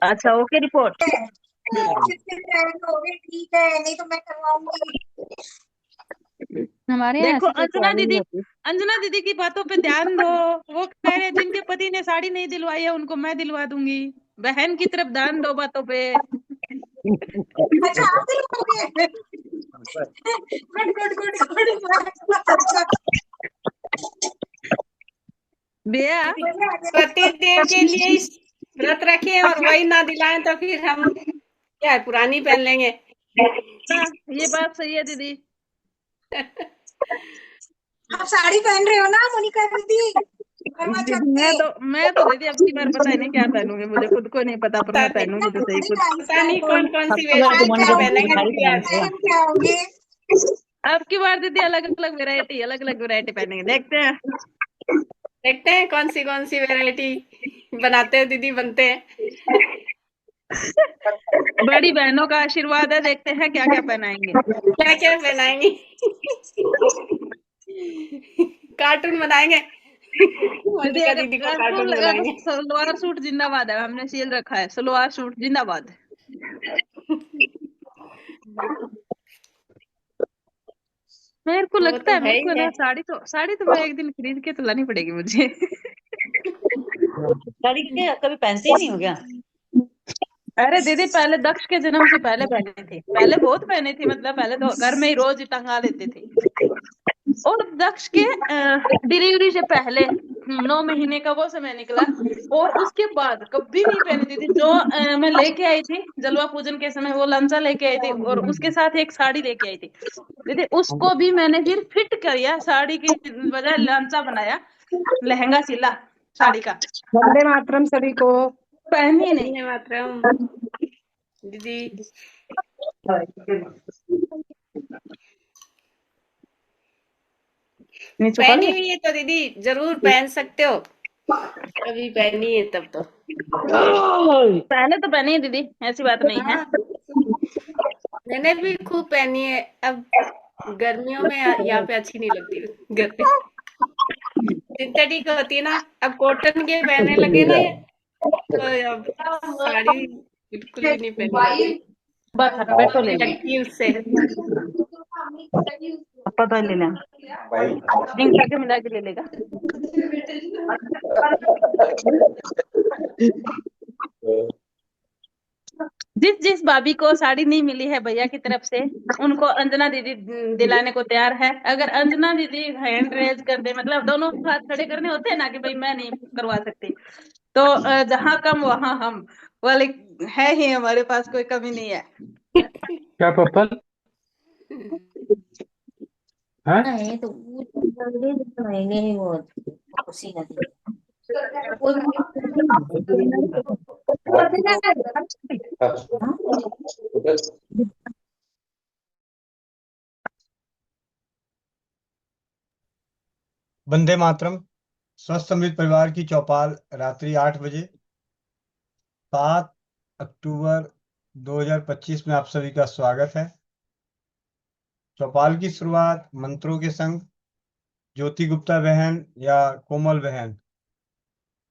अच्छा, okay report. हो गए, ठीक है, नहीं तो मैं करवाऊंगी। हमारे यहाँ देखो ऐसी कोई प्रॉब्लम नहीं होती। अंजना दीदी की बातों पे ध्यान दो। वो कह रहे हैं जिनके पति ने साड़ी नहीं दिलवाई है उनको मैं दिलवा दूंगी। बहन की तरफ ध्यान दो बातों पे। अच्छा, आप दिलवाओगे? Good good good good. भैया, पति देव के लिए व्रत रखे और वही ना दिलाएं तो फिर हम क्या है, पुरानी पहन लेंगे। हाँ, ये बात सही है दीदी। आप साड़ी पहन रहे हो ना मोनिका दीदी? करवा चौथ दीदी पे। मैं तो दीदी अब की बार पता ही नहीं क्या पहनूंगी, मुझे खुद को नहीं पता, पर पता मैं नहीं पहनूंगी तो सही कुछ। पता नहीं कौन कौन सी अब की बार तो वेशभूषा मोनिका दीदी पहनेंगे साड़ी दीदी आज। पहनेंगे। पहन के आओगे? अब की बार दीदी अलग अलग वैरायटी पहनेंगे, देखते हैं। देखते हैं कौन सी वैरायटी बनाते हैं दीदी, बनते हैं। बड़ी बहनों का आशीर्वाद है, देखते हैं क्या क्या पहनाएंगे। क्या क्या पहनाएंगी। कार्टून बनाएंगे। दीदी मोनिका अगर दीदी को कार्टून कार्टून लगा तो बनाएंगे। सलवार सूट जिंदाबाद है, हमने सील रखा है, सलवार सूट जिंदाबाद। मेरे को वो लगता तो है है मेरे को ही ना है। साड़ी तो मैं एक दिन खरीद के तो लानी पड़ेगी मुझे। साड़ी के कभी पहनते ही नहीं हो गया? अरे दीदी, पहले दक्ष के जन्म से पहले पहने थे, पहले बहुत पहने थे, मतलब पहले तो घर में ही रोज टंगा लेते थे। और दक्ष के डिलीवरी से पहले 9 महीने का वो समय निकला, और उसके बाद कभी नहीं पहनी दीदी। जो मैं लेके आई थी जलवा पूजन के समय, वो लांचा लेके आई थी, और उसके साथ एक साड़ी लेके आई थी दीदी। उसको भी मैंने फिर फिट किया, साड़ी की बजाय लांचा बनाया, लहंगा सिला साड़ी का, वंदे मातरम सभी को। पहनी नहीं। वंदे मातरम दीदी। नीचे पड़ पहनी गया। हुई है तो दीदी जरूर पहन सकते हो, कभी पहनी है तब तो। पहने तो पहनी है दीदी, ऐसी बात नहीं है। हाँ, मैंने भी खूब पहनी है। अब गर्मियों में यहाँ पे अच्छी नहीं लगती घर पे। सिंथेटिक होती है ना, अब कॉटन के पहनने लगे ना ये, तो अब साड़ी बिल्कुल भी नहीं पहनी जाती। बस हट बैठो, ले नहीं लें। लगती उससे। पता ले लें, लिंक करके मिला के ले लेगा। जिस जिस भाभी को साड़ी नहीं मिली है भैया की तरफ से, उनको अंजना दीदी दिलाने को तैयार है। अगर अंजना दीदी हैंड रेज कर दे, मतलब दोनों हाथ खड़े करने होते हैं ना कि भाई मैं नहीं करवा सकती, तो जहां कम वहां हम वाले है ही, हमारे पास कोई कमी नहीं है। क्या पर्पल है? नहीं तो वो जल्दी महंगे ही बहुत उसी नदी। वंदे मातरम। स्वस्थ समृद्ध परिवार की चौपाल रात्रि 8 बजे, 7 अक्टूबर 2025 में आप सभी का स्वागत है। चौपाल की शुरुआत मंत्रों के संग ज्योति गुप्ता बहन या कोमल बहन,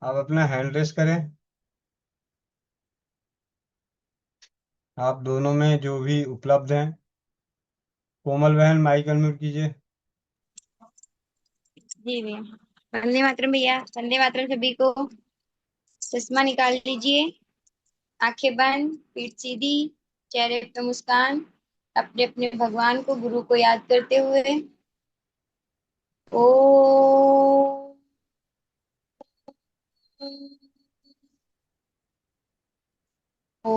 आप अपना हैंड रेस करें। आप दोनों में जो भी उपलब्ध हैं। कोमल बहन माइक अनम्यूट कीजिए। जी भैया। वंदे मातरम भैया, वंदे मातरम सभी को। चश्मा निकाल लीजिए, आंखें बंद, पीठ सीधी, चेहरे पे मुस्कान, अपने अपने भगवान को, गुरु को याद करते हुए। ओ ओ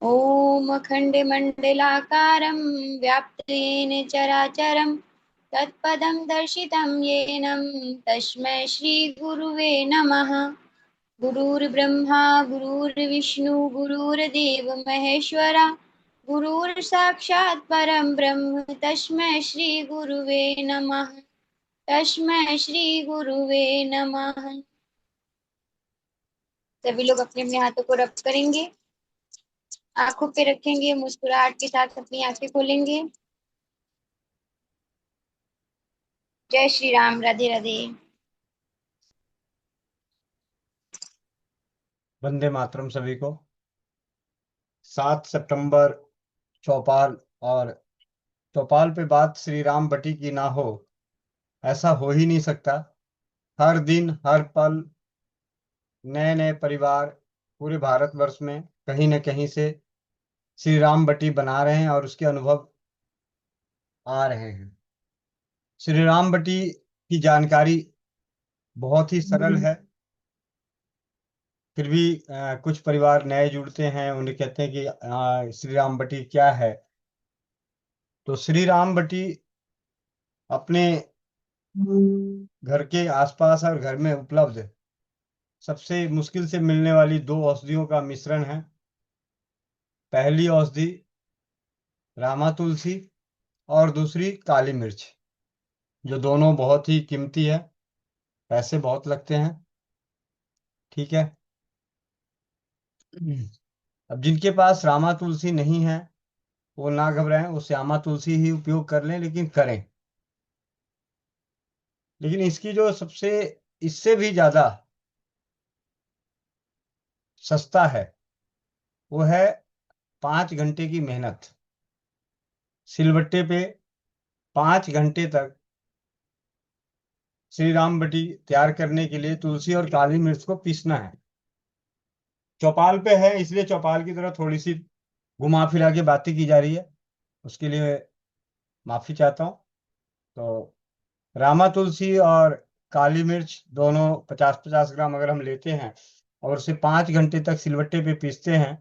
ॐ अखण्डमण्डलाकारं व्याप्तेन चराचरं तत्पदं दर्शितं येन तस्मै श्रीगुरुवे नमः। गुरुर्ब्रह्मा गुरुर्विष्णु गुरुर्देव महेश्वरा, गुरुर्साक्षात् परं ब्रह्म तस्मै श्रीगुरुवे नमः। तस्मै श्रीगुरुवे नमः। सभी लोग अपने अपने हाथों को रब करेंगे, आंखों पे रखेंगे, मुस्कुराहट के साथ अपनी आंखें खोलेंगे। जय श्री राम, राधे राधे। वंदे मातरम सभी को। 7 सितंबर चौपाल, और चौपाल पे बात श्री राम बटी की ना हो, ऐसा हो ही नहीं सकता। हर दिन हर पल नए नए परिवार पूरे भारतवर्ष में कहीं न कहीं से श्री राम बटी बना रहे हैं और उसके अनुभव आ रहे हैं। श्री राम बटी की जानकारी बहुत ही सरल है, फिर भी कुछ परिवार नए जुड़ते हैं, उन्हें कहते हैं कि श्री राम बटी क्या है। तो श्री राम बटी अपने घर के आसपास और घर में उपलब्ध सबसे मुश्किल से मिलने वाली 2 औषधियों का मिश्रण है। पहली औषधि रामा तुलसी और दूसरी काली मिर्च, जो दोनों बहुत ही कीमती है, पैसे बहुत लगते हैं। ठीक है। अब जिनके पास रामा तुलसी नहीं है वो ना घबराएं, वो श्यामा तुलसी ही उपयोग कर लें, लेकिन करें। लेकिन इसकी जो सबसे इससे भी ज्यादा सस्ता है वो है 5 घंटे की मेहनत। सिलबट्टे पे 5 घंटे तक श्री राम बटी तैयार करने के लिए तुलसी और काली मिर्च को पीसना है। चौपाल पे है इसलिए चौपाल की तरह थोड़ी सी घुमा फिरा के बातें की जा रही है, उसके लिए माफी चाहता हूँ। तो रामा तुलसी और काली मिर्च दोनों 50-50 ग्राम अगर हम लेते हैं और उसे 5 घंटे तक सिलबट्टे पे पीसते हैं,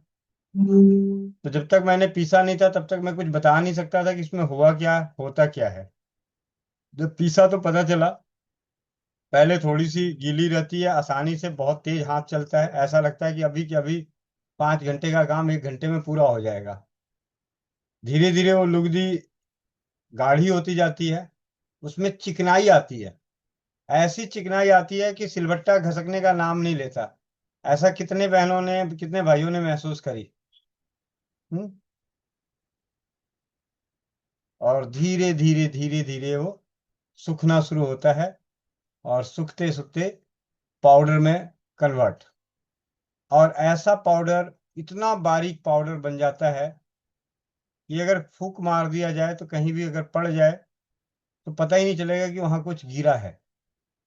तो जब तक मैंने पीसा नहीं था तब तक मैं कुछ बता नहीं सकता था कि इसमें हुआ क्या, होता क्या है। जब पीसा तो पता चला, पहले थोड़ी सी गीली रहती है, आसानी से बहुत तेज हाथ चलता है, ऐसा लगता है कि अभी के अभी 5 घंटे का काम 1 घंटे में पूरा हो जाएगा। धीरे धीरे वो लुगदी गाढ़ी होती जाती है, उसमें चिकनाई आती है, ऐसी चिकनाई आती है कि सिलबट्टा घसकने का नाम नहीं लेता। ऐसा कितने बहनों ने, कितने भाइयों ने महसूस करी। हम्म? और धीरे धीरे धीरे धीरे वो सूखना शुरू होता है और सूखते सूखते पाउडर में कन्वर्ट, और ऐसा पाउडर, इतना बारीक पाउडर बन जाता है कि अगर फूंक मार दिया जाए तो कहीं भी अगर पड़ जाए तो पता ही नहीं चलेगा कि वहां कुछ गिरा है।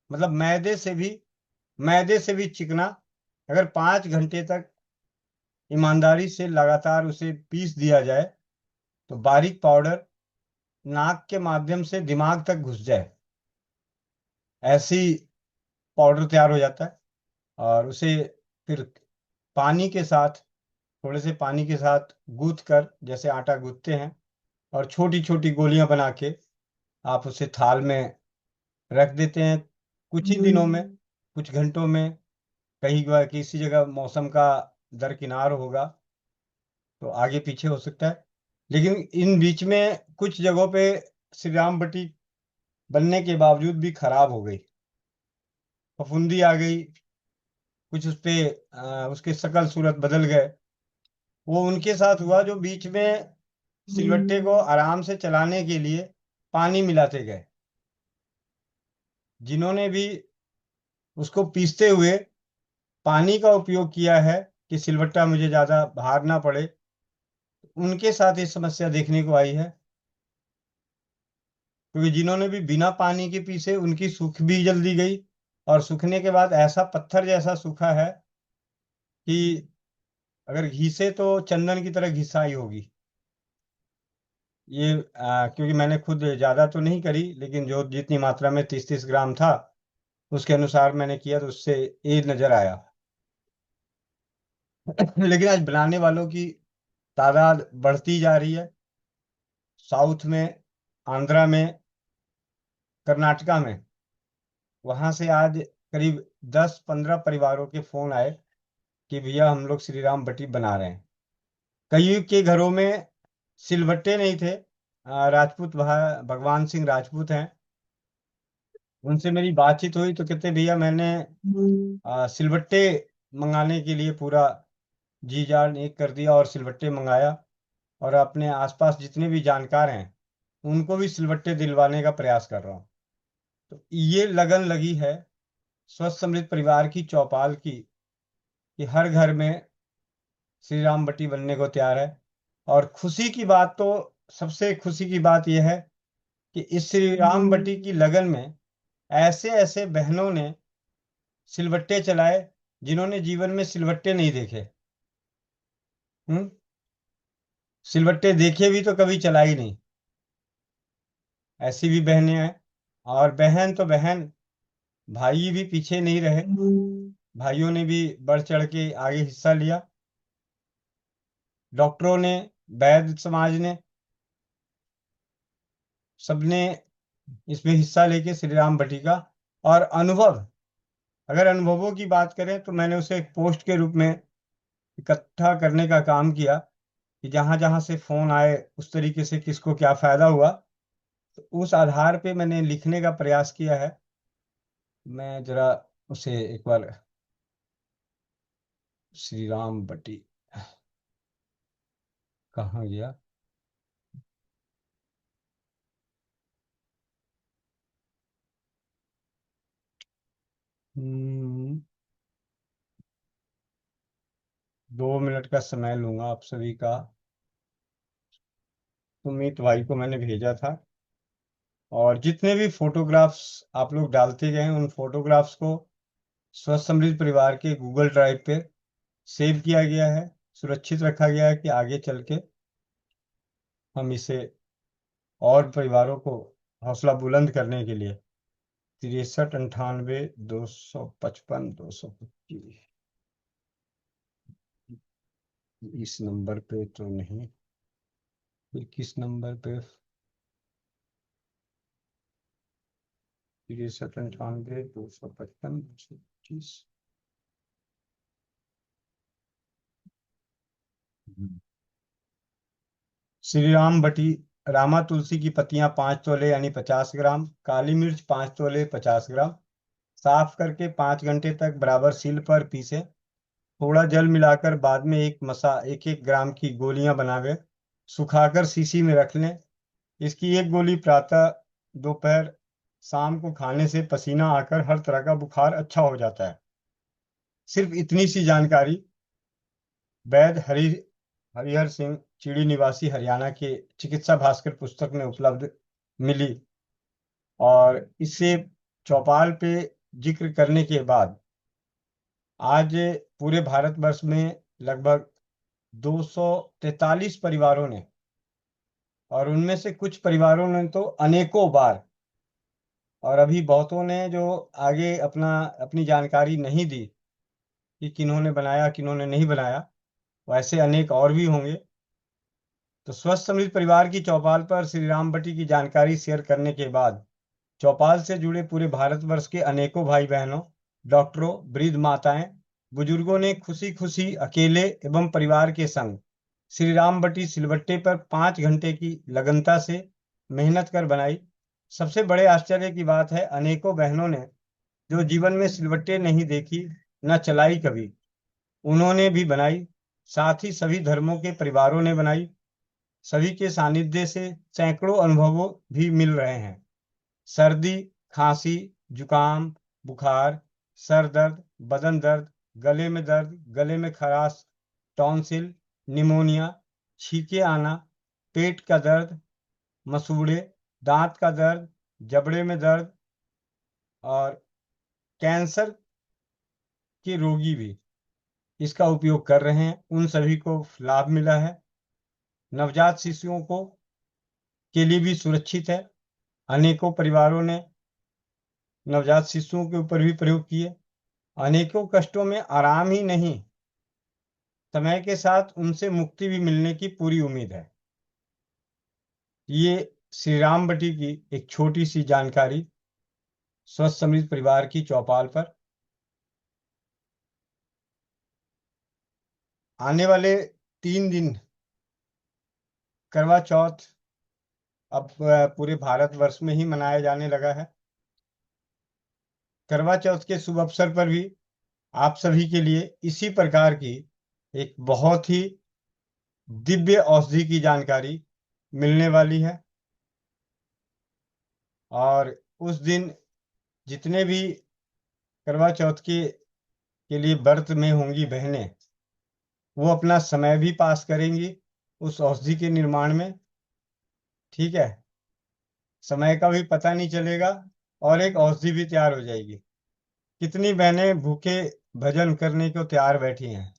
मतलब मैदे से भी चिकना। अगर 5 घंटे तक ईमानदारी से लगातार उसे पीस दिया जाए तो बारीक पाउडर नाक के माध्यम से दिमाग तक घुस जाए, ऐसी पाउडर तैयार हो जाता है। और उसे फिर पानी के साथ, थोड़े से पानी के साथ गूंथ कर, जैसे आटा गूंथते हैं, और छोटी छोटी गोलियां बना के आप उसे थाल में रख देते हैं। कुछ ही दिनों में, कुछ घंटों में, कहीं किसी जगह मौसम का दरकिनार होगा तो आगे पीछे हो सकता है, लेकिन इन बीच में कुछ जगहों पे श्री राम बटी बनने के बावजूद भी खराब हो गई, फफूंदी आ गई, कुछ उस पे उसके शकल सूरत बदल गए। वो उनके साथ हुआ जो बीच में सिलबट्टे को आराम से चलाने के लिए पानी मिलाते गए। जिन्होंने भी उसको पीसते हुए पानी का उपयोग किया है कि सिलबट्टा मुझे ज्यादा भार ना पड़े, उनके साथ ये समस्या देखने को आई है। क्योंकि जिन्होंने भी बिना पानी के पीसे, उनकी सूख भी जल्दी गई, और सूखने के बाद ऐसा पत्थर जैसा सूखा है कि अगर घिसे तो चंदन की तरह घिसाई होगी। ये क्योंकि मैंने खुद ज्यादा तो नहीं करी, लेकिन जो जितनी मात्रा में 30-30 ग्राम था उसके अनुसार मैंने किया तो उससे ये नजर आया। लेकिन आज बनाने वालों की तादाद बढ़ती जा रही है। साउथ में, आंध्रा में, कर्नाटका में, वहां से आज करीब 10-15 परिवारों के फोन आए कि भैया हम लोग श्री राम बटी बना रहे हैं। कई के घरों में सिलबट्टे नहीं थे। राजपूत भगवान सिंह राजपूत हैं, उनसे मेरी बातचीत हुई तो कहते भैया मैंने सिलबट्टे मंगाने के लिए पूरा जी जान एक कर दिया और सिलबट्टे मंगाया, और अपने आसपास जितने भी जानकार हैं उनको भी सिलबट्टे दिलवाने का प्रयास कर रहा हूँ। तो ये लगन लगी है स्वस्थ समृद्ध परिवार की चौपाल की, कि हर घर में श्री राम बटी बनने को तैयार है। और खुशी की बात तो सबसे खुशी की बात यह है कि इस श्री राम बटी की लगन में ऐसे ऐसे बहनों ने सिलबट्टे चलाए जिन्होंने जीवन में सिलबट्टे नहीं देखे। सिलबट्टे देखे भी तो कभी चलाई नहीं, ऐसी भी बहनें हैं। और बहन तो बहन, भाई भी पीछे नहीं रहे, भाइयों ने भी बढ़ चढ़ के आगे हिस्सा लिया। डॉक्टरों ने, वैद्य समाज ने, सबने इसमें हिस्सा लेके श्री राम बटी का और अनुभव, अगर अनुभवों की बात करें तो मैंने उसे एक पोस्ट के रूप में इकट्ठा करने का काम किया कि जहां जहां से फोन आए उस तरीके से किसको क्या फायदा हुआ, तो उस आधार पे मैंने लिखने का प्रयास किया है। मैं जरा उसे एक बार, श्री राम बटी कहाँ गया, हम्म, 2 मिनट का समय लूंगा आप सभी का। सुमित भाई को मैंने भेजा था और जितने भी फोटोग्राफ्स आप लोग डालते गए उन फोटोग्राफ्स को स्वस्थ समृद्ध परिवार के गूगल ड्राइव पे सेव किया गया है, सुरक्षित रखा गया है कि आगे चल के हम इसे और परिवारों को हौसला बुलंद करने के लिए 63 98 255 225 इस नंबर पे तो नहीं, फिर किस नंबर पे, 63 98 255 225। श्री राम बटी, रामा तुलसी की पत्तियां 5 तोले यानी 50 ग्राम, काली मिर्च 5 तोले 50 ग्राम, साफ करके 5 घंटे तक बराबर सील पर पीसे, थोड़ा जल मिलाकर बाद में एक एक ग्राम की गोलियां बनावे, सुखाकर शीशी में रख लें। इसकी एक गोली प्रातः, दोपहर, शाम को खाने से पसीना आकर हर तरह का बुखार अच्छा हो जाता है। सिर्फ इतनी सी जानकारी वैद्य हरिहर सिंह चिड़ी निवासी हरियाणा के चिकित्सा भास्कर पुस्तक में उपलब्ध मिली और इसे चौपाल पे जिक्र करने के बाद आज पूरे भारतवर्ष में लगभग 243 परिवारों ने, और उनमें से कुछ परिवारों ने तो अनेकों बार, और अभी बहुतों ने जो आगे अपनी जानकारी नहीं दी कि किन्होंने बनाया किन्होंने नहीं बनाया, वैसे अनेक और भी होंगे। तो स्वस्थ समृद्ध परिवार की चौपाल पर श्री राम बटी की जानकारी शेयर करने के बाद चौपाल से जुड़े पूरे भारतवर्ष के अनेकों भाई बहनों, डॉक्टरों, वृद्ध माताएं, बुजुर्गों ने खुशी खुशी अकेले एवं परिवार के संग श्री राम बटी सिलबट्टे पर 5 घंटे की लगनता से मेहनत कर बनाई। सबसे बड़े आश्चर्य की बात है, अनेकों बहनों ने जो जीवन में सिलबट्टे नहीं देखी, न चलाई कभी, उन्होंने भी बनाई। साथ ही सभी धर्मों के परिवारों ने बनाई। सभी के सानिध्य से सैकड़ों अनुभवों भी मिल रहे हैं। सर्दी, खांसी, जुकाम, बुखार, सर दर्द, बदन दर्द, गले में दर्द, गले में खराश, टॉन्सिल, निमोनिया, छींके आना, पेट का दर्द, मसूड़े, दांत का दर्द, जबड़े में दर्द और कैंसर के रोगी भी इसका उपयोग कर रहे हैं, उन सभी को लाभ मिला है। नवजात शिशुओं को के लिए भी सुरक्षित है। अनेकों परिवारों ने नवजात शिशुओं के ऊपर भी प्रयोग किए। अनेकों कष्टों में आराम ही नहीं, समय के साथ उनसे मुक्ति भी मिलने की पूरी उम्मीद है। ये श्री राम बटी की एक छोटी सी जानकारी स्वस्थ समृद्ध परिवार की चौपाल पर। आने वाले 3 दिन करवा चौथ अब पूरे भारतवर्ष में ही मनाया जाने लगा है। करवा चौथ के शुभ अवसर पर भी आप सभी के लिए इसी प्रकार की एक बहुत ही दिव्य औषधि की जानकारी मिलने वाली है। और उस दिन जितने भी करवा चौथ के के लिए व्रत में होंगी बहनें, वो अपना समय भी पास करेंगी उस औषधि के निर्माण में। ठीक है, समय का भी पता नहीं चलेगा और एक औषधि भी तैयार हो जाएगी। कितनी बहनें भूखे भजन करने को तैयार बैठी हैं।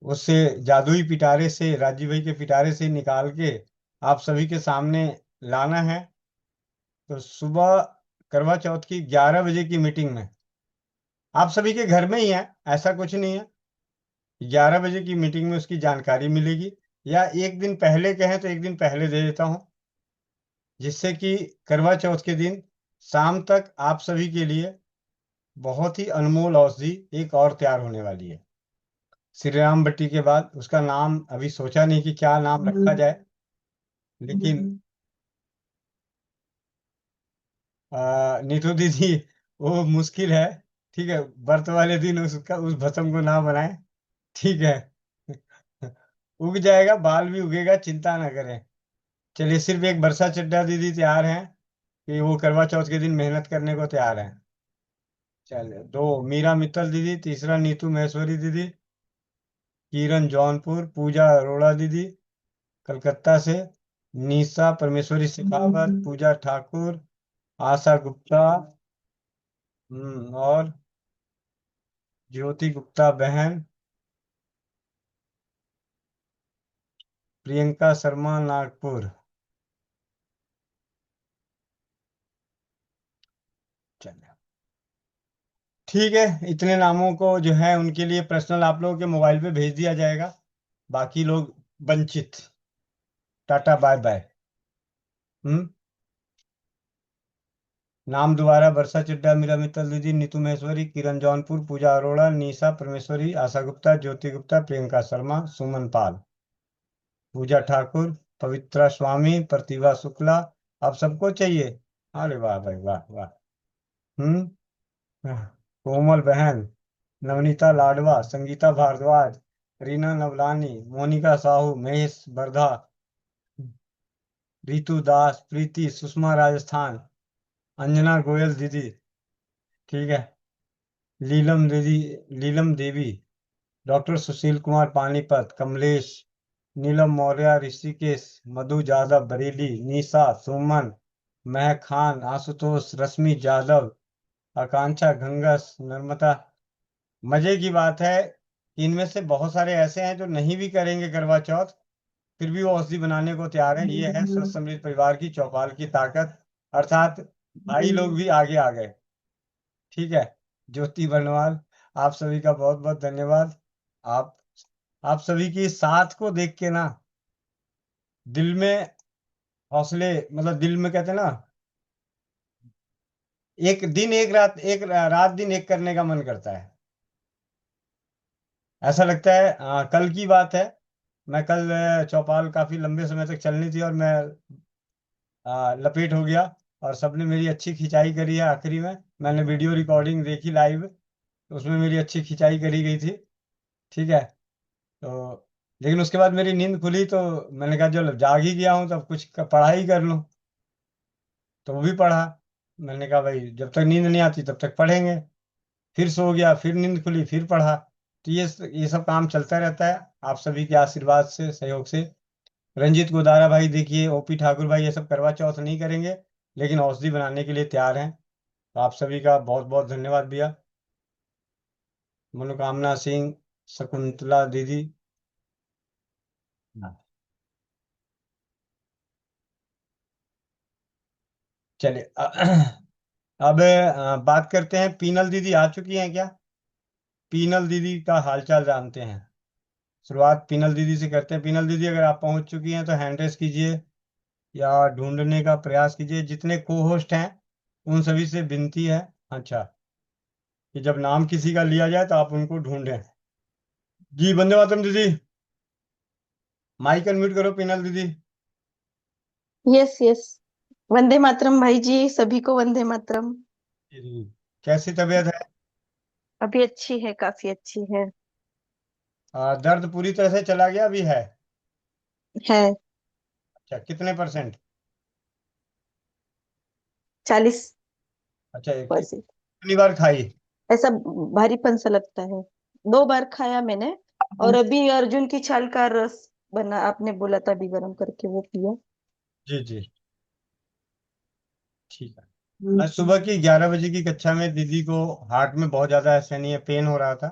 उससे जादुई पिटारे से, राजीव भाई के पिटारे से निकाल के आप सभी के सामने लाना है। तो सुबह करवा चौथ की 11 बजे की मीटिंग में आप सभी के घर में ही है, ऐसा कुछ नहीं है। 11 बजे की मीटिंग में उसकी जानकारी मिलेगी, या एक दिन पहले कहें तो एक दिन पहले दे देता हूं, जिससे कि करवा चौथ के दिन शाम तक आप सभी के लिए बहुत ही अनमोल औषधि एक और तैयार होने वाली है। श्री राम बट्टी के बाद उसका नाम अभी सोचा नहीं कि क्या नाम रखा जाए, लेकिन नीतू दीदी वो मुश्किल है। ठीक है, व्रत वाले दिन उसका उस भस्म को ना बनाए। ठीक है। उग जाएगा, बाल भी उगेगा, चिंता ना करें। चलिए, सिर्फ एक बरसा चड्ढा दीदी तैयार हैं कि वो करवा चौथ के दिन मेहनत करने को तैयार हैं। चलिए, दो मीरा मित्तल दीदी, तीसरा नीतू महेश्वरी दीदी, किरण जौनपुर, पूजा अरोड़ा दीदी कलकत्ता से, निशा परमेश्वरी शेखावत, पूजा ठाकुर, आशा गुप्ता, और ज्योति गुप्ता बहन, प्रियंका शर्मा नागपुर। चलिए, ठीक है, इतने नामों को जो है उनके लिए पर्सनल आप लोगों के मोबाइल पे भेज दिया जाएगा। बाकी लोग वंचित, टाटा बाय बाय। नाम दोबारा: वर्षा चिड्डा, मीरा मित्तल दीदी, नीतू महेश्वरी, किरण जौनपुर, पूजा अरोड़ा, निशा परमेश्वरी, आशा गुप्ता, ज्योति गुप्ता, प्रियंका शर्मा, सुमन पाल, पूजा ठाकुर, पवित्रा स्वामी, प्रतिभा शुक्ला। अब सबको चाहिए? अरे वाह भाई वाह वाह। हम्म कोमल बहन, नवनीता लाडवा, संगीता भारद्वाज, रीना नवलानी, मोनिका साहू, महेश बर्धा, रितु दास, प्रीति, सुषमा राजस्थान, अंजना गोयल दीदी। ठीक है, लीलम दीदी, लीलम देवी, डॉक्टर सुशील कुमार पानीपत, कमलेश, नीलम मौर्य ऋषिकेश, मधु यादव बरेली, निशा, सुमन, महक खान, आशुतोष, रश्मि यादव, आकांक्षा घंगस, नर्मदा। मजे की बात है कि इनमें से बहुत सारे ऐसे हैं जो नहीं भी करेंगे करवा चौथ, फिर भी वो औषधि बनाने को तैयार है। ये है स्वस्थ समृद्ध परिवार की चौपाल की ताकत, अर्थात भाई लोग भी आगे आ गए। ठीक है, ज्योति बर्णवाल, आप सभी का बहुत बहुत धन्यवाद। आप आप सभी की साथ को देख के ना दिल में हौसले, मतलब दिल में कहते हैं ना, एक दिन एक रात, एक रात दिन एक करने का मन करता है। ऐसा लगता है। कल की बात है, मैं कल चौपाल काफी लंबे समय तक चलनी थी और मैं लपेट हो गया, और सबने मेरी अच्छी खिंचाई करी है। आखिरी में मैंने वीडियो रिकॉर्डिंग देखी लाइव, तो उसमें मेरी अच्छी खिंचाई करी गई थी। ठीक है, तो लेकिन उसके बाद मेरी नींद खुली, तो मैंने कहा चलो जाग ही गया हूँ, तब कुछ पढ़ाई कर लूँ। तो वो भी पढ़ा। मैंने कहा भाई जब तक नींद नहीं आती तब तक पढ़ेंगे। फिर सो गया, फिर नींद खुली, फिर पढ़ा। तो ये सब काम चलता रहता है आप सभी के आशीर्वाद से, सहयोग से। रंजीत गोदारा भाई देखिए, ओपी ठाकुर भाई, ये सब करवा चौथ नहीं करेंगे लेकिन औषधि बनाने के लिए तैयार हैं। तो आप सभी का बहुत बहुत धन्यवाद भैया। मनोकामना सिंह, शकुंतला दीदी। चलिए, अब बात करते हैं, पीनल दीदी आ चुकी हैं क्या? पीनल दीदी का हालचाल जानते हैं। शुरुआत पीनल दीदी से करते हैं। पीनल दीदी अगर आप पहुंच चुकी हैं तो हैंड रेस कीजिए या ढूंढने का प्रयास कीजिए। जितने को होस्ट हैं उन सभी से विनती है, अच्छा, कि जब नाम किसी का लिया जाए तो आप उनको ढूंढें। जी, वंदे मातरम दीदी, माइक अनम्यूट करो पीनल दीदी। यस यस, वंदे मातरम भाई जी, सभी को वंदे मातरम। जी, कैसी तबीयत है? अभी अच्छी है, काफी अच्छी है। दर्द पूरी तरह से चला गया अभी है? है अच्छा, कितने %? 40%। अच्छा, कितनी बार खाई? ऐसा भारीपन सा लगता है। 2 बार खाया मैंने। और अभी अर्जुन की छाल का रस बना, आपने बोला था अभी गर्म करके, वो पिया। जी जी, ठीक है। आज सुबह की 11 बजे की कक्षा में दीदी को हार्ट में बहुत ज्यादा असहनीय पेन हो रहा था,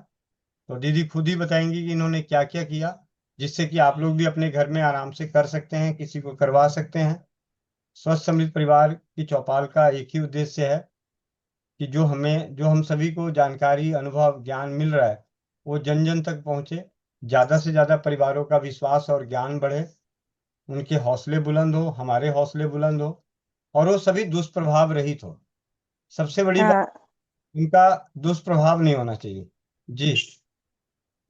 तो दीदी खुद ही बताएंगी कि इन्होंने क्या क्या किया, जिससे कि आप लोग भी अपने घर में आराम से कर सकते हैं, किसी को करवा सकते हैं। स्वस्थ समृद्ध परिवार की चौपाल का एक ही उद्देश्य है कि जो हम सभी को जानकारी, अनुभव, ज्ञान मिल रहा है, वो जन जन तक पहुंचे, ज्यादा से ज्यादा परिवारों का विश्वास और ज्ञान बढ़े, उनके हौसले बुलंद हो, हमारे हौसले बुलंद हो, और वो सभी दुष्प्रभाव रहित हो। सबसे बड़ी बात, हाँ उनका दुष्प्रभाव नहीं होना चाहिए। जी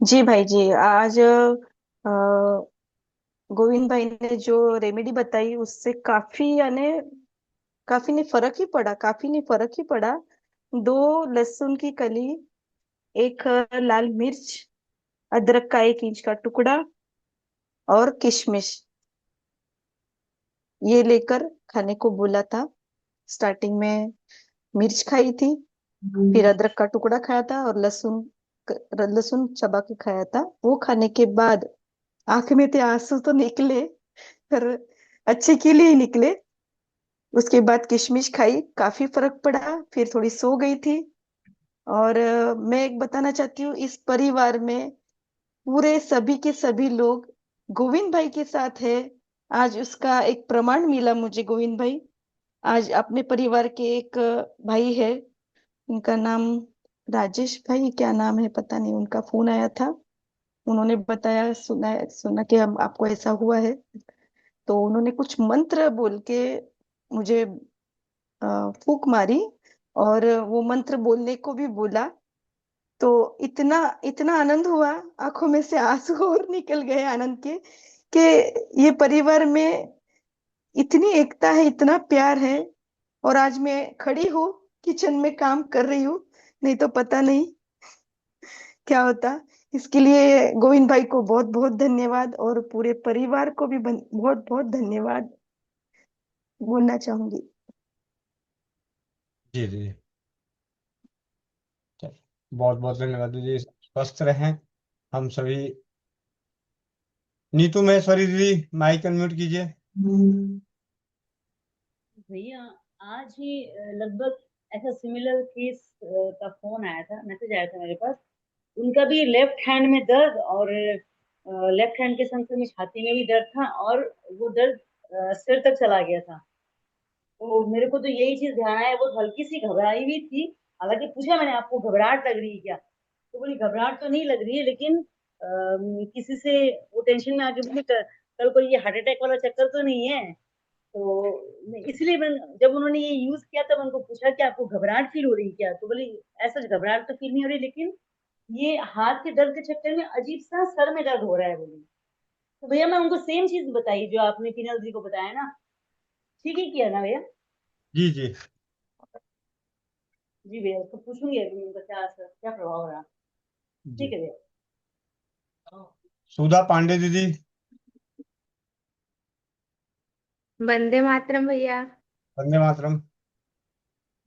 जी भाई जी। आज गोविंद भाई ने जो रेमेडी बताई उससे काफी, यानी काफी नहीं फर्क ही पड़ा, काफी नहीं फर्क ही पड़ा। 2 लहसुन की कली, एक लाल मिर्च, अदरक का 1 इंच का टुकड़ा और किशमिश, ये लेकर खाने को बोला था। स्टार्टिंग में मिर्च खाई थी, फिर अदरक का टुकड़ा खाया था और लहसुन चबा के खाया था। वो खाने के बाद आंख में थे आंसू तो निकले, पर अच्छे के लिए ही निकले। उसके बाद किशमिश खाई, काफी फर्क पड़ा, फिर थोड़ी सो गई थी। और मैं एक बताना चाहती हूँ, इस परिवार में पूरे सभी के सभी लोग गोविंद भाई के साथ है। आज उसका एक प्रमाण मिला मुझे। गोविंद भाई आज अपने परिवार के एक भाई है, उनका नाम राजेश भाई, क्या नाम है पता नहीं, उनका फोन आया था। उन्होंने बताया, सुना सुना कि हम आपको ऐसा हुआ है। तो उन्होंने कुछ मंत्र बोल के मुझे फूंक मारी, और वो मंत्र बोलने को भी बोला। तो इतना इतना आनंद हुआ, आंखों में से आंसू और निकल गए आनंद के, कि ये परिवार में इतनी एकता है, इतना प्यार है। और आज मैं खड़ी हूँ, किचन में काम कर रही हूँ, नहीं तो पता नहीं क्या होता। इसके लिए गोविंद भाई को बहुत बहुत धन्यवाद, और पूरे परिवार को भी बहुत बहुत धन्यवाद बोलना चाहूंगी। जी जी, चलिए, बहुत बहुत धन्यवाद दीदी। स्वस्थ रहें हम सभी। नीतू महेश्वरी दीदी, माइक अनम्यूट कीजिए। भैया आज ही लगभग ऐसा सिमिलर केस का फोन आया था, मैसेज आया था मेरे पास। उनका भी लेफ्ट हैंड में दर्द, और लेफ्ट हैंड के संग में छाती में भी दर्द था, और वो दर्द सिर तक चला गया था। तो मेरे को तो यही चीज ध्यान आया, वो हल्की सी घबराई हुई थी। हालांकि पूछा मैंने, आपको घबराहट लग रही है क्या? तो बोली घबराहट तो नहीं लग रही है, लेकिन किसी से वो टेंशन में आके बोली, कल को ये हार्ट अटैक वाला चक्कर तो नहीं है?" तो इसलिए मैं, जब उन्होंने ये यूज किया तब उनको पूछा कि आपको घबराहट फील हो रही है क्या? तो बोली ऐसा घबराहट तो फील नहीं हो रही, लेकिन ये हाथ के दर्द के चक्कर में अजीब सा सर में दर्द हो रहा है, बोली। तो भैया मैं उनको सेम चीज बताई जो आपने पीनल जी को बताया ना। ठीक ही किया ना भैया? जी जी जी भैया, उसको पूछूंगी अभी उनका क्या असर, क्या प्रभाव रहा। ठीक जी। है भैया। सुधा पांडे दीदी। वंदे मातरम भैया। वंदे मातरम।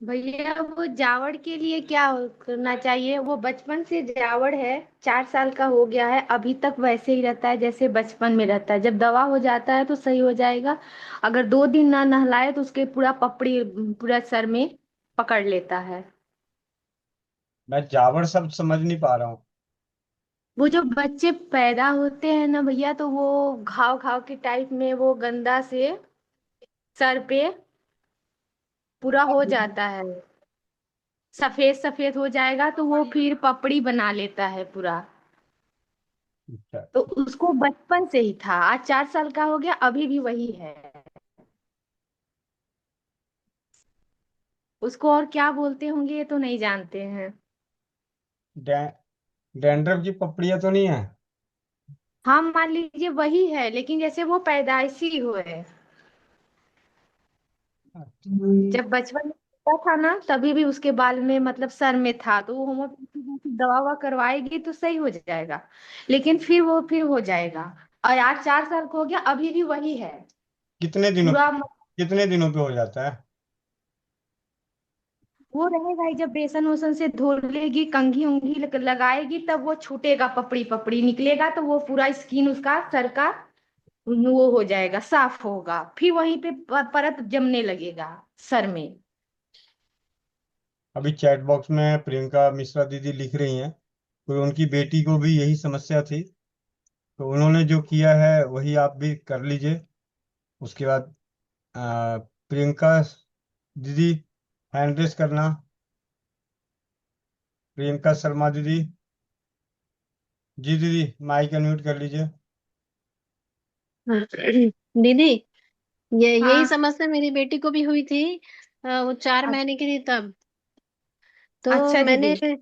भैया वो जावड़ के लिए क्या करना चाहिए? वो बचपन से जावड़ है, 4 साल का हो गया है, अभी तक वैसे ही रहता है जैसे बचपन में रहता है। जब दवा हो जाता है तो सही हो जाएगा। अगर 2 दिन ना नहलाए तो उसके पूरा पपड़ी, पूरा सर में पकड़ लेता है। मैं जावड़ शब्द समझ नहीं पा रहा हूँ। वो जो बच्चे पैदा होते हैं ना भैया, तो वो घाव घाव के टाइप में वो गंदा से सर पे पूरा हो जाता है, सफेद सफेद हो जाएगा, तो वो फिर पपड़ी बना लेता है पूरा। अच्छा, तो उसको बचपन से ही था, आज 4 साल का हो गया, अभी भी वही है। उसको और क्या बोलते होंगे ये तो नहीं जानते हैं। डै, डैंड्रफ की पपड़ियां तो नहीं है? हाँ मान लीजिए वही है, लेकिन जैसे वो पैदाइशी हुए, जब बचपन में होता था ना तभी भी उसके बाल में मतलब सर में था, तो वो होम्योपैथी जैसी दवा ववा करवाएगी तो सही हो जाएगा। लेकिन फिर वो फिर हो जाएगा। और आज 4 साल का हो गया, अभी भी वही है कितने दिनों पूरा। कितने दिनों पे हो जाता है? वो रहेगा ही, जब बेसन वसन से धो लेगी, कंघी उंघी लगाएगी, तब वो छूटेगा, पपड़ी पपड़ी निकलेगा, तो वो पूरा स्किन उसका सर का वो हो जाएगा, साफ होगा, फिर वहीं पे परत जमने लगेगा सर में। अभी चैट बॉक्स में प्रियंका मिश्रा दीदी लिख रही हैं तो उनकी बेटी को भी यही समस्या थी, तो उन्होंने जो किया है वही आप भी कर लीजिए। उसके बाद प्रियंका दीदी हैंड रेस करना, प्रियंका शर्मा दीदी। जी दीदी, माइक अनम्यूट कर लीजिए। दीदी, ये यही हाँ। समस्या मेरी बेटी को भी हुई थी। वो 4 महीने की थी तब। तो अच्छा मैंने दीदी।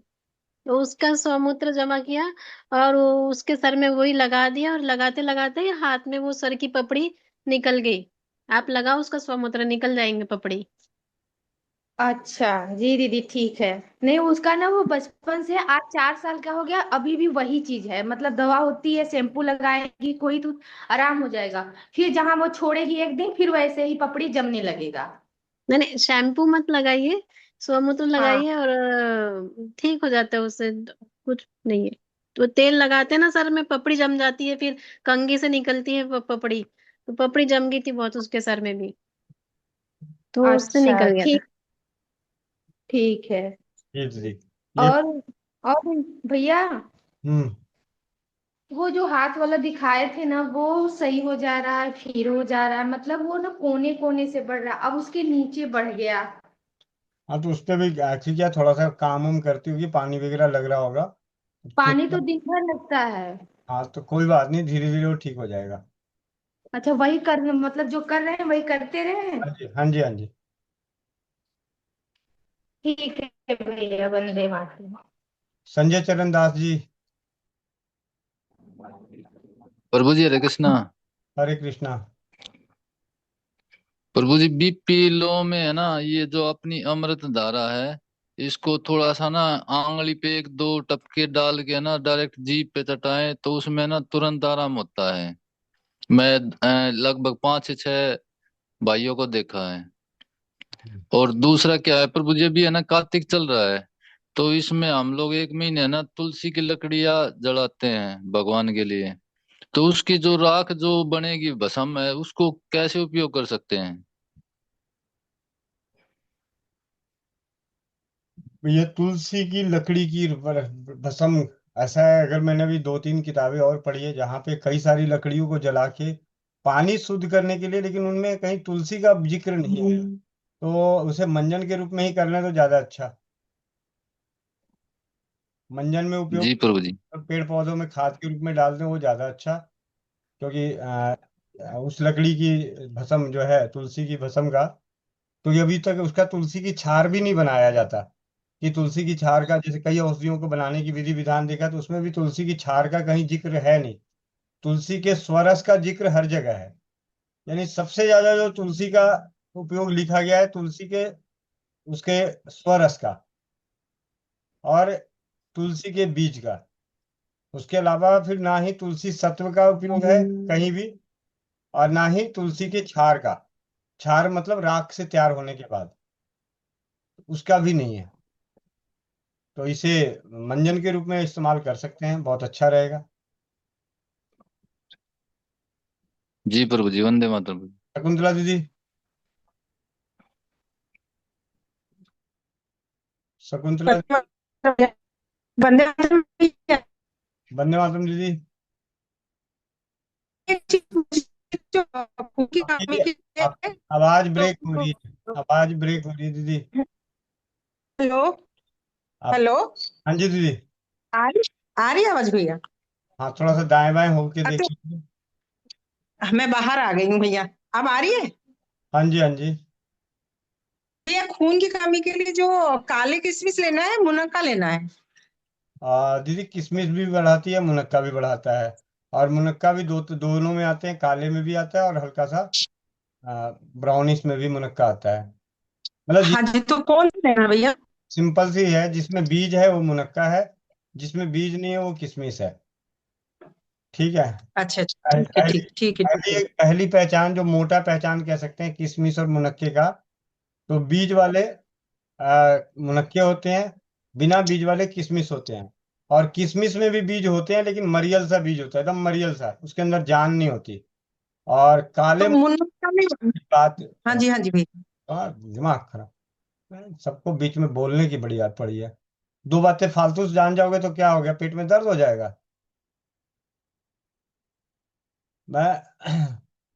उसका स्वमूत्र जमा किया और वो उसके सर में वही लगा दिया, और लगाते लगाते हाथ में वो सर की पपड़ी निकल गई। आप लगाओ उसका स्वमूत्र, निकल जाएंगे पपड़ी। अच्छा जी दीदी, ठीक है। नहीं, उसका ना वो बचपन से आज 4 साल का हो गया, अभी भी वही चीज है, मतलब दवा होती है, शैम्पू लगाएगी कोई तो आराम हो जाएगा, फिर जहां वो छोड़ेगी एक दिन, फिर वैसे ही पपड़ी जमने लगेगा। नहीं नहीं, शैम्पू मत लगाइए, स्वमूत्र हाँ। लगाइए और ठीक हो जाता है उससे। कुछ नहीं है। तो तेल लगाते हैं ना सर में, पपड़ी जम जाती है, फिर कंघी से निकलती है पपड़ी। तो पपड़ी जम गई थी बहुत उसके सर में भी, तो उससे अच्छा निकल गया था। ठीक, ठीक है। जी दीदी। ये और और भैया, हम्म वो जो हाथ वाला दिखाए थे ना, वो सही हो जा रहा है, फिर हो जा रहा है, मतलब वो ना कोने कोने से बढ़ रहा है, अब उसके नीचे बढ़ गया। हाँ, तो उस पर भी एक्चुअली क्या थोड़ा सा काम वाम करती होगी, पानी वगैरह लग रहा होगा, ठीक पानी तो है। दिन भर लगता है। हाँ, तो कोई बात नहीं, धीरे धीरे वो ठीक हो जाएगा। अच्छा, वही कर, मतलब जो कर रहे हैं वही करते रहे। हाँ जी, हाँ जी, हाँ जी। ठीक है भैया, वंदे मातरम। संजय चरण दास जी। प्रभु जी हरे कृष्णा। हरे कृष्णा। प्रभु जी बीपी लो में है ना, ये जो अपनी अमृत धारा है, इसको थोड़ा सा ना आंगली पे एक दो टपके डाल के ना डायरेक्ट जीभ पे चटाएं तो उसमें ना तुरंत आराम होता है। मैं लगभग 5 से 6 भाइयों को देखा है। और दूसरा क्या है प्रभु जी, अभी है ना कार्तिक चल रहा है, तो इसमें हम लोग 1 महीने है ना तुलसी की लकड़ियां जलाते हैं भगवान के लिए। तो उसकी जो राख जो बनेगी भस्म है, उसको कैसे उपयोग कर सकते हैं? ये तुलसी की लकड़ी की भस्म, ऐसा है, अगर मैंने भी 2-3 किताबें और पढ़ी है जहाँ पे कई सारी लकड़ियों को जला के पानी शुद्ध करने के लिए, लेकिन उनमें कहीं तुलसी का जिक्र नहीं है, तो उसे मंजन के रूप में ही कर लें तो ज्यादा अच्छा। मंजन में उपयोग, जी प्रभु जी। पेड़ पौधों में खाद के रूप में डाल दें वो ज्यादा अच्छा। क्योंकि उस लकड़ी की भस्म जो है तुलसी की भस्म का, तो ये अभी तक उसका तुलसी की छार भी नहीं बनाया जाता। कि तुलसी की छार का, जैसे कई औषधियों को बनाने की विधि विधान देखा तो उसमें भी तुलसी की छार का कहीं जिक्र है नहीं। तुलसी के स्वरस का जिक्र हर जगह है। यानी सबसे ज्यादा जो तुलसी का उपयोग लिखा गया है, तुलसी के उसके स्वरस का और तुलसी के बीज का। उसके अलावा फिर ना ही तुलसी सत्व का उपयोग है कहीं भी, और ना ही तुलसी के छार का। छार मतलब राख से तैयार होने के बाद, उसका भी नहीं है। तो इसे मंजन के रूप में इस्तेमाल कर सकते हैं, बहुत अच्छा रहेगा। जी प्रभु जी, वंदे मातरम। शकुंतला दीदी। शकुंतला। वंदे मातरम भैया। वंदे मातरम दीदी। एक चीज पूछी जो खून की कमी आपकी के लिए आप है, आवाज तो ब्रेक हो रही है, आवाज ब्रेक हो रही है दीदी। हेलो, आप। हेलो, हाँ जी दीदी। आ रही आवाज भैया? हाँ, थोड़ा सा दाएं बाएं होके तो देखिए। मैं बाहर आ गई हूँ भैया, अब आ रही है? हाँ जी, हाँ जी। भैया, खून की कमी के लिए जो काले किशमिश लेना है, मुनक्का लेना है। दीदी, किशमिश भी बढ़ाती है, मुनक्का भी बढ़ाता है। और मुनक्का भी दोनों में आते हैं, काले में भी आता है और हल्का सा ब्राउनिश में भी मुनक्का आता है। मतलब हाँ जी, तो कौन सा लेना है भैया? सिंपल सी है, जिसमें बीज है वो मुनक्का है, जिसमें बीज नहीं है वो किशमिश है। ठीक है। अच्छा अच्छा, पहली ठीक है, पहली ठीक ठीक है, ठीक है। पहली पहली पहचान, जो मोटा पहचान कह सकते हैं किशमिश और मुनक्के का, तो बीज वाले मुनक्के होते हैं, बिना बीज वाले किशमिश होते हैं। और किशमिश में भी बीज होते हैं, लेकिन मरियल सा बीज होता है, एकदम मरियल सा, उसके अंदर जान नहीं होती। और काले तो मुनक्का में बात, हाँ जी भैया। दिमाग खराब, सबको बीच में बोलने की बड़ी आदत पड़ी है। दो बातें फालतू से जान जाओगे तो क्या हो गया, पेट में दर्द हो जाएगा। मैं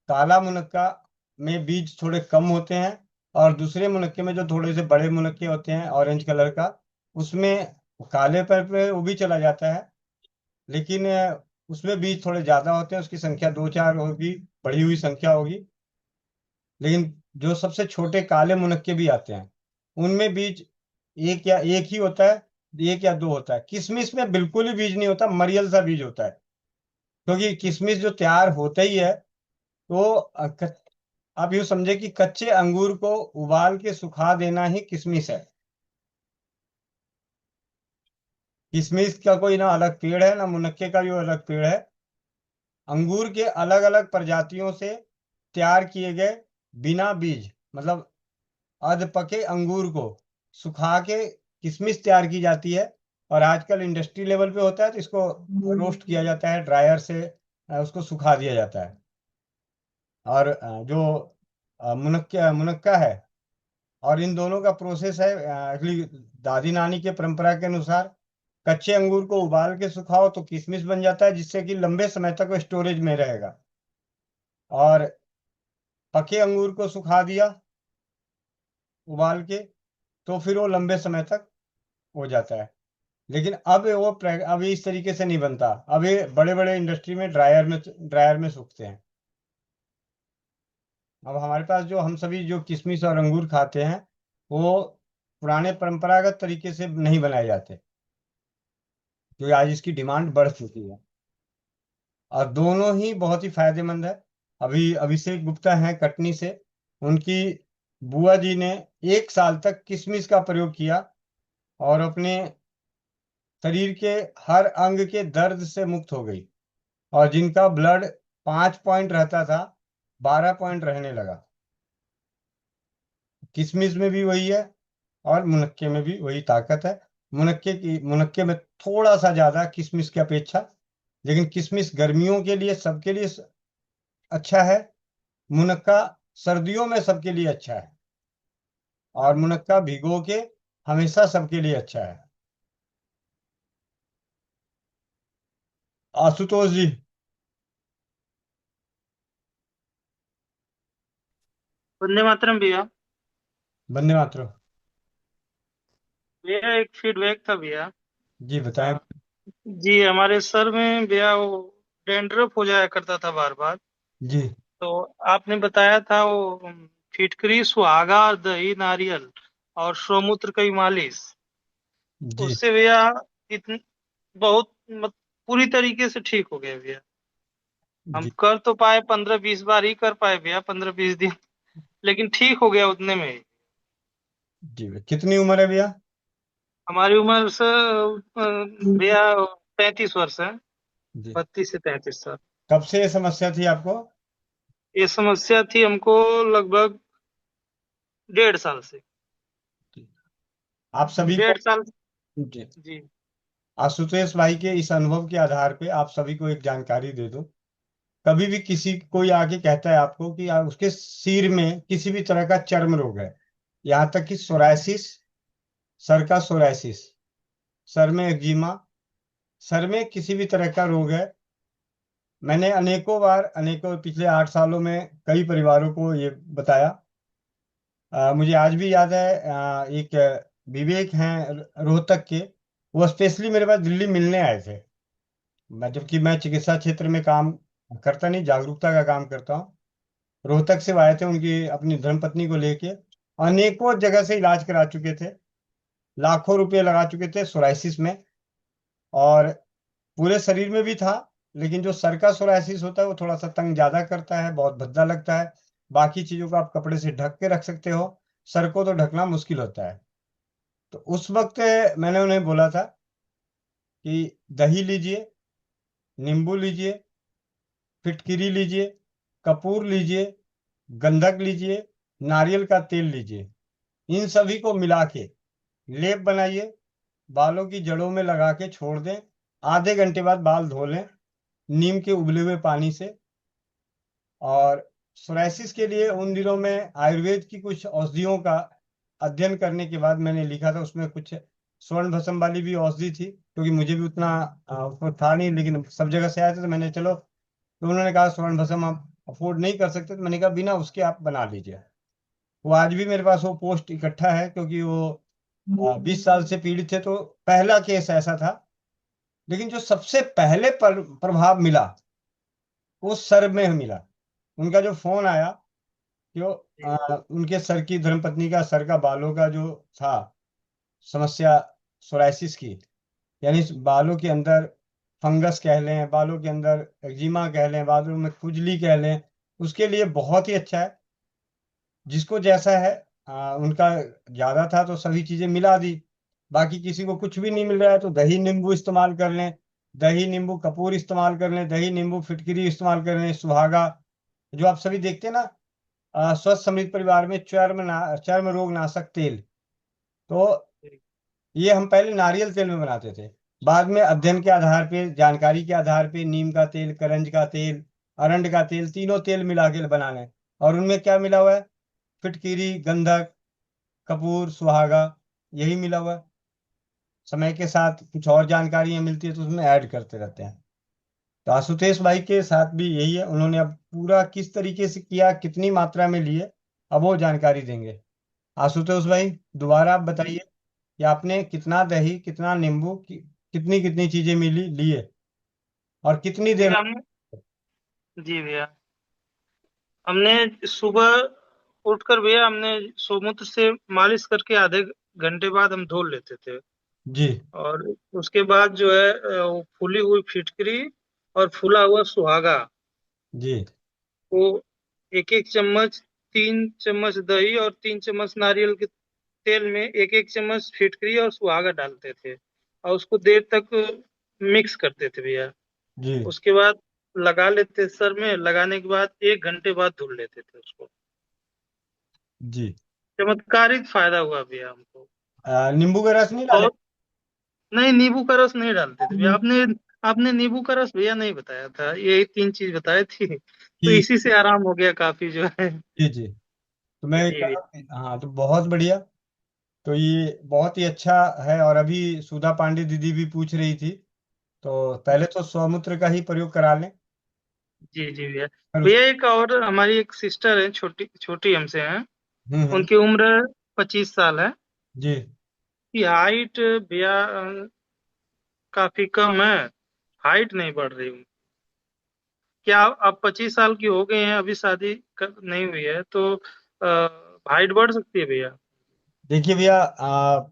काला मुनक्का में बीज थोड़े कम होते हैं, और दूसरे मुनक्के में जो थोड़े से बड़े मुनक्के होते हैं ऑरेंज कलर का, उसमें काले पर पे वो भी चला जाता है, लेकिन उसमें बीज थोड़े ज्यादा होते हैं, उसकी संख्या दो चार होगी, बढ़ी हुई संख्या होगी। लेकिन जो सबसे छोटे काले मुनक्के भी आते हैं, उनमें बीज एक ही होता है, एक या दो होता है। किशमिश में बिल्कुल ही बीज नहीं होता, मरियल सा बीज होता है। क्योंकि किशमिश जो तैयार होता ही है, तो आप यूं समझे कि कच्चे अंगूर को उबाल के सुखा देना ही किशमिश है। किशमिश का कोई ना अलग पेड़ है, ना मुनक्के का भी अलग पेड़ है। अंगूर के अलग अलग प्रजातियों से तैयार किए गए बिना बीज, मतलब अध पके अंगूर को सुखा के किशमिश तैयार की जाती है। और आजकल इंडस्ट्री लेवल पे होता है, तो इसको रोस्ट किया जाता है, ड्रायर से उसको सुखा दिया जाता है। और जो मुनक्का मुनक्का है, और इन दोनों का प्रोसेस है एक्चुअली, दादी नानी के परंपरा के अनुसार कच्चे अंगूर को उबाल के सुखाओ तो किशमिश बन जाता है, जिससे कि लंबे समय तक वो स्टोरेज में रहेगा। और पके अंगूर को सुखा दिया उबाल के, तो फिर वो लंबे समय तक हो जाता है। लेकिन अब ये इस तरीके से नहीं बनता, अब ये बड़े बड़े इंडस्ट्री में ड्रायर में सूखते हैं। अब हमारे पास जो हम सभी जो किशमिश और अंगूर खाते हैं, वो पुराने परंपरागत तरीके से नहीं बनाए जाते, क्योंकि आज इसकी डिमांड बढ़ चुकी है। और दोनों ही बहुत ही फायदेमंद है। अभी अभिषेक गुप्ता हैं कटनी से, उनकी बुआ जी ने 1 साल तक किशमिश का प्रयोग किया, और अपने शरीर के हर अंग के दर्द से मुक्त हो गई। और जिनका ब्लड 5 पॉइंट रहता था, 12 पॉइंट रहने लगा। किशमिश में भी वही है, और मुनक्के में भी वही ताकत है। मुनक्के में थोड़ा सा ज्यादा किशमिश की अपेक्षा, लेकिन किशमिश गर्मियों के लिए सबके लिए अच्छा है। मुनक्का सर्दियों में सबके लिए अच्छा है, और मुनक्का भिगो के हमेशा सबके लिए अच्छा है। आशुतोष जी। वंदे मातरम भैया। वंदे मातरम। भैया एक फीडबैक था भैया। जी बताएं। जी हमारे सर में भैया वो डैंड्रफ हो जाया करता था बार बार। जी तो आपने बताया था वो फिटकरी सुहागा दही नारियल और श्रोमूत्र की मालिश, जी उससे भैया इतन बहुत पूरी तरीके से ठीक हो गया भैया। हम जी कर तो पाए 15-20 बार ही कर पाए भैया, 15-20 दिन, लेकिन ठीक हो गया उतने में ही। जी कितनी उम्र है भैया? हमारी उम्र से भैया 35 वर्ष है, जी 32 से 33 साल। कब से ये समस्या थी आपको? ये समस्या थी हमको लगभग 1.5 साल से। आप सभी को 1.5 साल। जी जी आशुतोष भाई के इस अनुभव के आधार पे आप सभी को एक जानकारी दे दूं। कभी भी किसी कोई आके कहता है आपको कि उसके सिर में किसी भी तरह का चर्म रोग है, यहाँ तक कि सोरायसिस, सर का सोरायसिस, सर में एक्जिमा, सर में किसी भी तरह का रोग है, मैंने अनेकों बार, अनेकों पिछले 8 सालों में कई परिवारों को ये बताया। मुझे आज भी याद है, एक विवेक हैं रोहतक के, वो स्पेशली मेरे पास दिल्ली मिलने आए थे। जबकि मैं चिकित्सा क्षेत्र में काम करता नहीं, जागरूकता का काम करता हूँ। रोहतक से वो आए थे, उनकी अपनी धर्मपत्नी को लेके, अनेकों जगह से इलाज करा चुके थे, लाखों रुपए लगा चुके थे सोराइसिस में, और पूरे शरीर में भी था। लेकिन जो सर का सोराइसिस होता है वो थोड़ा सा तंग ज्यादा करता है, बहुत भद्दा लगता है। बाकी चीजों को आप कपड़े से ढक के रख सकते हो, सर को तो ढकना मुश्किल होता है। तो उस वक्त मैंने उन्हें बोला था कि दही लीजिए, नींबू लीजिए, फिटकिरी लीजिए, कपूर लीजिए, गंधक लीजिए, नारियल का तेल लीजिए, इन सभी को मिला के लेप बनाइए, बालों की जड़ों में लगा के छोड़ दें। आधे घंटे बाद बाल धो लें नीम के उबले हुए पानी से। और सोराइसिस के लिए उन दिनों में आयुर्वेद की कुछ औषधियों का अध्ययन करने के बाद मैंने लिखा था, उसमें कुछ स्वर्ण भस्म वाली भी औषधि थी, क्योंकि मुझे भी उतना उसमें था नहीं, लेकिन सब जगह से आया था तो मैंने चलो, तो उन्होंने कहा स्वर्ण भस्म आप अफोर्ड नहीं कर सकते, तो मैंने कहा बिना उसके आप बना लीजिए। वो आज भी मेरे पास वो पोस्ट इकट्ठा है, क्योंकि वो 20 साल से पीड़ित थे, तो पहला केस ऐसा था। लेकिन जो सबसे पहले प्रभाव मिला वो सर में मिला। उनका जो फोन आया कि वो उनके सर की, धर्मपत्नी का सर का बालों का जो था समस्या सोराइसिस की, यानी बालों के अंदर फंगस कह लें, बालों के अंदर एक्जिमा कह लें, बालों में खुजली कह लें, उसके लिए बहुत ही अच्छा है। जिसको जैसा है उनका ज्यादा था तो सभी चीजें मिला दी, बाकी किसी को कुछ भी नहीं मिल रहा है तो दही नींबू इस्तेमाल कर लें, दही नींबू कपूर इस्तेमाल कर लें, दही नींबू फिटकरी इस्तेमाल कर लें, सुहागा जो आप सभी देखते हैं ना, स्वस्थ समृद्ध परिवार में चर्म रोग नाशक तेल, तो ये हम पहले नारियल तेल में बनाते थे। बाद में अध्ययन के आधार पे, जानकारी के आधार पे नीम का तेल, करंज का तेल, अरंड का तेल, तीनों तेल मिला के बना लें। और उनमें क्या मिला हुआ है? फिटकीरी, गंधक, कपूर, सुहागा, यही मिला हुआ है। समय के साथ कुछ और जानकारियां मिलती है तो उसमें ऐड करते रहते हैं। तो आशुतोष भाई के साथ भी यही है, उन्होंने अब पूरा किस तरीके से किया, कितनी मात्रा में लिए, अब वो जानकारी देंगे। आशुतोष भाई दोबारा आप बताइए कि आपने कितना दही, कितना नींबू, कितनी कितनी चीजें मिली लिए और कितनी देर। भैया जी भैया, हमने सुबह उठकर भैया हमने सोमूत्र से मालिश करके आधे घंटे बाद हम धो लेते थे। जी और उसके बाद जो है वो फूली हुई फिटकरी और फूला हुआ सुहागा, जी वो एक एक चम्मच, 3 चम्मच दही और 3 चम्मच नारियल के तेल में एक एक चम्मच फिटकरी और सुहागा डालते थे और उसको देर तक मिक्स करते थे भैया। जी उसके बाद लगा लेते सर में, लगाने के बाद 1 घंटे बाद धुल लेते थे उसको। जी। चमत्कारिक फायदा हुआ भैया हमको। नींबू का रस नहीं डाले? और नहीं, नींबू का रस नहीं डालते थे भैया। आपने आपने नींबू का रस भैया नहीं बताया था, यही 3 चीज बताई थी, तो ठीक। इसी से आराम हो गया काफी जो है। जी जी। तो मैं जी भैया। हाँ, तो बहुत बढ़िया। तो ये बहुत ही अच्छा है। और अभी सुधा पांडे दीदी भी पूछ रही थी, तो पहले तो स्वमूत्र का ही प्रयोग करा लें। जी जी भैया। फिर भैया एक और हमारी एक सिस्टर है, छोटी छोटी हमसे हैं, हम्म। उनकी उम्र 25 साल है। जी की हाइट भैया काफी कम है, हाइट नहीं बढ़ रही। क्या आप 25 साल की हो गए हैं, अभी शादी नहीं हुई है, तो हाइट बढ़ सकती है भैया? देखिए भैया,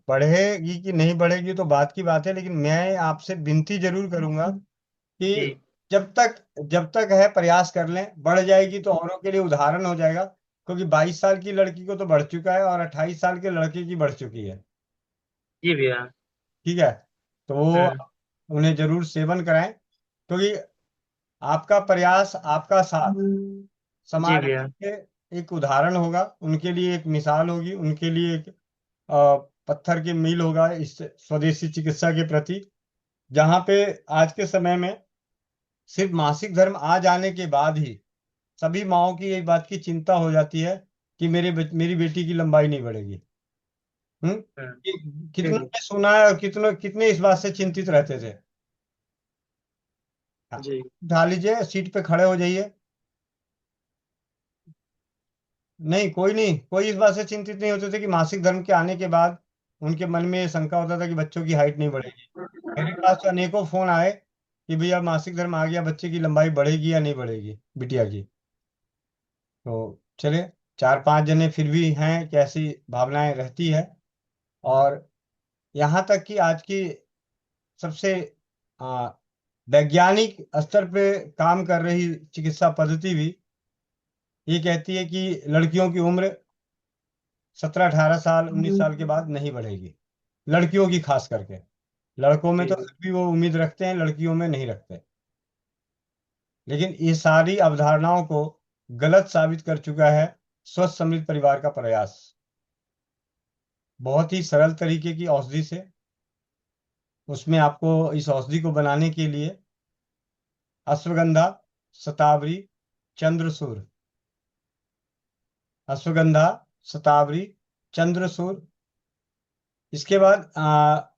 बढ़ेगी कि नहीं बढ़ेगी तो बात की बात है, लेकिन मैं आपसे विनती जरूर करूंगा कि जी जब तक है प्रयास कर लें। बढ़ जाएगी तो औरों के लिए उदाहरण हो जाएगा, क्योंकि 22 साल की लड़की को तो बढ़ चुका है और 28 साल के लड़के की बढ़ चुकी है। जी भैया। ठीक है, तो वो हम्म, उन्हें जरूर सेवन कराएं, क्योंकि आपका प्रयास, आपका साथ जी समाज के भैया। लिए एक उदाहरण होगा, उनके लिए एक मिसाल होगी, उनके लिए एक पत्थर की मील होगा इस स्वदेशी चिकित्सा के प्रति। जहाँ पे आज के समय में सिर्फ मासिक धर्म आ जाने के बाद ही सभी माओं की एक बात की चिंता हो जाती है कि मेरी बेटी की लंबाई नहीं बढ़ेगी। हम्म, कितना जी ने सुना है और कितने कितने इस बात से चिंतित रहते थे। हाँ, जी उठा लीजिए, सीट पे खड़े हो जाइए। नहीं, कोई नहीं, कोई इस बात से चिंतित नहीं होते थे कि मासिक धर्म के आने के बाद उनके मन में ये शंका होता था कि बच्चों की हाइट नहीं बढ़ेगी। मेरे पास तो अनेकों फोन आए कि भैया मासिक धर्म आ गया, बच्चे की लंबाई बढ़ेगी या नहीं बढ़ेगी बिटिया की। तो चले, 4-5 जने फिर भी हैं कि ऐसी भावनाएं रहती है। और यहाँ तक कि आज की सबसे आ, वैज्ञानिक स्तर पे काम कर रही चिकित्सा पद्धति भी ये कहती है कि लड़कियों की उम्र 17-18 साल, 19 साल के बाद नहीं बढ़ेगी, लड़कियों की खास करके। लड़कों में जी तो फिर भी वो उम्मीद रखते हैं, लड़कियों में नहीं रखते। लेकिन ये सारी अवधारणाओं को गलत साबित कर चुका है स्वस्थ समृद्ध परिवार का प्रयास। बहुत ही सरल तरीके की औषधि से। उसमें आपको इस औषधि को बनाने के लिए अश्वगंधा, शतावरी, चंद्रसूर, अश्वगंधा, शतावरी, चंद्रसूर। इसके बाद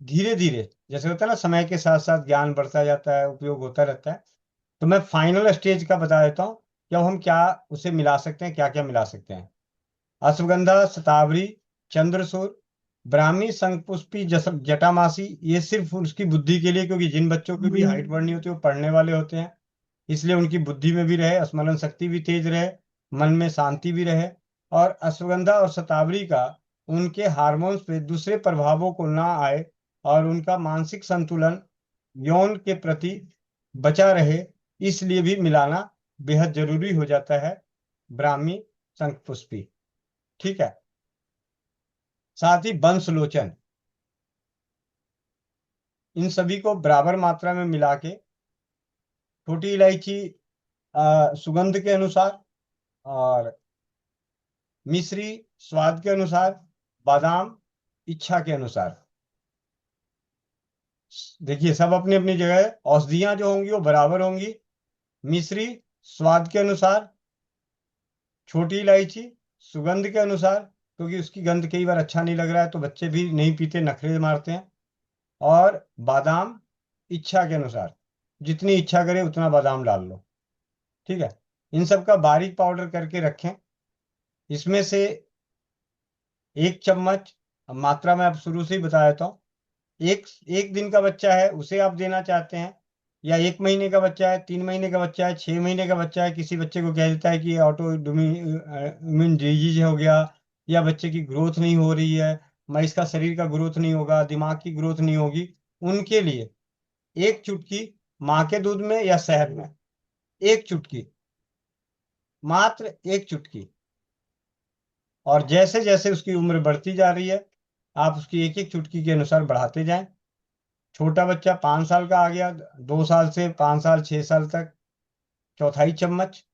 धीरे धीरे जैसे होता है ना, समय के साथ साथ ज्ञान बढ़ता जाता है, उपयोग होता रहता है। तो मैं फाइनल स्टेज का बता देता हूँ कि अब हम क्या उसे मिला सकते हैं, क्या क्या मिला सकते हैं। अश्वगंधा, शतावरी, चंद्रसूर, ब्राह्मी, शंखपुष्पी, जटामासी, ये सिर्फ उसकी बुद्धि के लिए, क्योंकि जिन बच्चों की भी हाइट बढ़नी होती है वो पढ़ने वाले होते हैं, इसलिए उनकी बुद्धि में भी रहे, स्मरण शक्ति भी तेज रहे, मन में शांति भी रहे। और अश्वगंधा और शतावरी का उनके हार्मोन्स पे दूसरे प्रभावों को ना आए और उनका मानसिक संतुलन यौन के प्रति बचा रहे, इसलिए भी मिलाना बेहद जरूरी हो जाता है ब्राह्मी, शंखपुष्पी। ठीक है। साथ ही बंसलोचन, इन सभी को बराबर मात्रा में मिला के, छोटी इलायची सुगंध के अनुसार, और मिश्री स्वाद के अनुसार, बादाम इच्छा के अनुसार। देखिए सब अपनी अपनी जगह है। औषधियां जो होंगी वो बराबर होंगी। मिश्री स्वाद के अनुसार, छोटी इलायची सुगंध के अनुसार, क्योंकि उसकी गंध कई बार अच्छा नहीं लग रहा है तो बच्चे भी नहीं पीते, नखरे मारते हैं। और बादाम इच्छा के अनुसार, जितनी इच्छा करे उतना बादाम डाल लो। ठीक है। इन सब का बारीक पाउडर करके रखें। इसमें से 1 चम्मच, मात्रा में आप शुरू से ही बता देता हूँ, एक दिन का बच्चा है उसे आप देना चाहते हैं, या 1 महीने का बच्चा है, 3 महीने का बच्चा है, 6 महीने का बच्चा है, किसी बच्चे को कह देता है कि ऑटो इम्यून डिजीज हो गया, या बच्चे की ग्रोथ नहीं हो रही है, मैं इसका शरीर का ग्रोथ नहीं होगा, दिमाग की ग्रोथ नहीं होगी, उनके लिए 1 चुटकी माँ के दूध में या शहद में, 1 चुटकी, मात्र 1 चुटकी। और जैसे जैसे उसकी उम्र बढ़ती जा रही है आप उसकी एक एक चुटकी के अनुसार बढ़ाते जाएं। छोटा बच्चा 5 साल का आ गया, 2 साल से 5 साल 6 साल तक 1/4 चम्मच,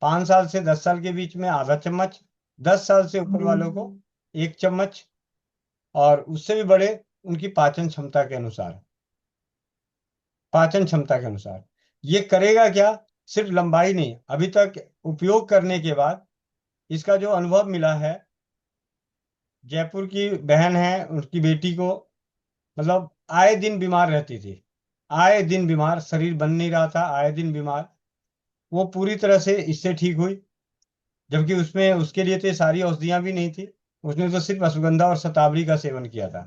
5 साल से 10 साल के बीच में आधा चम्मच, 10 साल से ऊपर वालों को 1 चम्मच, और उससे भी बड़े उनकी पाचन क्षमता के अनुसार, पाचन क्षमता के अनुसार। ये करेगा क्या, सिर्फ लंबाई नहीं, अभी तक उपयोग करने के बाद इसका जो अनुभव मिला है, जयपुर की बहन है, उसकी बेटी को मतलब आए दिन बीमार रहती थी, आए दिन बीमार, शरीर बन नहीं रहा था, आए दिन बीमार, वो पूरी तरह से इससे ठीक हुई। जबकि उसमें उसके लिए तो ये सारी औषधियां भी नहीं थी, उसने तो सिर्फ अश्वगंधा और शतावरी का सेवन किया था।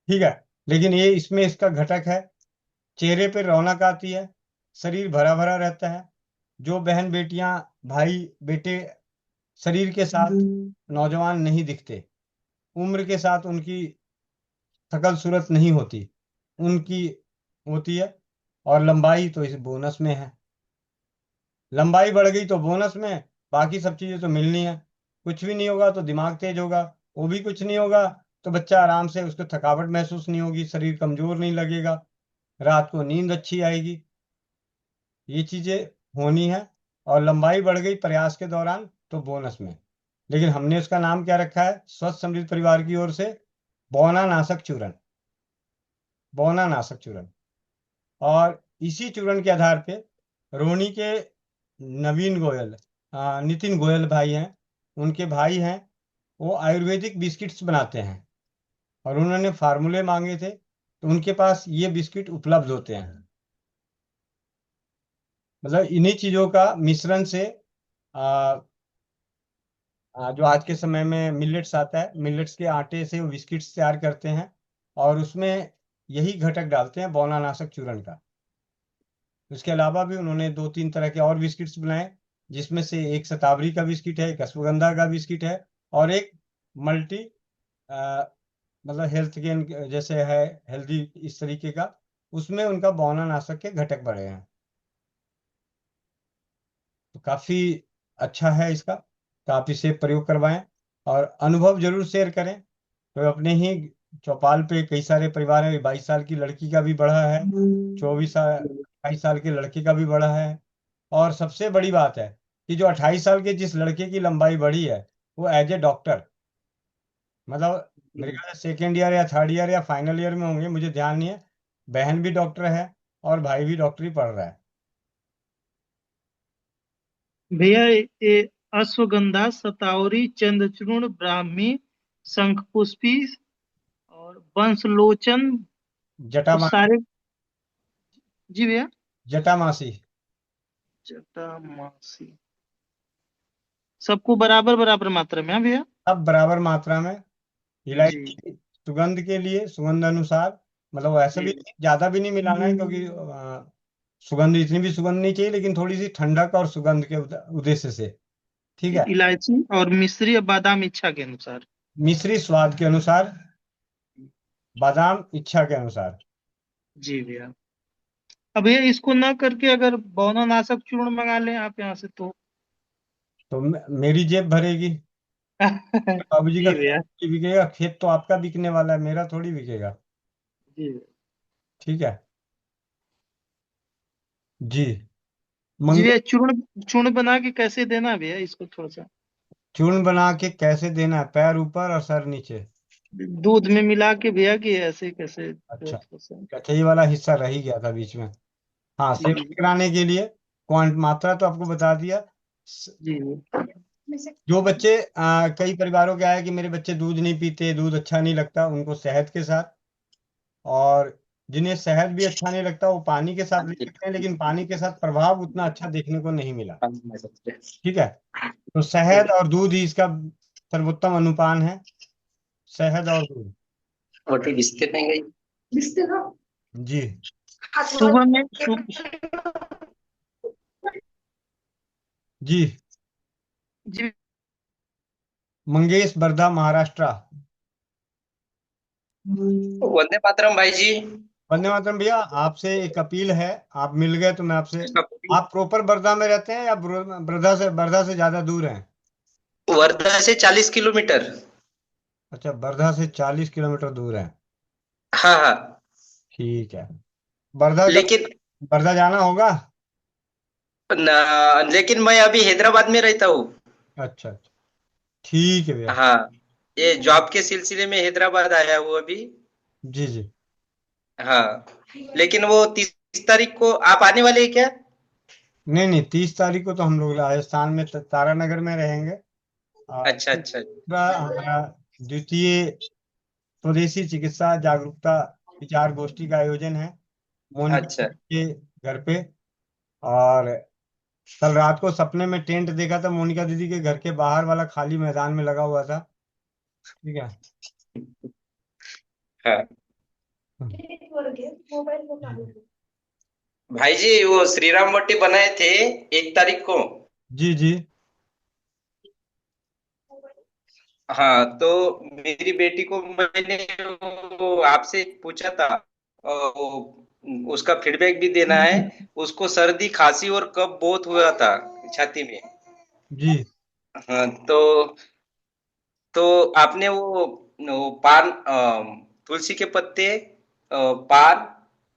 ठीक है। लेकिन ये इसमें इसका घटक है, चेहरे पे रौनक आती है, शरीर भरा भरा रहता है। जो बहन बेटियां, भाई बेटे शरीर के साथ नौजवान नहीं दिखते, उम्र के साथ उनकी शकल सूरत नहीं होती, उनकी होती है। और लंबाई तो इस बोनस में है, लंबाई बढ़ गई तो बोनस में, बाकी सब चीजें तो मिलनी है। कुछ भी नहीं होगा तो दिमाग तेज होगा, वो भी कुछ नहीं होगा तो बच्चा आराम से, उसको थकावट महसूस नहीं होगी, शरीर कमजोर नहीं लगेगा, रात को नींद अच्छी आएगी, ये चीजें होनी है। और लंबाई बढ़ गई प्रयास के दौरान तो बोनस में। लेकिन हमने उसका नाम क्या रखा है स्वस्थ समृद्ध परिवार की ओर से, बौना नाशक चूर्ण, बौना नाशक चूर्ण। और इसी चूर्ण के आधार पे रोहिणी के नवीन गोयल, नितिन गोयल भाई हैं, उनके भाई हैं, वो आयुर्वेदिक बिस्किट्स बनाते हैं और उन्होंने फार्मूले मांगे थे, तो उनके पास ये बिस्किट उपलब्ध होते हैं। मतलब इन्हीं चीजों का मिश्रण से जो आज के समय में मिलेट्स आता है, मिलेट्स के आटे से वो बिस्किट्स तैयार करते हैं और उसमें यही घटक डालते हैं, बौना नाशक चूर्ण का। उसके अलावा भी उन्होंने 2-3 तरह के और बिस्किट्स बनाए, जिसमें से एक शतावरी का बिस्किट है, एक अश्वगंधा का बिस्किट है, और एक मल्टी मतलब हेल्थ गेन जैसे है, हेल्दी इस तरीके का, उसमें उनका बौना नाशक के घटक बढ़े हैं। तो काफी अच्छा है इसका, तो आप इसे प्रयोग करवाएं और अनुभव जरूर शेयर करें। तो अपने ही चौपाल पे कई सारे परिवार है, 22 साल की लड़की का भी बढ़ा है, 22 साल के लड़के का भी बढ़ा है। और सबसे बड़ी बात है कि जो 28 साल के जिस लड़के की लंबाई बढ़ी है वो एज ए डॉक्टर, मतलब मेरे ख्याल से सेकेंड ईयर या थर्ड ईयर या फाइनल ईयर में होंगे, मुझे ध्यान नहीं है। बहन भी डॉक्टर है और भाई भी डॉक्टरी पढ़ रहा है। भैया ये अश्वगंधा, सतावरी, चंद्रचूर्ण, ब्राह्मी, शंखपुष्पी और बंसलोचन, तो जटामासी। सारे। जी भैया। जटामासी। जटामासी सबको बराबर बराबर मात्रा में, हाँ भैया। सब बराबर मात्रा में। जी इलायची सुगंध के लिए, सुगंध अनुसार, मतलब ऐसा भी जी ज्यादा भी नहीं मिलाना है, क्योंकि सुगंध, इतनी भी सुगंध नहीं चाहिए, लेकिन थोड़ी सी ठंडक और सुगंध के उद्देश्य से। ठीक है। इलायची और मिश्री और बादाम इच्छा के अनुसार। मिश्री स्वाद के अनुसार, बादाम इच्छा के अनुसार। जी भैया। अब भैया इसको ना करके अगर बौनानाशक चूर्ण मंगा लें आप यहाँ से तो। तो मेरी जेब भरेगी। बाबूजी का जी भैया। खेत बिकेगा, खेत तो आपका बिकने वाला है, मेरा थोड़ी बिकेगा। जी ठीक है। जी। जी मंगे भैया, चूर्ण चूर्ण बना के कैसे देना है भैया इसको थोड़ा सा। चूर्ण बना के कैसे देना है? पैर ऊपर और सर नीचे। दूध में मिला के भैया कि ऐसे कैसे अच्छा, थोड़ा सा। अच्छा, ये वाला हिस्सा रह ही गया था बीच में। हाँ, जी सेवन कराने के लिए क्वांट मात्रा तो आपको बता दिया। जी जो बच्चे कई परिवारों के आए कि मेरे बच्चे दूध नहीं पीते, दूध अच्छा नहीं लगता, उनको शहद के साथ, और जिन्हें शहद भी अच्छा नहीं लगता वो पानी के साथ ले सकते हैं, लेकिन पानी के साथ प्रभाव उतना अच्छा देखने को नहीं मिला। ठीक है। तो शहद और दूध ही इसका सर्वोत्तम अनुपान है, शहद और दूध। जी। सुबह में जी। जी मंगेश, वर्धा, महाराष्ट्र। वंदे मातरम भाई जी। वंदे मातरम भैया, आपसे एक अपील है, आप मिल गए तो मैं आपसे, आप प्रॉपर वर्धा में रहते हैं या वर्धा से ज्यादा दूर हैं? वर्धा से 40 किलोमीटर। अच्छा, वर्धा से 40 किलोमीटर दूर है। हाँ हाँ। ठीक है। वर्धा कभी, लेकिन वर्धा जाना होगा। लेकिन मैं अभी हैदराबाद में रहता हूँ। अच्छा, अच्छा, ठीक है भैया। हाँ, ये जॉब के सिलसिले में हैदराबाद आया हूँ अभी। जी जी। हाँ, लेकिन वो 30 तारीख को आप आने वाले हैं क्या? नहीं नहीं, 30 तारीख को तो हम लोग राजस्थान में तारानगर में रहेंगे। अच्छा अच्छा। दूसरा हमारा द्वितीय स्वदेशी चिकित्सा जागरूकता विचार गोष्ठी का आयोजन है मोनिका अच्छा दीदी के घर पे। और कल रात को सपने में टेंट देखा था, मोनिका दीदी के घर के बाहर वाला खाली मैदान में लगा हुआ था। ठीक है। हाँ। जी भाई जी वो श्री राम वट्टी बनाए थे 1 तारीख को। जी। जी। हाँ, तो मेरी बेटी को मैंने वो आपसे पूछा था, उसका फीडबैक भी देना है। उसको सर्दी खांसी और कफ बहुत हुआ था छाती में। जी। हाँ, तो आपने वो पान, तुलसी के पत्ते, पान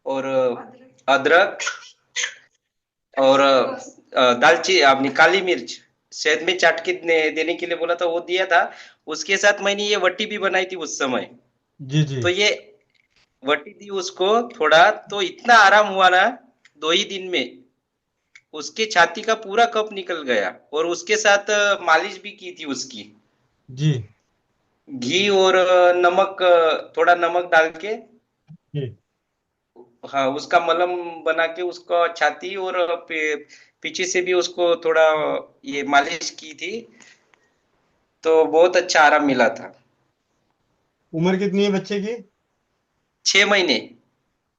और अदरक और दालचीनी, आपने काली मिर्च शहद में चाट के देने के लिए बोला था, वो दिया था। उसके साथ मैंने ये वट्टी भी बनाई थी उस समय। जी। जी। तो ये वट्टी दी उसको थोड़ा, तो इतना आराम हुआ ना 2 ही दिन में। उसके छाती का पूरा कफ निकल गया, और उसके साथ मालिश भी की थी उसकी। जी। घी और नमक, थोड़ा नमक डाल के, जी। हाँ, उसका मलहम बना के उसका छाती और पीछे से भी उसको थोड़ा ये मालिश की थी, तो बहुत अच्छा आराम मिला था। उम्र कितनी है बच्चे की? 6 महीने।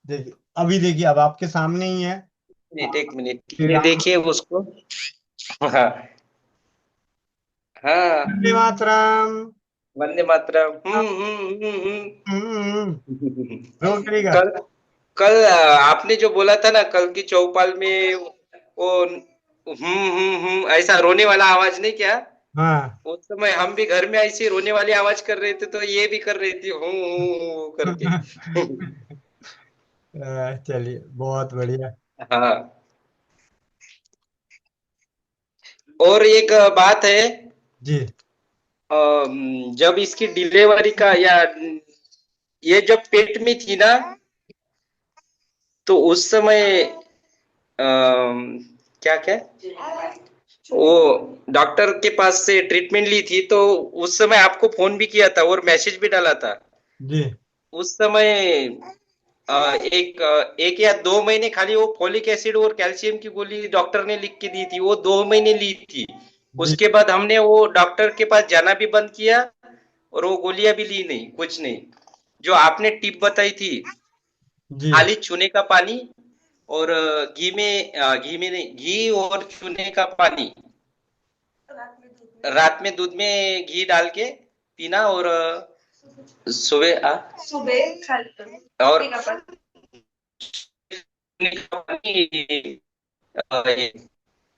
देखिए, अभी देखिए, अब आपके सामने ही है। एक मिनट श्री ये राम। देखिए उसको। हाँ हाँ। वंदे मातरम। वंदे मातरम। रो करेगा। कल कल आपने जो बोला था ना कल की चौपाल में, वो ऐसा रोने वाला आवाज नहीं क्या? हाँ। उस समय हम भी घर में ऐसी रोने वाली आवाज कर रहे थे, तो ये भी कर रही थी करके। चलिए, बहुत बढ़िया। हाँ। और एक बात है, जी। जब इसकी डिलीवरी का या ये जब पेट में थी ना, तो उस समय क्या क्या वो डॉक्टर के पास से ट्रीटमेंट ली थी, तो उस समय आपको फोन भी किया था और मैसेज भी डाला था। जी उस समय एक या 2 महीने खाली वो फोलिक एसिड और कैल्शियम की गोली डॉक्टर ने लिख के दी थी, वो 2 महीने ली थी। जी उसके बाद हमने वो डॉक्टर के पास जाना भी बंद किया और वो गोलियां भी ली नहीं, कुछ नहीं। जो आपने टिप बताई थी, जी खाली चूने का पानी और घी में नहीं, घी और चूने का पानी रात में दूध में घी डाल के पीना, और सुबह और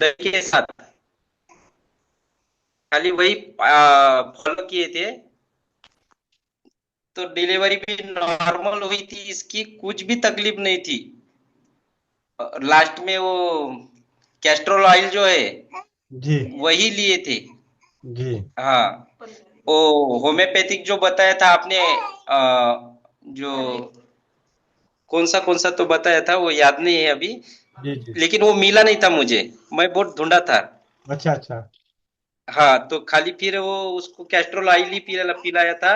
दही के साथ खाली वही फॉलो किए थे, तो डिलीवरी भी नॉर्मल हुई थी, इसकी कुछ भी तकलीफ नहीं थी। लास्ट में वो कैस्ट्रोल ऑयल जो है जी वही लिए थे। जी हाँ, वो होम्योपैथिक जो बताया था आपने, जो कौन सा तो बताया था, वो याद नहीं है अभी, जी जी लेकिन वो मिला नहीं था मुझे, मैं बहुत ढूंढा था। अच्छा अच्छा हाँ, तो खाली फिर वो उसको कैस्ट्रोल ऑयल ही पिलाया था,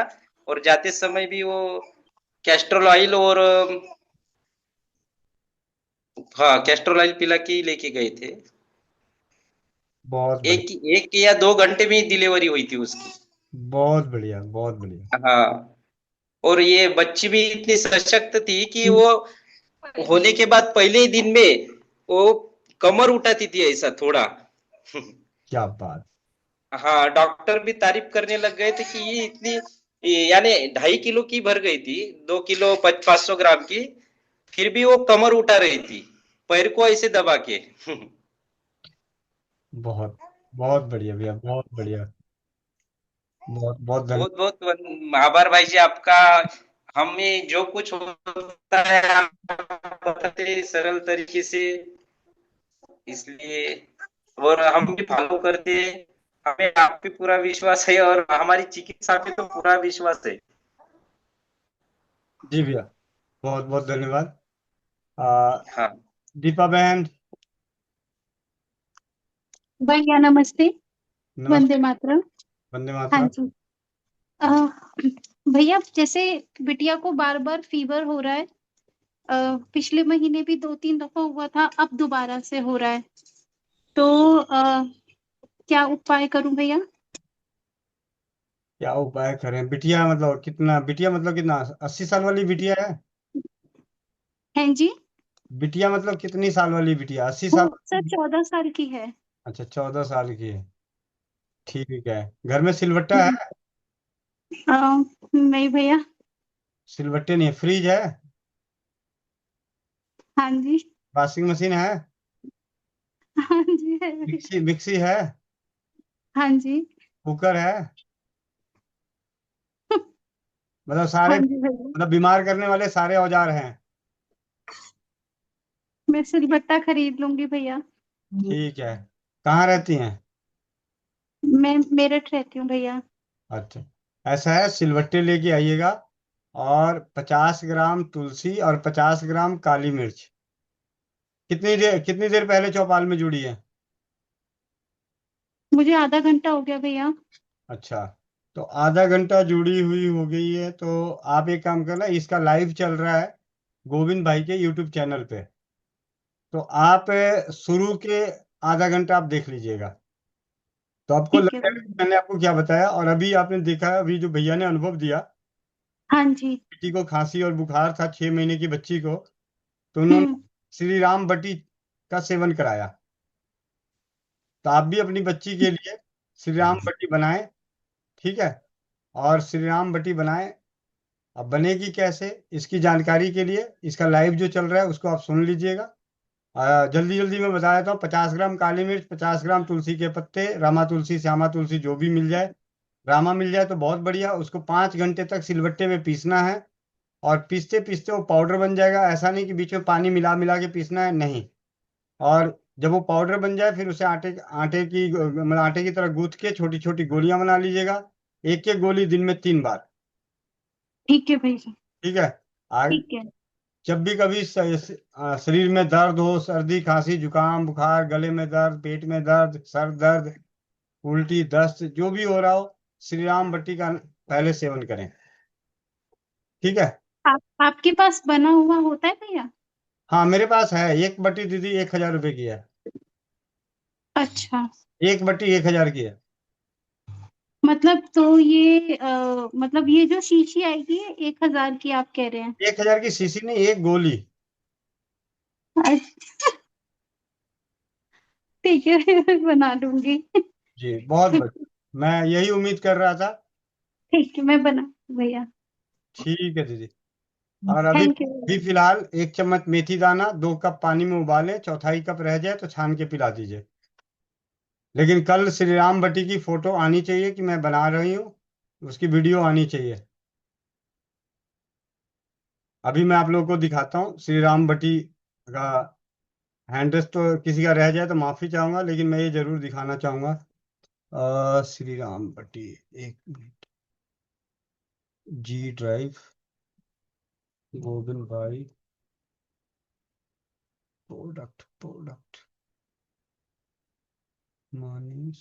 और जाते समय भी वो कैस्ट्रोल ऑयल और हाँ कैस्ट्रोल ऑयल पिला के ही लेके गए थे। बहुत एक बढ़िया एक या 2 घंटे में ही डिलीवरी हुई थी उसकी। बहुत बढ़िया बहुत बढ़िया। हाँ, और ये बच्ची भी इतनी सशक्त थी कि वो होने के बाद पहले ही दिन में वो कमर उठाती थी ऐसा थोड़ा। क्या बात। हाँ, डॉक्टर भी तारीफ करने लग गए थे कि यानी 2.5 किलो की भर गई थी, 2 किलो 500 ग्राम की, फिर भी वो कमर उठा रही थी, पैर को ऐसे दबा के। बहुत बहुत बढ़िया भैया बहुत बढ़िया। बहुत बहुत धन्यवाद। बहुत बहुत आभार भाई जी आपका। हमें जो कुछ होता है आप बताते हैं सरल तरीके से, इसलिए और हम भी फॉलो करते हैं। हमें आप पे पूरा विश्वास है और हमारी चिकित्सा पे तो पूरा विश्वास है। जी भैया बहुत बहुत धन्यवाद। हाँ, दीपा बहन। भैया नमस्ते। वंदे नमस्ते। मातरम। वंदे हाँ मातरम। जी। अ, भैया जैसे बिटिया को बार बार फीवर हो रहा है, पिछले महीने भी 2-3 दफा हुआ था, अब दोबारा से हो रहा है, तो क्या उपाय करूं भैया? क्या उपाय करें? बिटिया मतलब कितना 80 साल वाली बिटिया है? हैं जी? बिटिया मतलब कितनी साल वाली बिटिया? 80 साल वो सर वाली? 14 साल की है। अच्छा 14 साल की है। ठीक है। घर में सिलवट्टा है? नहीं भैया। सिलवट्टे नहीं है। फ्रिज है? हाँ जी। वॉशिंग मशीन है? हाँ जी है भैया। मिक्सी मिक्सी है? हाँ जी। कुकर है? मतलब हाँ सारे, जी भैया। मतलब बीमार करने वाले सारे औजार हैं। मैं सिलबट्टा खरीद लूंगी भैया। ठीक है। कहाँ रहती हैं? मैं मेरठ रहती हूँ भैया। अच्छा, ऐसा है, सिलवट्टे लेके आइएगा, और 50 ग्राम तुलसी और 50 ग्राम काली मिर्च। कितनी देर पहले चौपाल में जुड़ी है? मुझे आधा घंटा हो गया भैया। अच्छा, तो आधा घंटा जुड़ी हुई हो गई है, तो आप एक काम करना, इसका लाइव चल रहा है गोविंद भाई के यूट्यूब चैनल पे, तो आप शुरू के आधा घंटा आप देख लीजिएगा, तो आपको ठीक है लगेगा कि भैया। मैंने आपको क्या बताया। और अभी आपने देखा, अभी जो भैया ने अनुभव दिया, हाँ जी। बेटी को खांसी और बुखार था, 6 महीने की बच्ची को, तो उन्होंने हम्म। श्री राम बटी का सेवन कराया। तो आप भी अपनी बच्ची के लिए श्री राम बटी बनाएं। ठीक है, और श्री राम बटी बनाएं। अब बनेगी कैसे, इसकी जानकारी के लिए इसका लाइव जो चल रहा है उसको आप सुन लीजिएगा। जल्दी जल्दी मैं बता देता हूँ। 50 ग्राम काली मिर्च, 50 ग्राम तुलसी के पत्ते, रामा तुलसी श्यामा तुलसी जो भी मिल जाए, रामा मिल जाए तो बहुत बढ़िया। उसको 5 घंटे तक सिलबट्टे में पीसना है, और पीसते पीसते वो पाउडर बन जाएगा। ऐसा नहीं कि बीच में पानी मिला मिला के पीसना है, नहीं। और जब वो पाउडर बन जाए, फिर उसे आटे आटे की मतलब आटे की तरह गूंथ के छोटी छोटी गोलियां बना लीजिएगा। एक एक गोली दिन में 3 बार। ठीक है भैया। ठीक है। आगे ठीक है। जब भी कभी शरीर में दर्द हो, सर्दी खांसी जुकाम बुखार, गले में दर्द, पेट में दर्द, सर दर्द, उल्टी दस्त, जो भी हो रहा हो, श्री राम बट्टी का पहले सेवन करें। ठीक है। आपके पास बना हुआ होता है भैया? हाँ मेरे पास है, एक बट्टी दीदी 1,000 रुपए की है। अच्छा। एक बट्टी 1,000 की है। मतलब तो ये मतलब ये जो शीशी आएगी 1,000 की आप कह रहे हैं? 1,000 की शीशी नहीं, एक गोली। अच्छा, ठीक है मैं बना लूंगी। जी बहुत बढ़िया, मैं यही उम्मीद कर रहा था। ठीक है मैं बना भैया। ठीक है दीदी। और अभी थैंक यू। भी फिलहाल 1 चम्मच मेथी दाना 2 कप पानी में उबालें, चौथाई कप रह जाए तो छान के पिला दीजिए। लेकिन कल श्री राम बटी की फोटो आनी चाहिए कि मैं बना रही हूँ, उसकी वीडियो आनी चाहिए। अभी मैं आप लोगों को दिखाता हूँ श्री राम बटी का एड्रेस। तो किसी का रह जाए तो माफी चाहूंगा, लेकिन मैं ये जरूर दिखाना चाहूंगा। श्री राम बटी, 1 मिनट। जी ड्राइव, गोविंद भाई, प्रोडक्ट प्रोडक्ट, मनीष,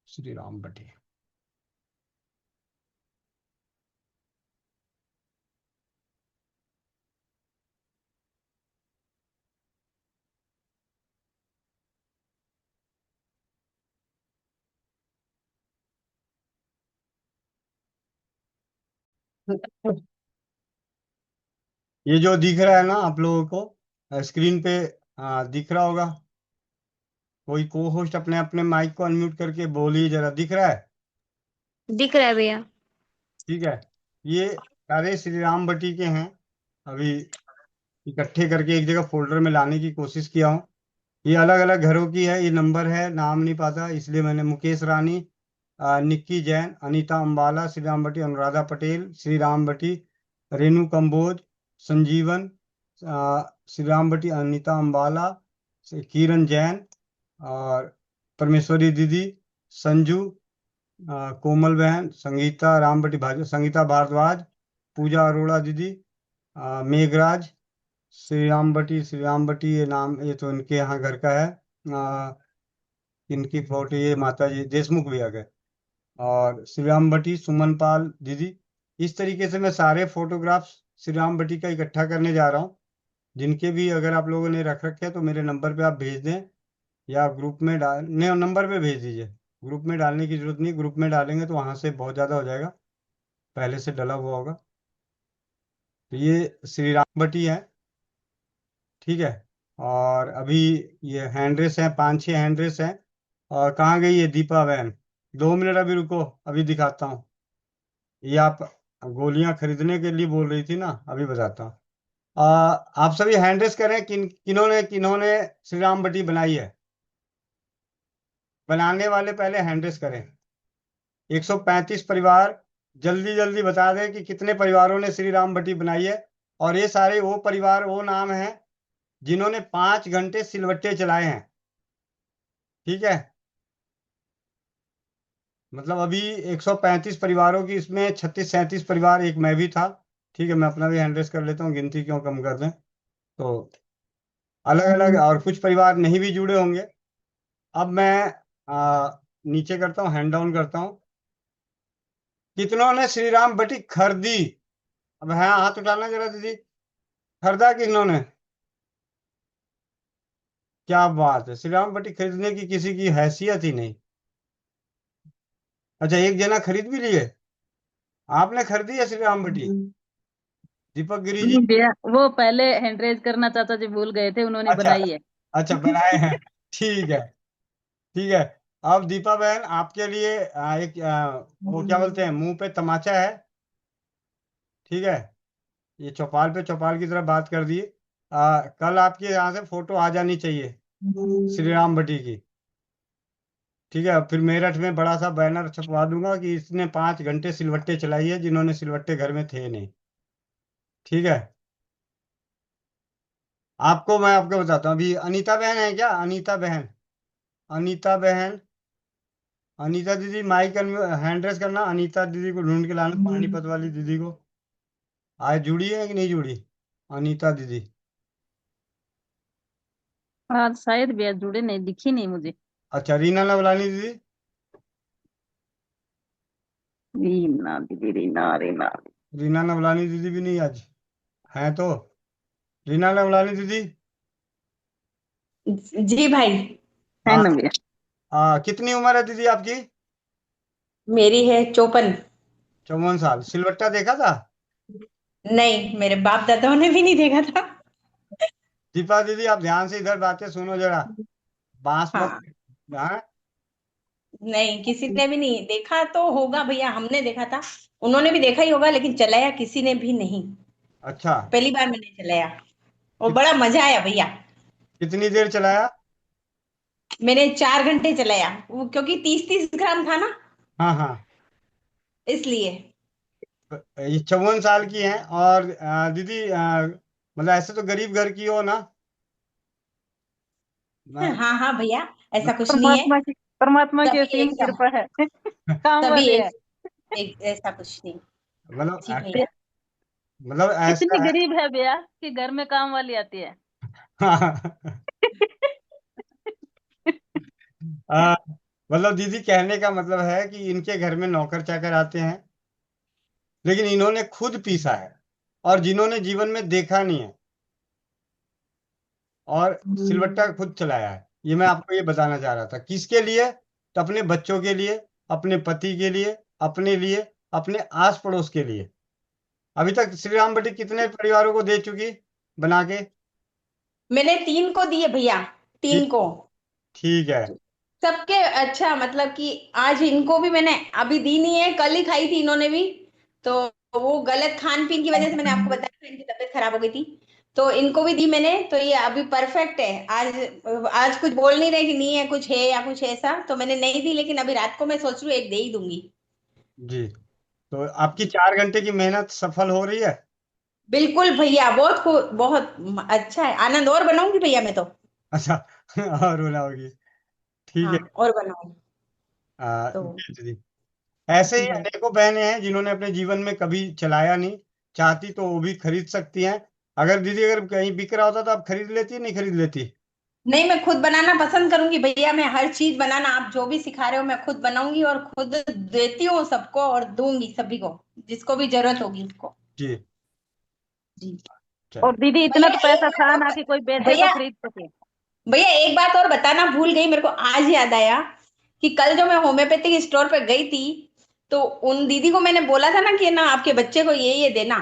श्री राम बटी। ये जो दिख रहा है ना आप लोगों को स्क्रीन पे, दिख रहा होगा। कोई को होस्ट अपने अपने माइक को अनम्यूट करके बोलिए जरा, दिख रहा है? दिख रहा है भैया। ठीक है। ये सारे श्री राम बटी के हैं। अभी इकट्ठे करके एक जगह फोल्डर में लाने की कोशिश किया हूँ। ये अलग अलग घरों की है, ये नंबर है, नाम नहीं पाता इसलिए मैंने। मुकेश रानी, निक्की जैन, अनीता अंबाला, श्री राम बटी, अनुराधा पटेल, श्री राम बटी, रेणु कंबोज, संजीवन, श्री राम बटी, अनीता अंबाला, किरण जैन, और परमेश्वरी दीदी, संजू, कोमल बहन, संगीता राम बटी संगीता भारद्वाज, पूजा अरोड़ा दीदी, मेघराज, श्री राम बटी, ये नाम ये तो इनके यहाँ घर का है। इनकी फोटो, ये माता जी देशमुख भी आ गए। और श्री राम बटी, सुमन पाल दीदी। इस तरीके से मैं सारे फोटोग्राफ्स श्री राम बटी का इकट्ठा करने जा रहा हूँ। जिनके भी अगर आप लोगों ने रख रखे हैं तो मेरे नंबर पे आप भेज दें, या ग्रुप में डालने नंबर पे भेज दीजिए। ग्रुप में डालने की जरूरत नहीं, ग्रुप में डालेंगे तो वहां से बहुत ज़्यादा हो जाएगा, पहले से डला हुआ होगा। तो ये श्री राम बटी है। ठीक है। और अभी ये हैंड रेस हैं, 5-6 हैंड रेस हैं। और कहाँ गई है दीपा बहन? 2 मिनट अभी रुको, अभी दिखाता हूँ। ये आप गोलियां खरीदने के लिए बोल रही थी ना, अभी बताता हूँ। आप सभी हैंड रेस करें, किन्होंने किन्होंने श्री राम बटी बनाई है। बनाने वाले पहले हैंड रेस करें। 135 परिवार, जल्दी जल्दी बता दें कि कितने परिवारों ने श्री राम बटी बनाई है। और ये सारे वो परिवार, वो नाम हैं जिन्होंने 5 घंटे सिलवट्टे चलाए हैं। ठीक है। मतलब अभी 135 परिवारों की, इसमें 36-37 परिवार, एक मैं भी था। ठीक है, मैं अपना भी हैंड रेस कर लेता हूँ, गिनती क्यों कम कर दें। तो अलग अलग, और कुछ परिवार नहीं भी जुड़े होंगे। अब मैं नीचे करता हूँ, हैंड डाउन करता हूँ। कितनों ने श्री राम बटी खरीदी? अब है, हाथ उठाना जरा दीदी। खरीदा किन्होंने? क्या बात है, श्री राम बटी खरीदने की किसी की हैसियत ही नहीं। अच्छा, एक जना खरीद भी लिए। आपने खरीदी है श्री राम बटी? दीपक गिरी जी। भैया वो पहले हैंड रेज करना चाचा जी भूल गए थे, उन्होंने अच्छा, बनाई है। अच्छा बनाए हैं। ठीक है, ठीक है। अब दीपा बहन आपके लिए एक वो क्या बोलते हैं, मुंह पे तमाचा है। ठीक है। ये चौपाल पे चौपाल की तरह बात कर दिए। कल आपके यहाँ से फोटो आ जानी चाहिए श्री राम बटी की। ठीक है। फिर मेरठ में बड़ा सा बैनर छपवा दूंगा कि इसने 5 घंटे सिलवट्टे चलाई है, जिन्होंने सिलवट्टे घर में थे नहीं। ठीक है। आपको मैं आपको बताता हूँ, अभी अनीता बहन है क्या? अनीता बहन, अनीता बहन, अनीता दीदी माइक हैंड रेस करना, अनीता दीदी को ढूंढ के लाना, पानीपत वाली दीदी को। आज जुड़ी है कि नहीं जुड़ी अनीता दीदी? आज शायद भैया जुड़े नहीं, दिखी नहीं मुझे। अच्छा, रीना नवलानी दीदी? रीना दीदी, रीना रीना रीना नवलानी दीदी भी नहीं आज है तो? रीना नवलानी दीदी? जी भाई। है हाँ। ना भैया। कितनी उम्र है दीदी आपकी? मेरी है 54। 54 साल। सिलवट्टा देखा था? नहीं, मेरे बाप दादाओं ने भी नहीं देखा था। दीपा दीदी आप ध्यान से इधर बातें सुनो जरा, बांस मत। हाँ, हाँ। नहीं किसी ने भी नहीं देखा तो होगा भैया, हमने देखा था, उन्होंने भी देखा ही होगा, लेकिन चलाया किसी ने भी नहीं। अच्छा। पहली बार मैंने चलाया और कित, बड़ा मजा आया भैया। कितनी देर चलाया? मैंने 4 घंटे चलाया, वो क्योंकि 30-30 ग्राम था ना, हाँ हाँ। इसलिए। ये 54 साल की हैं और दीदी मतलब ऐसे तो गरीब घर की हो ना? मैं हाँ हाँ भैया, ऐसा कुछ नहीं है। परमात्मा की सभी असीम एक कृपा है। काम सभी वाले एक, है। ऐसा कुछ नहीं। मतलब जी भैया। मतलब इतनी ऐसा है। गरीब है भैया कि घर में काम वाली आती है। आ, मतलब दीदी कहने का मतलब है कि इनके घर में नौकर चाकर आते हैं, लेकिन इन्होंने खुद पीसा है और जिन्होंने जीवन में देखा नहीं है और सिलवट्टा खुद चलाया है। ये मैं आपको ये बताना चाह रहा था। किसके लिए? तो अपने बच्चों के लिए, अपने पति के लिए, अपने लिए, अपने आस पड़ोस के लिए। अभी तक श्री राम बटी कितने परिवारों को दे चुकी बना के? मैंने 3 को दिए भैया, 3 ठीक। को। ठीक है। सबके अच्छा, मतलब कि आज इनको भी मैंने अभी दी नहीं है, कल ही खाई थी इन्होंने भी। तो वो गलत खान पीन की वजह से मैंने आपको बताया था, इनकी तबीयत खराब हो गई थी, तो इनको भी दी मैंने, तो ये अभी परफेक्ट है। आज आज कुछ बोल नहीं रहे कि नहीं है कुछ है या कुछ ऐसा, तो मैंने नहीं दी, लेकिन अभी रात को मैं सोच रही हूँ एक दे ही दूंगी। जी। तो आपकी 4 घंटे की मेहनत सफल हो रही है? बिल्कुल भैया, बहुत बहुत अच्छा है, आनंद और बनाऊंगी भैया मैं तो। अच्छा। और बनाओगी? ठीक हाँ, है। और बनाऊंगी तो। जी दीदी। ऐसे ही जी भाई। अनेकों बहनें हैं जिन्होंने अपने जीवन में कभी चलाया नहीं, चाहती तो वो भी खरीद सकती हैं। अगर दीदी अगर कहीं बिक रहा होता तो आप खरीद लेती नहीं खरीद लेती? नहीं, मैं खुद बनाना पसंद करूंगी भैया, मैं हर चीज बनाना, आप जो भी सिखा रहे हो मैं खुद बनाऊंगी और खुद देती हूँ सबको और दूंगी सभी को, जिसको भी जरूरत होगी उसको। जी। जी। चलो। और दीदी इतना भैया तो एक पैसा बात था और ना कि कोई बेचे तो भैया खरीद सके। भैया एक बात और बताना भूल गई, मेरे को आज याद आया कि कल जो मैं होम्योपैथिक स्टोर पे गई थी, तो उन दीदी को मैंने बोला था ना कि ना आपके बच्चे को ये देना,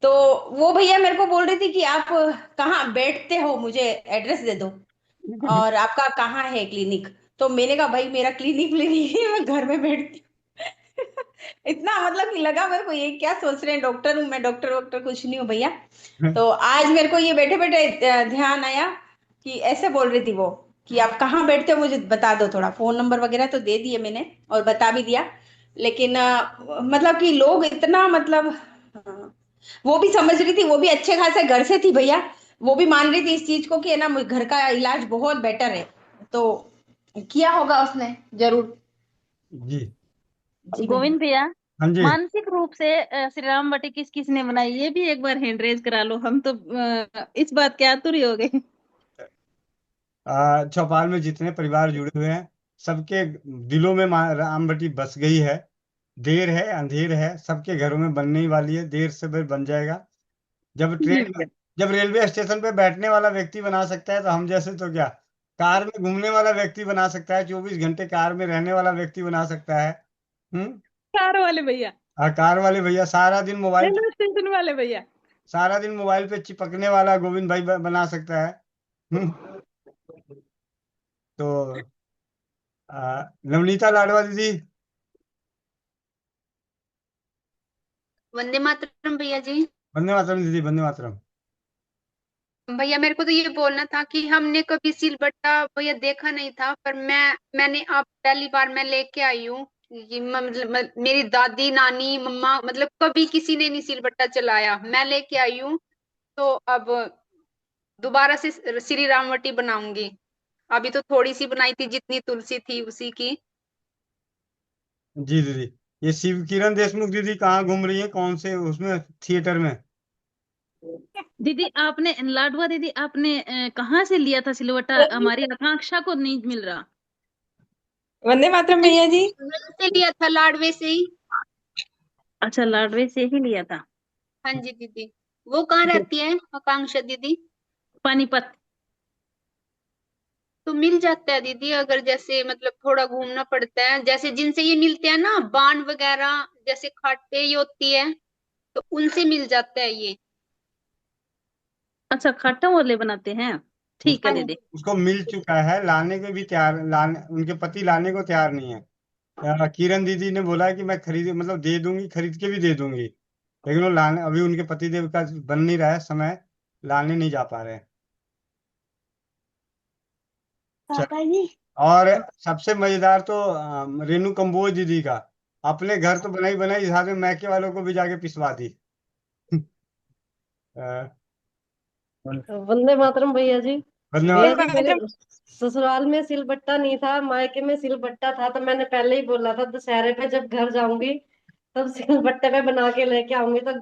तो वो भैया मेरे को बोल रही थी कि आप कहाँ बैठते हो, मुझे एड्रेस दे दो, और आपका कहाँ है क्लिनिक। तो मैंने कहा भाई मेरा क्लिनिक नहीं है, मैं घर में बैठती हूँ। इतना मतलब कि लगा मेरे को ये क्या सोच रहे हैं, डॉक्टर हूँ मैं, डॉक्टर वॉक्टर कुछ नहीं हूँ भैया। तो आज मेरे को ये बैठे बैठे ध्यान आया कि ऐसे बोल रही थी वो कि आप कहाँ बैठते हो मुझे बता दो, थोड़ा फोन नंबर वगैरह तो दे दिए मैंने और बता भी दिया, लेकिन मतलब कि लोग इतना मतलब वो भी समझ रही थी, वो भी अच्छे खासे घर से थी भैया, वो भी मान रही थी इस चीज को कि है ना घर का इलाज बहुत बेटर है, तो किया होगा उसने जरूर। जी। जी भैया। गोविंद भैया, हाँ जी। मानसिक रूप से श्री राम बाटी किस किस ने बनाई, ये भी एक बार हैंड रेज करा लो, हम तो इस बात के आतुर ही हो गए। चौपाल में जितने परिवार जुड़े हुए हैं सबके दिलों में राम बटी बस गई है। देर है अंधेर है, सबके घरों में बनने ही वाली है, देर से देर बन जाएगा। जब जी ट्रेन भैया। जब रेलवे स्टेशन पे बैठने वाला व्यक्ति बना सकता है तो हम जैसे तो क्या, कार में घूमने वाला व्यक्ति बना सकता है, 24 घंटे कार में रहने वाला व्यक्ति बना सकता है। हम्म। कार वाले भैया, कार वाले भैया रेलवे स्टेशन वाले भैया। सारा दिन मोबाइल पे चिपकने वाला गोविंद भाई बना सकता है। हम्म। तो नवनीता लाडवा दीदी? वंदे मातरम भैया जी। वंदे मातरम दीदी, वंदे मातरम। भैया मेरे को तो ये बोलना था कि हमने कभी सिलबट्टा भैया देखा नहीं था, पर मैंने अब पहली बार मैं लेके आई हूँ। ये मतलब मेरी दादी नानी मम्मा मतलब कभी किसी ने नहीं सिलबट्टा चलाया, मैं लेके आई हूँ। तो अब दोबारा से श्री रामवटी बनाऊंगी। अभी तो थोड़ी सी बनाई थी, जितनी तुलसी थी उसी की। जी दीदी, ये शिव किरण देशमुख दीदी कहाँ घूम रही है, कौन से उसमें थिएटर में? दीदी आपने लाडवा दीदी आपने कहाँ से लिया था सिलवट्टा? हमारी आकांक्षा को नहीं मिल रहा। वंदे मातरम भैया जी। से लिया था, लाडवे से ही। अच्छा, लाडवे से ही लिया था। हाँ जी दीदी। वो कहाँ रहती है आकांक्षा दीदी? पानीपत। तो मिल जाता है दीदी, अगर जैसे मतलब थोड़ा घूमना पड़ता है, जैसे जिनसे ये मिलते हैं ना बाण वगैरह, जैसे खाटे ये होती है, तो उनसे मिल जाता है ये। अच्छा, खट्टा वाले बनाते हैं, ठीक है उसको दीदी। उसको मिल चुका है, लाने के भी तैयार, लाने उनके पति लाने को तैयार नहीं है। किरण दीदी ने बोला है कि मैं खरीद मतलब दे दूंगी, खरीद के भी दे दूंगी, लेकिन वो लाने अभी उनके पतिदेव का बन नहीं रहा है समय, लाने नहीं जा पा रहे हैं। पापा जी। और सबसे मजेदार तो रेनू कंबोज दीदी का, अपने घर तो बनाई बनाई साथ में मैके वालों को भी जाके पिसवा दी। अ, वंदे मातरम भैया जी। भैया धन्यवाद। जी मेरे ससुराल में सिलबट्टा नहीं था, मायके में सिलबट्टा था, तो मैंने पहले ही बोला था दशहरे पे जब घर जाऊंगी तब सिलबट्टे पे बना के लेके आऊंगी, तो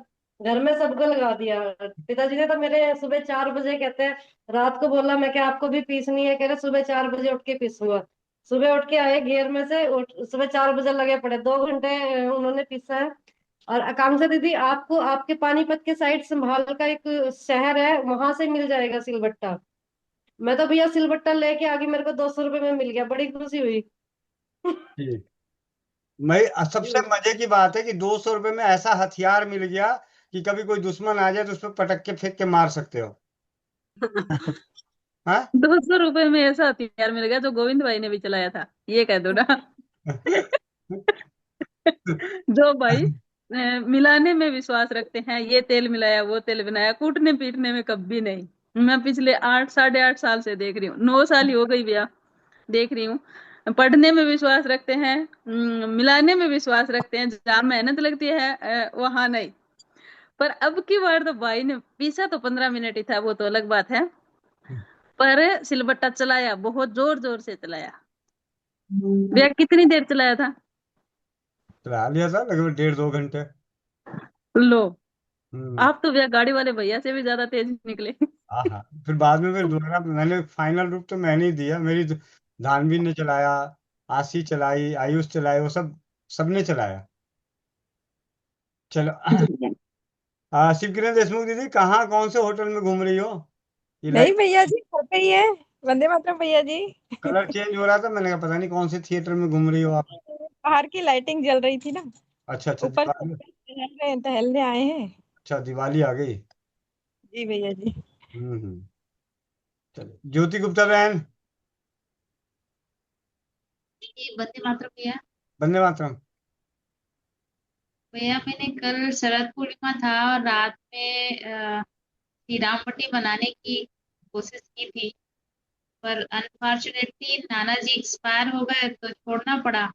घर में सबको लगा दिया। पिताजी ने तो मेरे सुबह 4 बजे कहते हैं, रात को बोला मैं क्या आपको भी पीसनी है, कह रहे सुबह 4 बजे उठ के पीसूंगा। सुबह उठ के आए घेर में से, सुबह 4 बजे लगे पड़े, 2 घंटे उन्होंने पीसा है। और आकांक्षा दीदी, आपको आपके पानीपत के साइड संभाल का एक शहर है, वहां से मिल जाएगा सिलबट्टा। मैं तो भैया सिलबट्टा लेके आ गई, मेरे को 200 रुपये में मिल गया, बड़ी खुशी हुई। जी, मैं सबसे मजे की बात है कि 200 रुपये में ऐसा हथियार मिल गया कि कभी कोई दुश्मन आ जाए तो उस पर पटक के फेंक के मार सकते हो। हाँ 200 रुपए में ऐसा हथियार मिल गया जो गोविंद भाई ने भी चलाया था, ये कह दो ना। जो भाई मिलाने में विश्वास रखते हैं, ये तेल मिलाया वो तेल बनाया, कूटने पीटने में कभी नहीं। मैं पिछले 8 साढ़े 8 साल से देख रही हूँ, 9 साल ही हो गई भैया देख रही हूँ। पढ़ने में विश्वास रखते हैं, मिलाने में विश्वास रखते हैं, जहाँ मेहनत लगती है वहां नहीं। पर अब की बार तो भाई ने पीछा तो 15 मिनट ही था, वो तो अलग बात है, पर सिलबट्टा चलाया, बहुत जोर जोर से चलाया। भैया कितनी देर चलाया था? चला लिया था लगभग 1.5-2 घंटे। लो, हम्म। आप तो भैया गाड़ी वाले भैया से भी ज्यादा तेज निकले। हाँ हाँ, फिर बाद में फिर दोबारा मैंने फाइनल रूप तो मैंने ही दिया, मेरी धानवी ने चलाया, आशी चलाई, आयुष चलाई, वो सब सबने चलाया। चलो। शिव किरण देशमुख दीदी कहाँ कौन से होटल में घूम रही हो? ये नहीं लाइट भैया जी, घर पे ही है। वंदे मातरम भैया जी। कलर चेंज हो रहा था, मैंने कहा पता नहीं कौन से थिएटर में घूम रही हो आप। बाहर की लाइटिंग जल रही थी ना, अच्छा अच्छा, ऊपर दिवाली। टहलने आए हैं। अच्छा, दिवाली आ गई। जी भैया जी। चलो, ज्योति गुप्ता बहन। वंदे मातरम भैया। वंदे मातरम। भैया मैंने कल शरद पूर्णिमा था और रात में श्री राम पट्टी बनाने की कोशिश की थी, पर अनफॉर्चुनेटली नाना जी एक्सपायर हो गए तो छोड़ना पड़ा।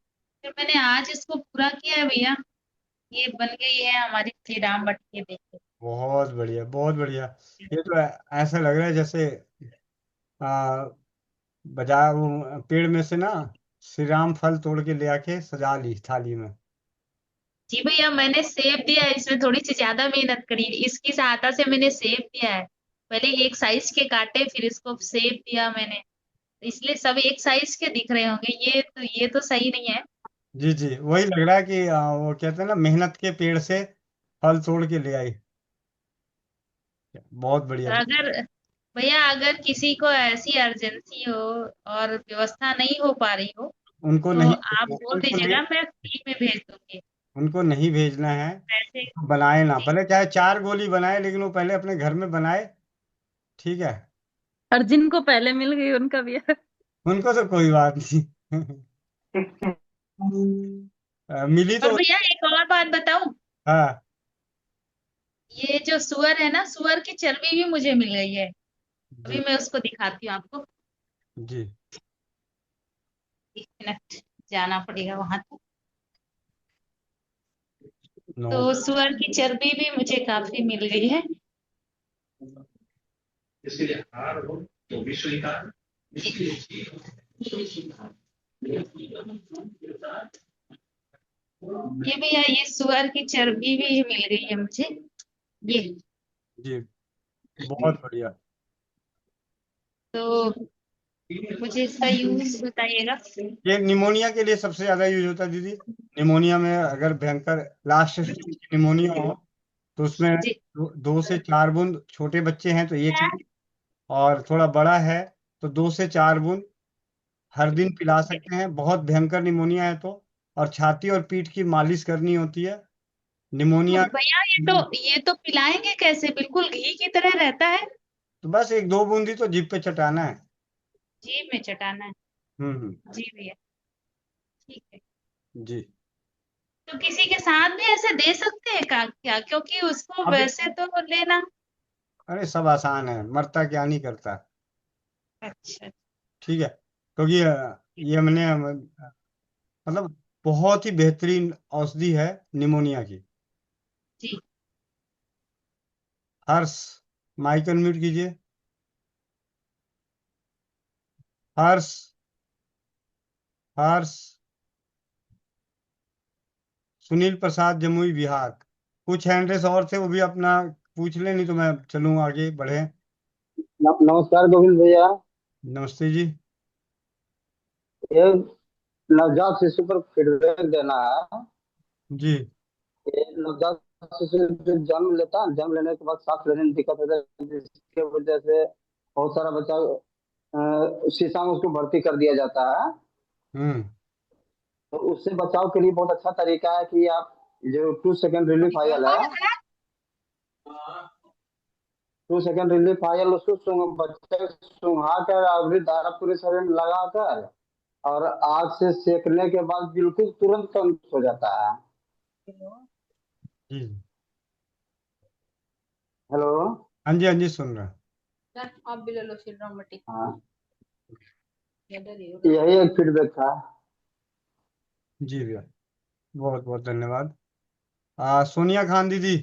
फिर मैंने आज इसको पूरा किया है भैया, ये बन गई है हमारी श्री राम पट्टी। देखिए बहुत बढ़िया बहुत बढ़िया। ये तो ऐसा लग रहा है जैसे आ, बाजार वो पेड़ में से ना श्री राम फल तोड़ के ले आके सजा ली थाली में। जी भैया, मैंने सेब दिया है, इसमें थोड़ी सी ज्यादा मेहनत करी, इसकी सहायता से मैंने सेब दिया है। पहले एक साइज के काटे, फिर इसको सेब दिया मैंने, इसलिए सब एक साइज के दिख रहे होंगे, ये तो सही नहीं है। जी जी, वही लग रहा है कि वो कहते हैं ना, मेहनत के पेड़ से फल तोड़ के ले आई। बहुत बढ़िया। और अगर भैया अगर किसी को ऐसी अर्जेंसी हो और व्यवस्था नहीं हो पा रही हो उनको तो नहीं, आप बोल उनको नहीं, दीजिएगा, मैं फ्री में भेज दूंगी उनको नहीं भेजना है। पैसे। बनाए ना, भले चाहे 4 गोली बनाए, लेकिन वो पहले अपने घर में बनाए। ठीक है। और जिनको पहले मिल गई उनका भैया। उनको तो कोई बात नहीं। मिली और तो। भैया एक और बात बताऊं, हाँ ये जो सुअर है ना, सुअर की चर्बी भी मुझे मिल गई है, अभी जी मैं उसको दिखाती हूँ आपको। जी। 1 मिनट जाना पड़ेगा वहां तक। नो। तो सुअर की चर्बी भी मुझे काफी मिल गई है। ये भैया ये सुअर की चर्बी भी मिल गई है मुझे, ये जी, बहुत बढ़िया। तो मुझे इसका यूज बताइएगा। ये निमोनिया के लिए सबसे ज्यादा यूज होता है दीदी। निमोनिया में अगर भयंकर लास्ट स्टेज की निमोनिया हो तो उसमें जी 2 से 4 बूंद, छोटे बच्चे हैं तो 1 बूंद, और थोड़ा बड़ा है तो 2 से 4 बूंद हर दिन पिला सकते हैं, बहुत भयंकर निमोनिया है तो। और छाती और पीठ की मालिश करनी होती है तो निमोनिया। भैया ये तो पिलाएंगे कैसे, बिल्कुल घी की तरह रहता है। तो बस 1-2 बूंद ही तो जीभ पे चटाना है। जीभ में चटाना है। हम्म। जी भैया ठीक है। जी। तो किसी के साथ भी ऐसे दे सकते हैं क्या, क्योंकि उसको अब वैसे तो लेना। अरे सब आसान है, मरता क्या नहीं करता। अच्छा ठीक है, क्योंकि ये हमने मतलब बहुत ही बेहतरीन औषधि है निमोनिया की। जी हर्ष, माइक अनम्यूट कीजिए। हर्ष, हर्ष। सुनील प्रसाद, जमुई बिहार। कुछ हैंड और थे, वो भी अपना पूछ ले, नहीं तो मैं चलूँ आगे बढ़े। नमस्कार गोविंद भैया। नमस्ते जी। ये नवजात शिशु पर फीडबैक देना है। जी। ये नवजात शिशु जो जन्म लेता है, जन्म लेने के बाद सांस लेने में दिक्कत होता है, जिसके वजह से बहुत सारा बच्चा शीशा में उसको भर्ती कर दिया जाता है। हम्म। तो उससे बचाव के लिए बहुत अच्छा तरीका है कि आप जो 2 सेकंड रिलीफ आयल है, 2 सेकंड रिलीफ आयल उसको बच्चे को सुंघा कर और भी धारा पूरे शरीर में लगाकर और आग से सेकने के बाद बिल्कुल तुरंत कम हो जाता है। जी। हेलो। हाँ जी, हाँ जी, सुन रहा हूँ। आप भी ले लो श्रीराम बटी। हाँ, यही एक फीडबैक था। जी भैया, बहुत बहुत धन्यवाद। सोनिया खान दीदी,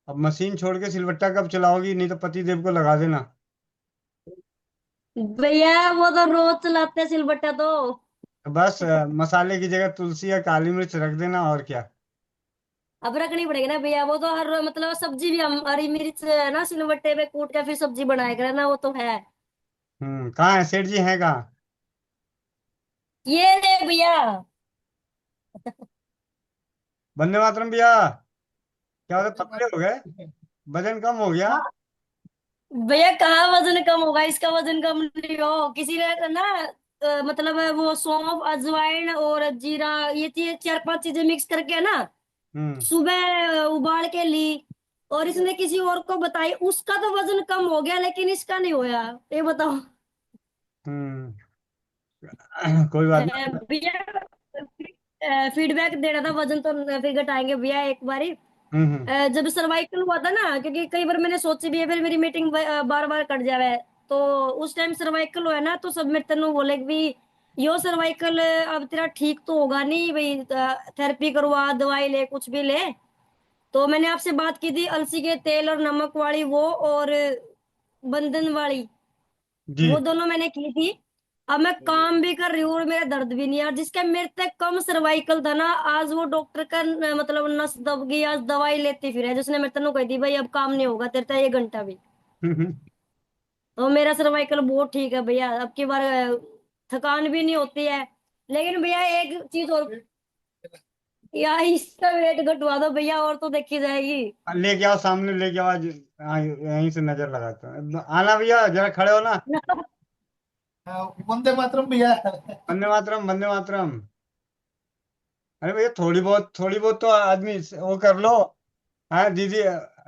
अब मशीन छोड़ के सिलबट्टा कब चलाओगी, नहीं तो पति देव को लगा देना। भैया वो तो रोज चलाते हैं सिलबट्टा तो। तो बस मसाले की जगह तुलसी या काली मिर्च रख देना, और क्या। अब रखनी पड़ेगी ना भैया, वो तो हर मतलब सब्जी भी हम हरी मिर्च है ना सिलबट्टे पे कूट के फिर सब्जी बनाया करे ना, वो तो है। कहाँ है सेठ जी, हैं कहाँ? ये रे भैया। वंदे मातरम भैया। क्या होता, पतले हो गए, वजन कम हो गया? भैया कहाँ वजन कम होगा, इसका वजन कम नहीं हो किसी ने ना मतलब वो सौंफ अजवाइन और जीरा ये चीज 4-5 चीजें मिक्स करके ना हम्म। सुबह उबाल के ली, और इसने किसी और को बताई, उसका तो वजन कम हो गया लेकिन इसका नहीं होया। ये बताओ। हम्म। कोई बात नहीं। भैया फीडबैक देना था, वजन तो फिर घटाएंगे भैया एक बारी। हम्म। जब सर्वाइकल हुआ था ना, क्योंकि कई बार मैंने सोची भी है फिर मेरी मीटिंग बार बार कट जावे, तो उस टाइम सर्वाइकल हुआ ना तो सब मेरे तेन बोले कि भी यो सर्वाइकल अब तेरा ठीक तो होगा नहीं भाई, थेरेपी करवा दवाई ले कुछ भी ले। तो मैंने आपसे बात की थी अलसी के तेल और नमक वाली वो, और बंधन वाली, जी। वो दोनों मैंने की थी। अब मैं काम भी कर रही हूँ और मेरा दर्द भी नहीं है, और जिसका मेरे तक कम सर्वाइकल था ना, आज वो डॉक्टर का मतलब नस दब गई, आज दवाई लेती फिर है, जिसने मेरे तेन कही थी भाई अब काम नहीं होगा तेरे तक 1 घंटा भी। हम्म। तो मेरा सर्वाइकल बहुत ठीक है भैया, अब की बार थकान भी नहीं होती है। लेकिन भैया एक चीज और, या इसका वेट घटवा दो भैया, और तो देखी जाएगी। लेके आओ, सामने लेके आओ आज। यहीं से नजर लगाता हूँ, आना भैया, जरा खड़े हो ना। वंदे मातरम भैया। वंदे मातरम, वंदे मातरम। अरे भैया, थोड़ी बहुत तो आदमी वो कर लो। हाँ दीदी,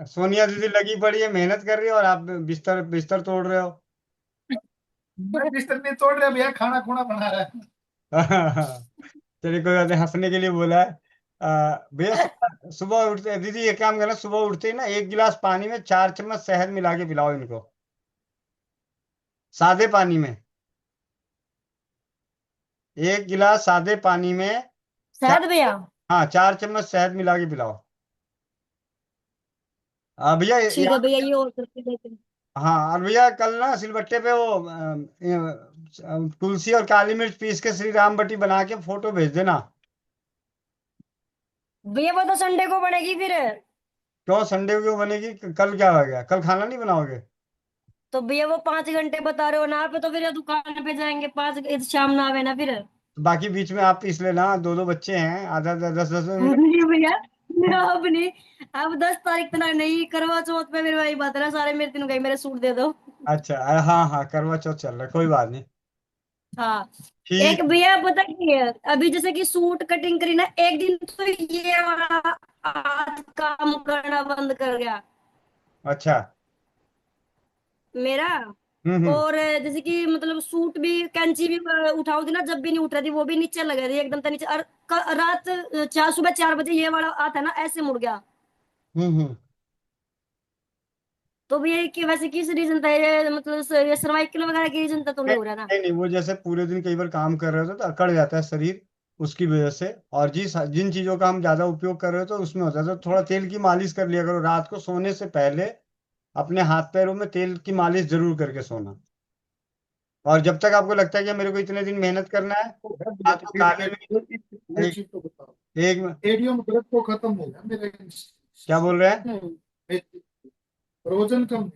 सोनिया दीदी लगी पड़ी है, मेहनत कर रही है, और आप बिस्तर बिस्तर तोड़ रहे हो। मैं बिस्तर नहीं तोड़ रहा भैया, खाना खुना बना रहा है। चलिए, कोई बात नहीं, हंसने के लिए बोला है। भैया, सुबह सुबह उठते दीदी ये काम करना, सुबह उठते ही ना 1 गिलास पानी में 4 चम्मच शहद मिला के पिलाओ इनको, सादे पानी में। 1 गिलास सादे पानी में चार शायद भैया। हाँ, 4 चम्मच शहद मिला के पिलाओ। भैया ठीक है भैया, ये और करके देते हैं। हाँ, और भैया कल ना सिलबट्टे पे वो तुलसी और काली मिर्च पीस के श्री राम बटी बना के फोटो भेज देना। भैया वो तो संडे को बनेगी फिर। क्यों संडे को क्यों बनेगी? कल क्या हो गया? कल खाना नहीं बनाओगे? तो भैया वो 5 घंटे बता रहे हो ना आप, तो फिर दुकान पे जाएंगे 5 शाम ना आवे ना फिर। तो बाकी बीच में आप पीस लेना, दो दो बच्चे हैं, आधा आधा 10 10 मिनट। नहीं भैया, मैं अब नहीं। अब 10 तारीख तक नहीं, करवा चौथ पे मेरे भाई बात है ना, सारे मेरे तीनों गए, मेरे सूट दे दो। अच्छा, हाँ हाँ, करवा चौथ चल रहा है, कोई बात नहीं। हाँ। एक ठीक। भैया पता की है, अभी जैसे कि सूट कटिंग करी ना, एक दिन तो ये वाला आज काम करना बंद कर गया अच्छा। मेरा। हम्म। और जैसे कि मतलब सूट भी कैंची भी उठाऊ थी ना, जब भी नहीं उठ रही थी, वो भी नीचे लगे थे एकदम, तो नीचे। और रात सुबह 4 बजे ये वाला आता है ना, ऐसे मुड़ गया। हम्म। तो भैया कि वैसे किस रीजन था ये, मतलब ये सर्वाइकल वगैरह की रीजन था तो नहीं नहीं हो रहा ना? नहीं नहीं, वो जैसे पूरे दिन कई बार काम कर रहे होते तो अकड़ जाता है शरीर, उसकी वजह से। और जिन चीजों का हम ज्यादा उपयोग कर रहे हो तो उसमें होता है, तो थोड़ा तेल की मालिश कर लिया करो रात को सोने से पहले। अपने हाथ पैरों में तेल की मालिश जरूर करके सोना। और जब तक आपको लगता है कि मेरे को इतने दिन मेहनत करना है, रात को काले में एक एक, चीज तो बताओ, एक एडियम ब्लड को खत्म हो गया मेरे, क्या बोल रहे हैं? वजन कम।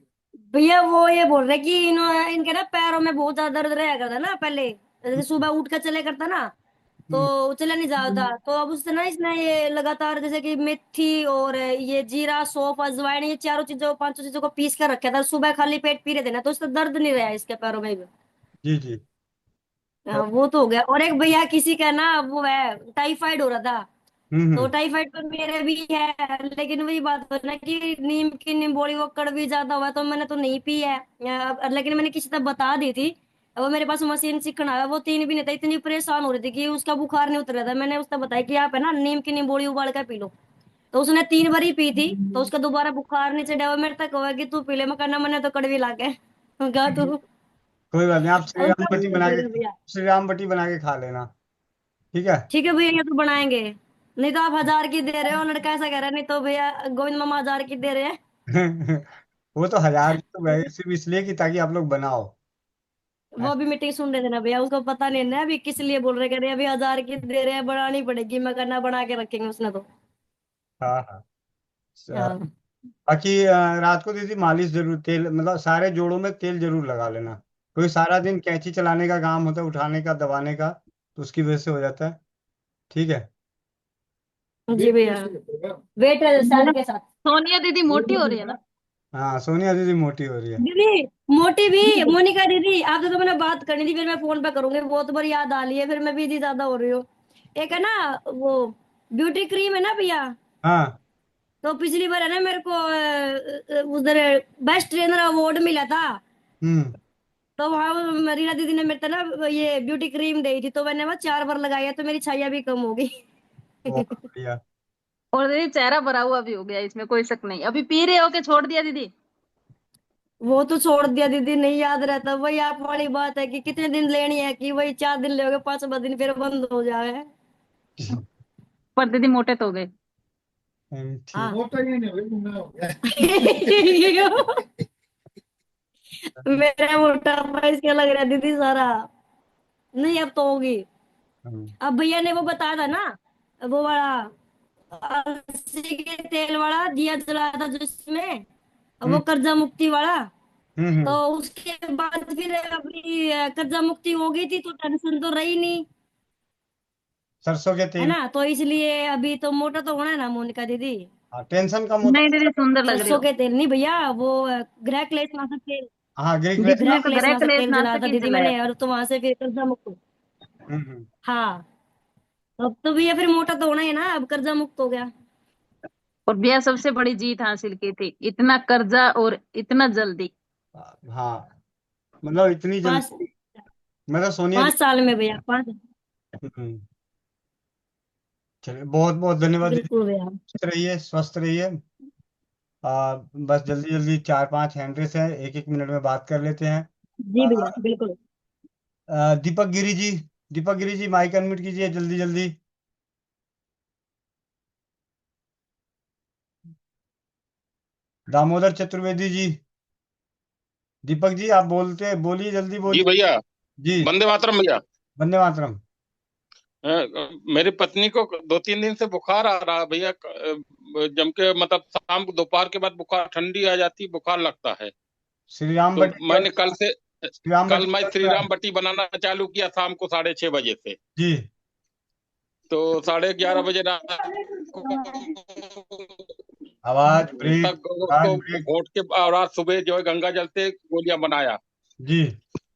भैया वो ये बोल रहे कि इनके ना पैरों में बहुत ज्यादा दर्द रहा करता ना पहले, जैसे सुबह उठ कर चले करता ना, तो चला नहीं जाता। तो अब उससे ना इसने ये लगातार जैसे कि मेथी और ये जीरा सौंफ अजवाइन, ये चारों चीजों 5 चीजों को पीस कर रखा था, सुबह खाली पेट पी रहे थे ना, तो उससे दर्द नहीं रहा इसके पैरों में भी। जी जी। हाँ, वो तो हो गया। और एक भैया किसी का ना वो है, टाइफाइड हो रहा था। तो हम्म। टाइफाइड तो मेरे भी है, लेकिन वही बात है ना कि नीम की निम्बोड़ी वो कड़वी ज्यादा हुआ, तो मैंने तो नहीं पी है। लेकिन मैंने किसी तक बता दी थी। वो मेरे पास मशीन सीखना है, वो 3 भी नहीं था, इतनी परेशान हो रही थी कि उसका बुखार नहीं उतर रहा था। मैंने उसका बताया कि आप है ना नीम की निम्बोड़ी उबाल कर पी लो। तो उसने 3 बार ही पी थी, तो उसका दोबारा बुखार नहीं चढ़ा। वो मेरे तक हुआ कि तू पी ले, मैं करना मैंने तो कड़वी ला के कहा तू। कोई बात नहीं, आप अब श्रीराम उसका बटी मुंह बना के, देगा भैया। श्रीराम बटी बना के खा लेना। ठीक है। ठीक है भैया, ये तो बनाएंगे। नहीं तो आप 1000 की दे रहे हो, लड़का ऐसा कह रहा है, नहीं तो भैया गोविंद मामा 1000 की दे रहे हैं। वो तो 1000 तो वैसे भी इसलिए कि ताकि आप लोग बनाओ। वो भी मीटिंग सुन रहे थे ना भैया, उसको पता नहीं ना अभी किस लिए बोल रहे, कह रहे अभी 1000 की दे रहे हैं, बनानी पड़ेगी। मैं करना बना के रखेंगे उसने तो। हाँ हाँ। हाँ। बाकी रात को दीदी मालिश जरूर, तेल मतलब सारे जोड़ों में तेल जरूर लगा लेना। क्योंकि सारा दिन कैंची चलाने का काम होता है, उठाने का दबाने का, तो उसकी वजह से हो जाता है। ठीक है। जी भैया, वेट सैलरी के साथ। सोनिया दीदी मोटी हो रही है ना? हाँ, सोनिया दीदी मोटी हो रही है। दीदी मोटी भी, मोनिका दीदी आपसे तो मैंने बात करनी थी, फिर मैं फोन पे करूंगी, बहुत बार याद आ रही है, फिर मैं बिजी ज्यादा हो रही हूँ। एक है ना वो ब्यूटी क्रीम है ना भैया, हाँ। तो पिछली बार है ना मेरे को उधर बेस्ट ट्रेनर अवार्ड मिला था। हम्म। तो वहाँ वो रीना दीदी ने मेरे को ना ये ब्यूटी क्रीम दी थी, तो मैंने वो 4 बार लगाया, तो मेरी छाया भी कम हो गई। बहुत बढ़िया। और दीदी चेहरा भरा हुआ भी हो गया, इसमें कोई शक नहीं। अभी पी रहे हो के छोड़ दिया दीदी? वो तो छोड़ दिया दीदी, नहीं याद रहता। वही आप वाली बात है कि कितने दिन लेनी है, कि वही 4 दिन लोगे, 5वां दिन फिर बंद हो जाए। पर दीदी मोटे तो हो गए। हाँ। मोटा ही नहीं हुई, मुन्ना हो गया। मेरा मोटापा इसका लग रहा है दीदी सारा। नहीं अब तो होगी। अब भैया ने वो बताया था ना, वो वाला अलसी के तेल वाला दिया जलाया था जिसमें, वो हम्म। कर्जा मुक्ति वाला। तो हम्म। उसके बाद फिर अभी कर्जा मुक्ति हो गई थी, तो टेंशन तो रही नहीं, सरसों के है तेल। ना। तो इसलिए अभी तो मोटा तो होना है ना मोनिका दीदी। हाँ, टेंशन कम होता नहीं है। दीदी सुंदर लग रही सरसों हो। के तेल नहीं भैया, वो गृह क्लेश नाशक तेल। हाँ, ग्रीक दिख रही वेस्ट। है तो गृह क्लेश ग्रह नाशक क्लेश तेल जलाया नाशक था ही दीदी जलाया मैंने, था। और तो वहां से फिर कर्जा मुक्त। हम्म। हाँ। अब तो भैया फिर मोटा तो होना ही है ना, अब कर्जा मुक्त हो गया। और भैया सबसे बड़ी जीत हासिल की थी, इतना कर्जा और इतना जल्दी। हाँ, मतलब इतनी पांच जल्दी, मतलब सोनिया दी। 5 साल में भैया, 5। हम्म। चलिए, बहुत बहुत धन्यवाद दीदी। बिल्कुल भैया। स्वस्थ रहिए, स्वस्थ रहिए। बस जल्दी जल्दी 4 5 हैंड रेस है, एक एक मिनट में बात कर लेते हैं। जी आ, भैया बिल्कुल। दीपक गिरी जी, दीपक गिरी जी माइक अनम्यूट कीजिए जल्दी जल्दी। दामोदर चतुर्वेदी जी, दीपक जी आप बोलिए जल्दी जी बोलिए। भैया। जी। वंदे मातरम भैया। वंदे मातरम। मेरी पत्नी को 2-3 दिन से बुखार आ रहा है भैया, जम के मतलब शाम को दोपहर के बाद बुखार, ठंडी आ जाती, बुखार लगता है। श्री राम तो बटी मैंने चल श्री राम कल बटी मैं चल श्री रहा राम है। बटी बनाना चालू किया शाम को 6:30 बजे से। जी तो 11:30 बजे रात को आवाज ब्रेक तक आवाज उसको ब्रेक। घोट के, और आज सुबह जो है गंगा जल से गोलियां बनाया, जी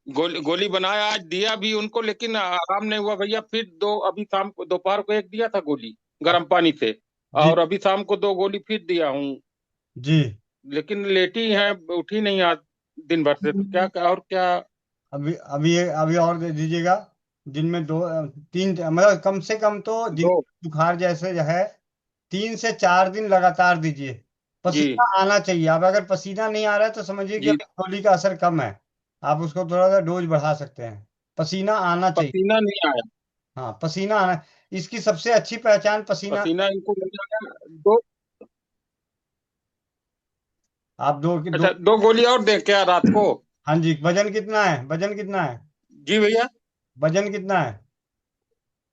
गोली बनाया, आज दिया भी उनको, लेकिन आराम नहीं हुआ भैया। फिर दो, अभी शाम को दोपहर को एक दिया था गोली गर्म पानी से, जी और अभी शाम को 2 गोली फिर दिया हूँ, जी लेकिन लेटी है, उठी नहीं आज दिन भर से। तो क्या और क्या? अभी और दे दीजिएगा। दिन में 2-3 मतलब कम से कम तो दिन दो। बुखार जैसे जो है 3 से 4 दिन लगातार दीजिए। जी पसीना आना चाहिए। अब अगर पसीना नहीं आ रहा है तो समझिए कि जी, अभी गोली का असर कम है, आप उसको थोड़ा सा डोज बढ़ा सकते हैं। पसीना आना चाहिए। पसीना नहीं आया, हाँ पसीना आना, इसकी सबसे अच्छी पहचान पसीना। पसीना इनको नहीं आया। दो, आप दो दो अच्छा 2 गोली और दें क्या रात को? हाँ जी। वजन कितना है? वजन कितना है? जी भैया, वजन कितना है?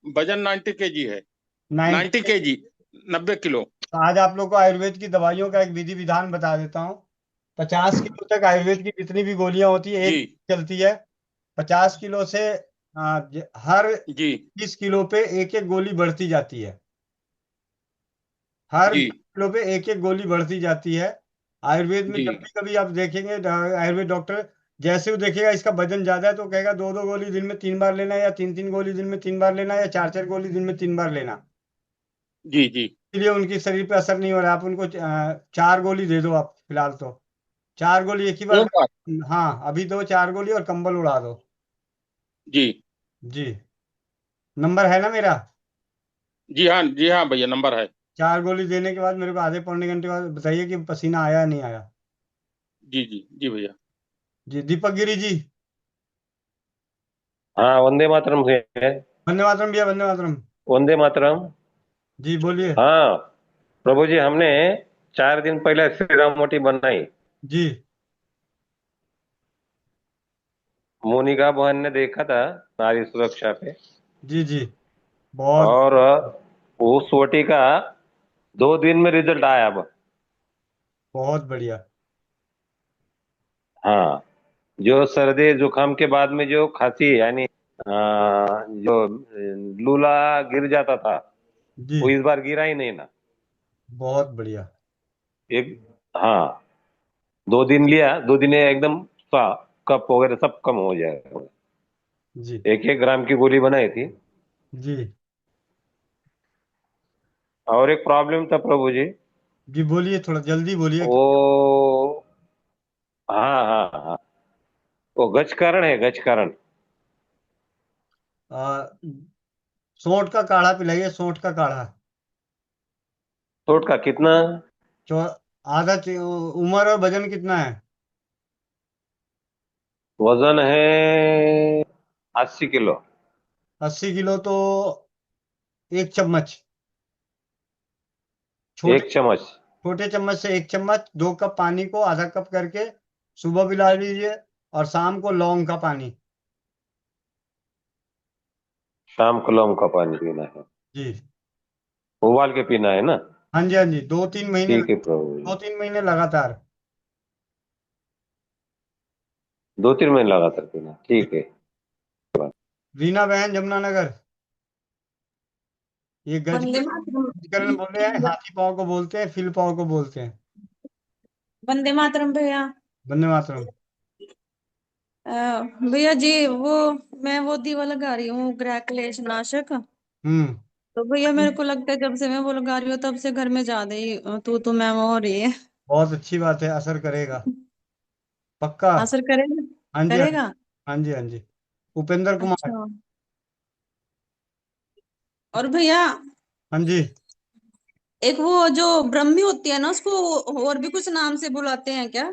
वजन 90 kg है। 90। 90 kg, 90 किलो। तो आज आप लोग को आयुर्वेद की दवाइयों का एक विधि विधान बता देता हूँ। 50 किलो तक आयुर्वेद की जितनी भी गोलियां होती है जी एक चलती है। 50 किलो से हर जी 20 किलो पे एक एक गोली बढ़ती जाती है। हर जी 20 किलो पे एक एक गोली बढ़ती जाती है। आयुर्वेद में जी जब भी कभी आप देखेंगे आयुर्वेद डॉक्टर जैसे वो देखेगा इसका वजन ज्यादा है तो कहेगा 2-2 गोली दिन में 3 बार लेना, या 3-3 गोली दिन में 3 बार लेना, या 4-4 गोली दिन में 3 बार लेना। जी जी। इसलिए उनके शरीर पे असर नहीं हो रहा है। आप उनको 4 गोली दे दो आप फिलहाल तो। 4 गोली एक ही बार एक बार। हाँ अभी दो 4 गोली और कंबल उड़ा दो। जी जी नंबर है ना मेरा? जी हाँ भैया, नंबर है। 4 गोली देने के बाद मेरे को आधे पौने घंटे बाद बताइए कि पसीना आया या नहीं आया। जी जी जी भैया। जी दीपक गिरी जी। हाँ, वंदे मातरम है। वंदे मातरम भैया, वंदे मातरम। वंदे मातरम। जी बोलिए। हाँ प्रभु जी, हमने 4 दिन पहले श्री राम मोटी बनाई। जी मोनिका बहन ने देखा था नारी सुरक्षा पे, जी जी बहुत और उस वोटी का 2 दिन में रिजल्ट आया अब। बहुत बढ़िया। हाँ, जो सर्दी जुकाम के बाद में जो खांसी, यानी जो लूला गिर जाता था, जी वो इस बार गिरा ही नहीं ना। बहुत बढ़िया। एक, हाँ, 2 दिन लिया, 2 दिन एकदम कफ वगैरह सब कम हो जाएगा। जी 1-1 ग्राम की गोली बनाई थी। जी और एक प्रॉब्लम था प्रभु जी, जी बोलिए, थोड़ा जल्दी बोलिए। वो, हाँ हाँ हाँ, वो गजकरण है, गजकरण। आ, सोंठ का काढ़ा पिलाइए, सोंठ का काढ़ा। चोट का कितना? जो उम्र और वजन कितना है? वजन है 80 किलो। 80 किलो तो 1 चम्मच, छोटे 1 चम्मच। छोटे चम्मच से 1 चम्मच, 2 कप पानी को आधा कप करके सुबह पिला लीजिए, और शाम को लौंग का पानी। शाम को लौंग का पानी पीना है, जी उबाल के पीना है ना? हाँ जी हाँ जी, 2-3 महीने, ठीक है प्रभु जी। 2-3 महीने लगातार। 2-3 महीने लगातार पीना, ठीक है। रीना बहन, जमुनानगर। ये वंदे मातरम। गजकरण बोले हैं, हाथी पाँव को बोलते हैं, फिल पाँव को बोलते हैं। वंदे मातरम भैया। वंदे मातरम। अ, भैया जी वो मैं वो दीवा लगा रही हूँ, ग्रह क्लेश नाशक। हम्म तो भैया मेरे को लगता है जब से मैं वो लगा रही हूँ तब से घर में ज्यादा ही तू मैं हो रही है। बहुत अच्छी बात है, असर करेगा पक्का। असर करेगा? हाँ जी हाँ जी करेगा। हाँ जी हाँ जी। उपेंद्र कुमार। अच्छा। और भैया हाँ जी। एक वो जो ब्रह्मी होती है ना, उसको और भी कुछ नाम से बुलाते हैं क्या?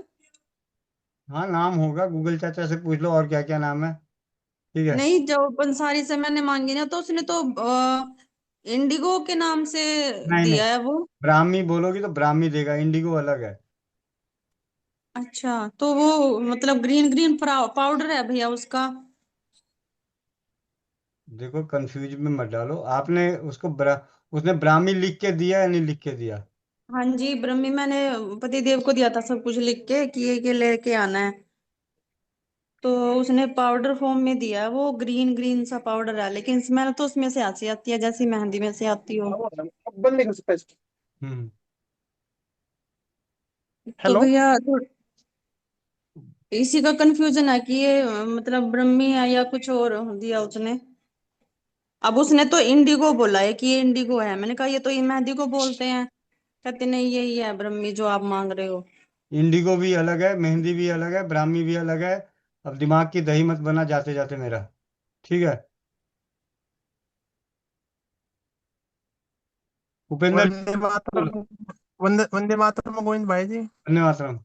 हाँ नाम होगा, गूगल चाचा से पूछ लो और क्या क्या नाम है। ठीक है। नहीं, जो पंसारी से मैंने मांगी ना तो उसने तो इंडिगो के नाम से नहीं नहीं, दिया है वो। ब्राह्मी बोलोगी तो ब्राह्मी देगा, इंडिगो अलग है। अच्छा, तो वो मतलब ग्रीन ग्रीन पाउडर है भैया उसका। देखो कंफ्यूज में मत डालो। आपने उसको उसने ब्राह्मी लिख के दिया या नहीं लिख के दिया? हाँ जी, ब्रह्मी मैंने पति देव को दिया था सब कुछ लिख के कि ये लेके आना है। तो उसने पाउडर फॉर्म में दिया है, वो ग्रीन ग्रीन सा पाउडर है, लेकिन स्मेल तो उसमें से ऐसी आती है जैसी मेहंदी में से आती हो। हम्म। तो भैया इसी का कंफ्यूजन है कि ये मतलब ब्रह्मी है या कुछ और दिया उसने। अब उसने तो इंडिगो बोला है कि ये इंडिगो है, मैंने कहा ये तो ये मेहंदी को बोलते हैं। कहते नहीं यही है ब्रह्मी जो आप मांग रहे हो। इंडिगो भी अलग है, मेहंदी भी अलग है, ब्राह्मी भी अलग है। अब दिमाग की दही मत बना जाते जाते मेरा, ठीक है? उपेंद्र वंदे मातरम। बोलो। वंदे मातरम गोविंद भाई जी। वंदे मातरम।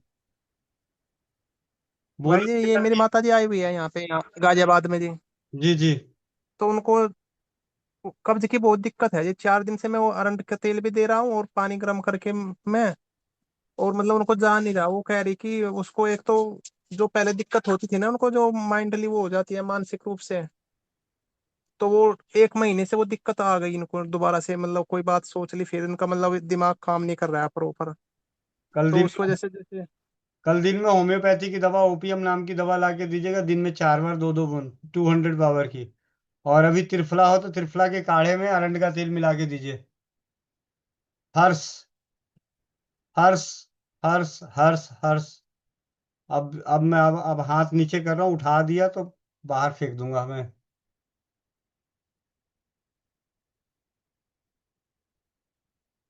भाई बोलो जी, ये मेरी पिताजी। माता जी आई हुई है यहाँ गाजियाबाद में जी। जी जी। तो उनको कब्ज की बहुत दिक्कत है जी। 4 दिन से मैं वो अरंड का तेल भी दे रहा हूँ और पानी गर्म करके मैं, और मतलब उनको जा नहीं रहा। वो कह रही कि उसको एक तो जो पहले दिक्कत होती थी ना उनको, जो माइंडली वो हो जाती है मानसिक रूप से, तो वो 1 महीने से वो दिक्कत आ गई इनको दोबारा से। मतलब कोई बात सोच ली फिर इनका मतलब दिमाग काम नहीं कर रहा है प्रॉपर। कल तो दिन उस वजह से जैसे कल दिन में होम्योपैथी की दवा, ओपीएम नाम की दवा ला के दीजिएगा, दिन में 4 बार 2-2 बूंद 200 पावर की। और अभी त्रिफला हो तो त्रिफला के काढ़े में अरंड का तेल मिला के दीजिए। हर्ष हर्ष हर्ष हर्ष हर्ष। अब मैं अब हाथ नीचे कर रहा हूँ, उठा दिया तो बाहर फेंक दूंगा मैं।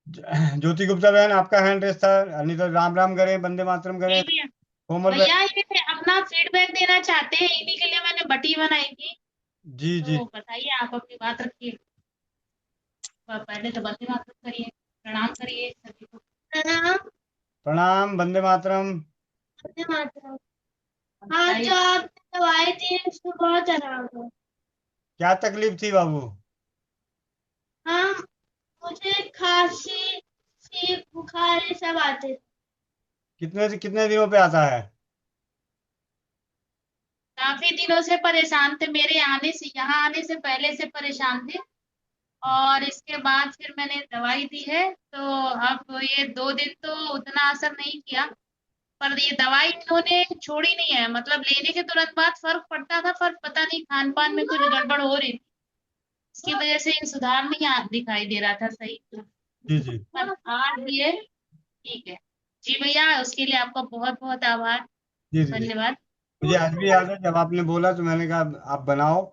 ज्योति गुप्ता बहन, आपका हैंड रेस था। नहीं तो राम राम करें, वंदे मातरम करें, जी भैया। कोमल बहन। भैया ये अपना फीडबैक देना चाहते हैं, इन्हीं के लिए मैंने बटी बनाई थी। जी जी। तो बताइए, आप अपनी बात रखिए। पहले तो वंदे मातरम करिए, प्रणाम करिए सभी को। प्रणाम। प्रणाम, वंदे मातरम। वंदे मातरम। हाँ, जो आपने दवाई दी है उसमें बहुत आराम है। क्या तकलीफ थी बाबू? हाँ, मुझे खांसी, छींक, बुखार ये सब आते थे। कितने दिनों पे आता है? काफी दिनों से परेशान थे, मेरे आने से, यहाँ आने से पहले से परेशान थे। और इसके बाद फिर मैंने दवाई दी है, तो अब ये 2 दिन तो उतना असर नहीं किया। पर ये दवाई इन्होंने छोड़ी नहीं है, मतलब लेने के तुरंत बाद फर्क पड़ता था, पर पता नहीं खान पान में कुछ गड़बड़ हो रही थी, इसकी वजह से इन सुधार नहीं दिखाई दे रहा था सही। जी जी। पर आज ये ठीक है। जी भैया, उसके लिए आपका बहुत बहुत आभार, जी जी। धन्यवाद। मुझे आज भी याद है जब आपने बोला तो मैंने कहा आप बनाओ।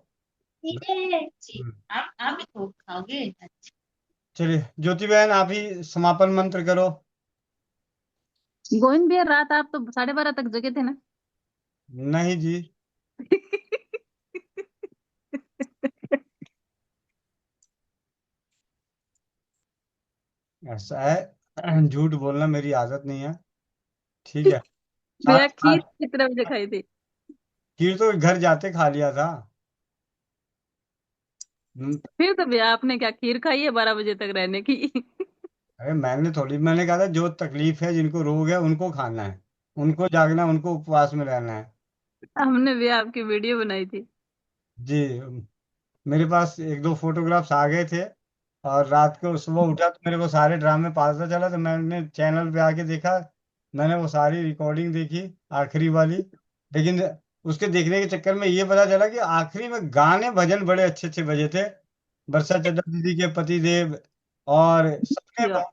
ठीक है जी। आप भी तो खाओगे? चलिए ज्योति बहन, आप ही समापन मंत्र करो। गोविंद भैया, रात आप तो 12:30 तक जगे थे ना? नहीं जी। ऐसा है, झूठ बोलना मेरी आदत नहीं है, ठीक है? भैया, खीर साथ कितने बजे खाई थी? खीर तो घर जाते खा लिया था। फिर तो भैया आपने क्या खीर खाई है 12 बजे तक रहने की? अरे मैंने कहा था जो तकलीफ है, जिनको रोग है उनको खाना है, उनको जागना, उनको उपवास में रहना है। हमने भी आपकी वीडियो बनाई थी। जी। मेरे पास 1-2 फोटोग्राफ्स आ गए थे। और रात को सुबह उठा तो मेरे को सारे ड्रामे पता चला, तो मैंने चैनल पे आके देखा। मैंने वो सारी रिकॉर्डिंग देखी, आखिरी वाली। लेकिन उसके देखने के चक्कर में ये पता चला कि आखिरी में गाने भजन बड़े अच्छे अच्छे बजे थे। वर्षा चड्ढा दीदी के पति देव और सबने भैया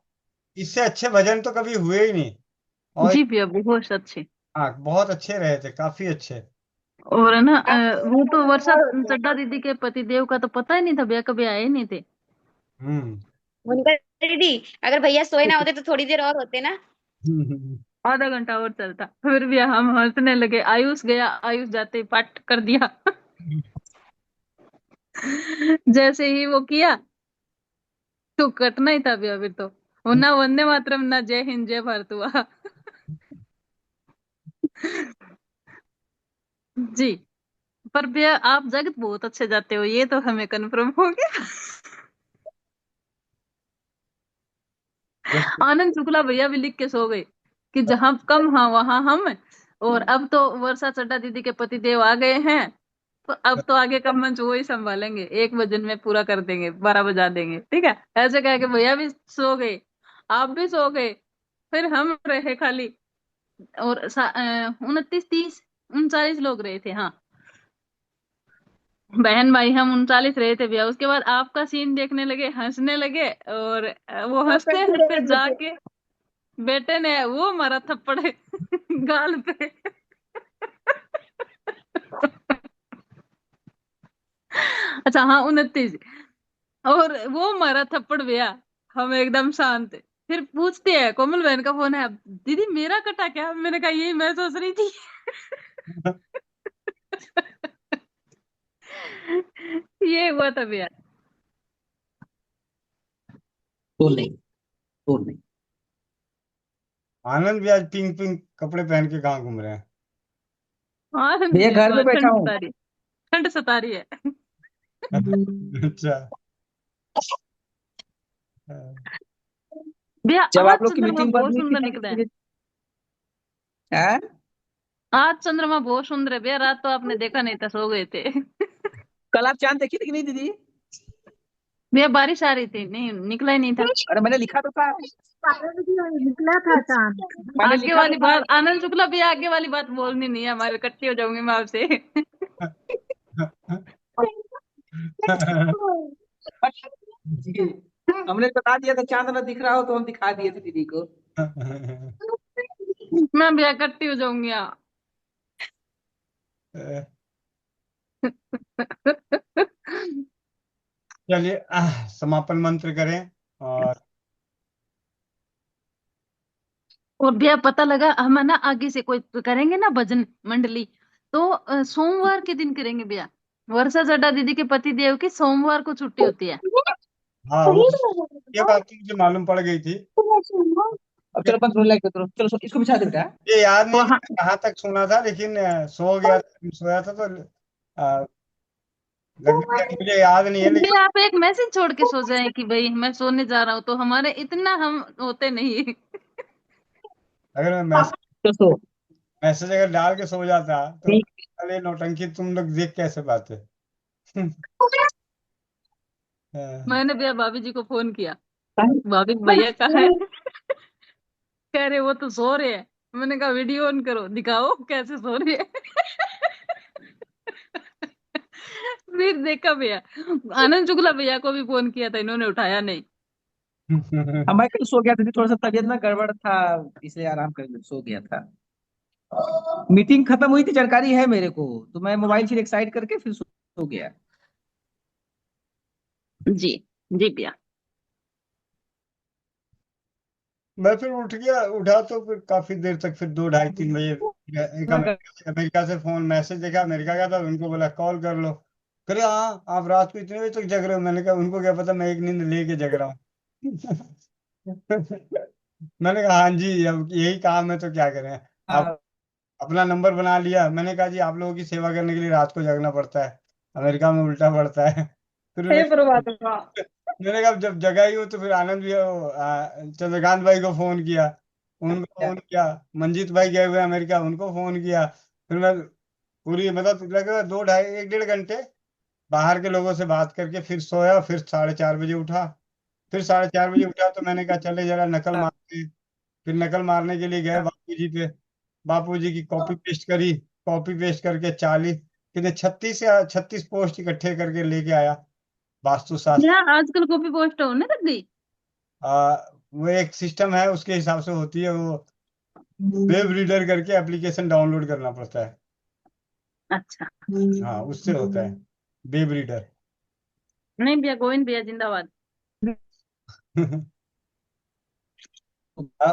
इससे अच्छे भजन तो कभी हुए ही नहीं। और जी भैया, बहुत अच्छे। हाँ, बहुत अच्छे रहे थे, काफी अच्छे। और है ना, वो तो वर्षा चड्ढा दीदी के पति देव का तो पता ही नहीं था भैया, कभी आए ही नहीं थे। हम्म। मोनिका दीदी, अगर भैया सोए ना होते तो थोड़ी देर और होते ना। आधा घंटा और चलता, फिर भी हम हंसने लगे। आयुष गया, आयुष जाते ही पाठ कर दिया। जैसे ही वो किया तो कटना ही था भैया फिर तो। वो ना वंदे मातरम, ना जय हिंद जय भारत हुआ। जी। पर भैया आप जगत बहुत अच्छे जाते हो, ये तो हमें कन्फर्म हो गया। आनंद शुक्ला भैया भी लिख के सो गए कि जहां कम हाँ वहां हम। और अब तो वर्षा चड्ढा दीदी के पति देव आ गए हैं, तो अब तो आगे का मंच वो ही संभालेंगे, 1 बजे में पूरा कर देंगे, 12 बजा देंगे, ठीक है। ऐसे कह के भैया भी सो गए, आप भी सो गए, फिर हम रहे खाली। और 29 30 39 लोग रहे थे, हाँ, बहन भाई हम 39 रहे थे भैया। उसके बाद आपका सीन देखने लगे, हंसने लगे, और वो हंसते हंसते जाके बेटे ने वो मारा थप्पड़ गाल पे। अच्छा हाँ, 29। और वो मारा थप्पड़ भैया, हम एकदम शांत। फिर पूछते हैं, कोमल बहन का फोन है, दीदी मेरा कटा क्या? मैंने कहा यही मैं सोच रही थी। ये हुआ था भैया। तो नहीं, तो नहीं। आनंद भी आज पिंक पिंक कपड़े पहन के कहाँ घूम रहे हैं? हाँ भैया घर पे बैठा ठंड हूँ। सता रही, ठंड सता रही है। अच्छा। भैया जब आज आप लोग की चंद्रमा मीटिंग बंद बहुत हुई थी सुंदर तब निकला है। हैं? आज चंद्रमा बहुत सुंदर है भैया, रात तो आपने देखा नहीं था, सो गए थे। कल आप चांद देखी थी कि नहीं दीदी? भैया बारिश आ रही थी, नहीं निकला ही नहीं था। अरे मैंने लिखा तो था, निकला था चांद। मैंने आगे लिखा तो वाली था। बात आनंद शुक्ला भैया, आगे वाली बात बोलनी नहीं है हमारे, इकट्ठी हो जाऊंगी मैं आपसे। जी, हमने बता दिया था चांद ना दिख रहा हो तो हम दिखा दिए थे दीदी को। मैं भैया इकट्ठी हो जाऊंगी यहाँ। चलिए समापन मंत्र करें। और भैया पता लगा हम ना आगे से कोई करेंगे ना भजन मंडली, तो सोमवार के दिन करेंगे भैया। वर्षा जड्डा दीदी के पति देव की सोमवार को छुट्टी होती है। हाँ, वो ये बात तो मुझे मालूम पड़ गई थी। अब चलो बस लाइक करो, चलो इसको बिछा दे बेटा। ये याद नहीं कि मैं कहाँ तक सुना था, लेकिन सोया था तो लगभग मुझे याद नहीं है, लेकिन भैया आप एक मैसेज छोड़ के सो जाए कि भाई मैं सोने जा रहा हूँ, तो हमारे इतना हम होते नहीं। अगर मैं मैसेज अगर डाल के सो जाता तो अरे नौटंकी तुम लोग देख कैसे पाते। मैंने भैया भाभी जी को फोन किया, भाभी भैया कहाँ है? कह रहे वो तो सो रहे हैं। मैंने कहा वीडियो ऑन करो, दिखाओ कैसे सो रहे हैं। फिर देखा भैया, आनंद शुक्ला भैया को भी फोन किया था, इन्होंने उठाया नहीं। मैं कल सो गया था, थोड़ा सा तबीयत ना गड़बड़ था, इसलिए आराम कर सो गया था। मीटिंग खत्म हुई थी, जानकारी है मेरे को, तो मैं मोबाइल फिर एक साइड करके फिर सो गया। जी जी भैया। मैं फिर उठा तो फिर काफी देर तक, फिर 2 ढाई 3 बजे एक अमेरिका से फोन मैसेज देखा, अमेरिका का था, उनको बोला कॉल कर लो। करे हाँ आप रात को इतने बजे तक जग रहे हो? मैंने कहा उनको क्या पता, मैं एक नींद लेके जग रहा हूँ। मैंने कहा हाँ जी, अब यही काम है तो क्या करें। अब अपना नंबर बना लिया, मैंने कहा जी आप लोगों की सेवा करने के लिए रात को जगना पड़ता है, अमेरिका में उल्टा पड़ता है। फिर मैंने कहा जब जगह ही हो तो फिर आनंद भी चंद्रकांत भाई को फोन किया, उनको फोन किया, मंजीत भाई गए हुए अमेरिका, उनको फोन किया। फिर मैं पूरी मतलब लगा 2 ढाई 1 डेढ़ घंटे बाहर के लोगों से बात करके फिर सोया। फिर 4:30 बजे उठा। फिर 4:30 बजे उठा तो मैंने कहा चले जरा नकल मारते। फिर नकल मारने के लिए गए बापूजी पे, बापूजी की कॉपी पेस्ट करी, कॉपी पेस्ट करके 40 कितने 36 पोस्ट इकट्ठे करके लेके आया वास्तुशास्त्र। भैया आजकल कॉपी पोस्ट होने लग गई। वो एक सिस्टम है, उसके हिसाब से होती है वो, वेब रीडर करके एप्लीकेशन डाउनलोड करना पड़ता है। अच्छा। हाँ उससे होता है, वेब रीडर। नहीं भैया, गोविंद भैया जिंदाबाद।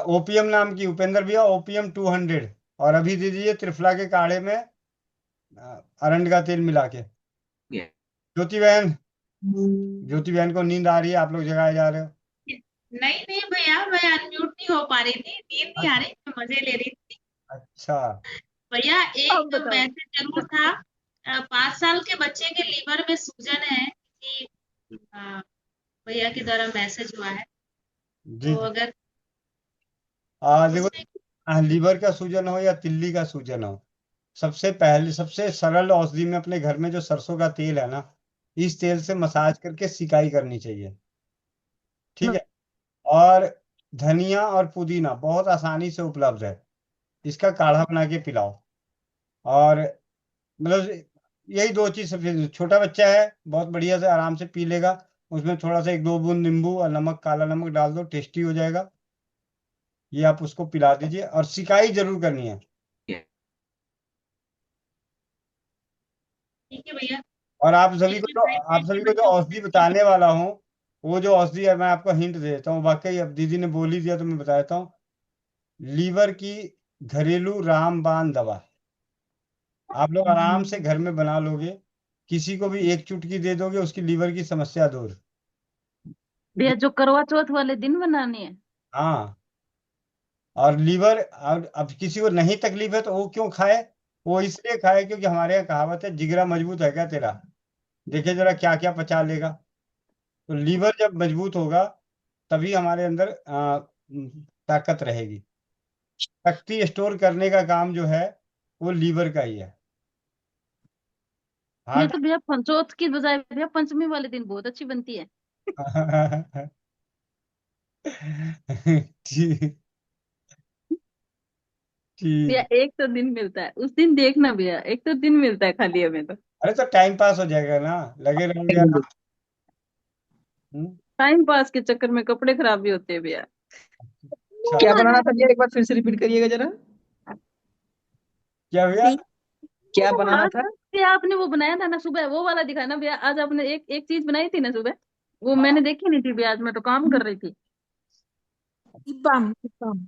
ओपीएम नाम की उपेंद्र भैया, ओपीएम 200, और अभी दे दीजिए त्रिफला के काढ़े में अरंड का तेल मिला के। ज्योति बहन को नींद आ रही है, आप लोग जगाए जा रहे हो। नहीं नहीं भैया, मैं अनम्यूट नहीं हो पा रही थी, नींद नहीं आ रही, मैं मजे ले रही थी। अच्छा भैया एक मैसेज जरूर था, 5 साल के बच्चे के लीवर में सूजन है कि भैया के द्वारा मैसेज हुआ है, जी तो अगर लीवर का सूजन हो या तिल्ली का सूजन हो, सबसे पहले सबसे सरल औषधि में अपने घर में जो सरसों का तेल है ना, इस तेल से मसाज करके सिकाई करनी चाहिए। ठीक है। और धनिया और पुदीना बहुत आसानी से उपलब्ध है, इसका काढ़ा बना के पिलाओ। और मतलब यही दो चीज सबसे, छोटा बच्चा है बहुत बढ़िया से आराम से पी लेगा। उसमें थोड़ा सा 1-2 बूंद नींबू और नमक, काला नमक डाल दो, टेस्टी हो जाएगा। ये आप उसको पिला दीजिए और सिकाई जरूर करनी है। ठीक है भैया। और आप सभी को जो औषधि बताने वाला हूँ, वो जो औषधि है मैं आपको हिंट दे देता हूँ, वाकई अब दीदी ने बोल ही दिया तो मैं बता देता हूँ। लीवर की घरेलू रामबाण दवा आप लोग आराम से घर में बना लोगे, किसी को भी एक चुटकी दे दोगे, उसकी लीवर की समस्या दूर। भैया जो करवा चौथ वाले दिन बनानी है। हाँ। और लीवर, और अब किसी को नहीं तकलीफ है तो वो क्यों खाए? वो इसलिए खाए क्योंकि हमारे यहाँ कहावत है, जिगरा मजबूत है क्या तेरा, देखे जरा क्या क्या पचा लेगा। तो लीवर जब मजबूत होगा तभी हमारे अंदर ताकत रहेगी। शक्ति स्टोर करने का काम जो है वो लीवर का ही है। ये हार्ट। तो भैया चौथ की बजाय भैया पंचमी वाले दिन बहुत अच्छी बनती है। ठीक। भैया ठीक। एक तो दिन मिलता है उस दिन, देखना भैया, एक तो दिन मिलता है खाली हमें तो। अरे तो टाइम पास हो जाएगा ना, लगे रहोगे आराम। हम्म। टाइम पास के चक्कर में कपड़े खराब भी होते हैं भैया। अच्छा। क्या बनाना था भैया, एक बार फिर से रिपीट करिएगा जरा। क्या भैया? क्या बनाना आज था? भैया आपने वो बनाया था ना सुबह, वो वाला दिखाया ना भैया। आज आपने एक एक चीज बनाई थी ना सुबह, वो मैंने देखी नहीं थी भैया, आज मैं तो काम कर रही थी। Lip balm, lip balm.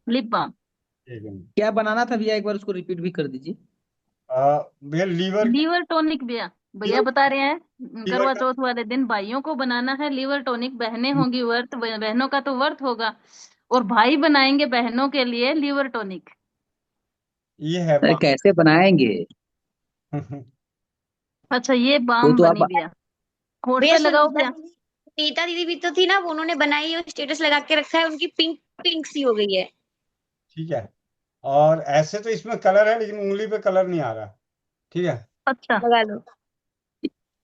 Lip balm. ठीक है। क्या बनाना था भैया, एक बार उसको रिपीट भी कर दीजिए। भैया लीवर लीवर टॉनिक भैया। भैया बता रहे हैं लीवर करवा का। चौथ वाले दिन भाइयों को बनाना है लीवर टॉनिक। बहनें होंगी व्रत, बहनों का तो व्रत होगा, और भाई बनाएंगे बहनों के लिए लीवर टॉनिक। ये है अरे कैसे बनाएंगे? अच्छा ये वो बाम तो बनी आप भैया, होठ भैया पे लगाओ सुनीता भैया। दीदी, सुनीता दीदी भी तो थी ना, वो उन्होंने बनाई है और स्टेटस लगा के रखा है, उनकी पिंक पिंक सी हो गई है। ठीक है। और ऐसे तो इसमें कलर है लेकिन उंगली पे कलर नहीं आ रहा। ठीक है। अच्छा लगा लो।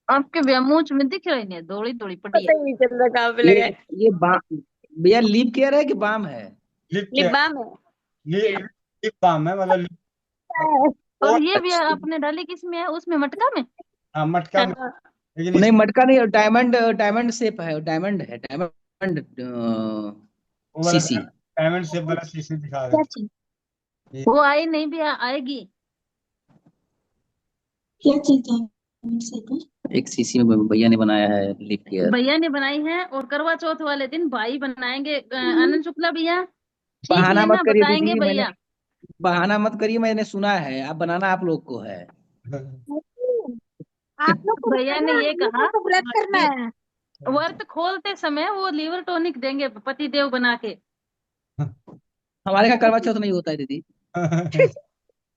आपके भैया मूंछ में दिख रही नहीं, दौड़ी दौड़ी पड़ी है। पता ही नहीं चल रहा कहाँ पे ये लगा है। ये बाम भैया, लीप केयर है कि बाम है? लिप लिप के बाम है। लिप बाम है, मतलब और और ये भैया आपने डाली किस में है, उसमें मटका में? हाँ, मटका में। हाँ। लेकिन नहीं इस मटका नहीं, डायमंड, डायमंड शेप है, डायमंड है, डायमंड वो वाला सीसी। डायमंड शेप वाला शीशे दिखा क्या देते चीज? ये। वो आई नहीं भैया, आएगी। क्या चीज है? एक सीसी में भैया ने बनाया है लीप केयर। भैया ने बनाई है, और करवा चौथ वाले दिन भाई बनाएंगे। आनंद शुक्ला भैया सीख बहाना मत लेना, करिए बताएंगे दीदी, मैंने भैया। बहाना मत करिए, मैंने सुना है, आप बनाना आप लोग को है। आप लोग को भैया ने बताना, ये हम लोग कहा को तो व्रत करना कि है। व्रत खोलते समय वो लीवर टॉनिक देंगे पति देव बना के। हमारे यहाँ करवा चौथ नहीं होता है दीदी।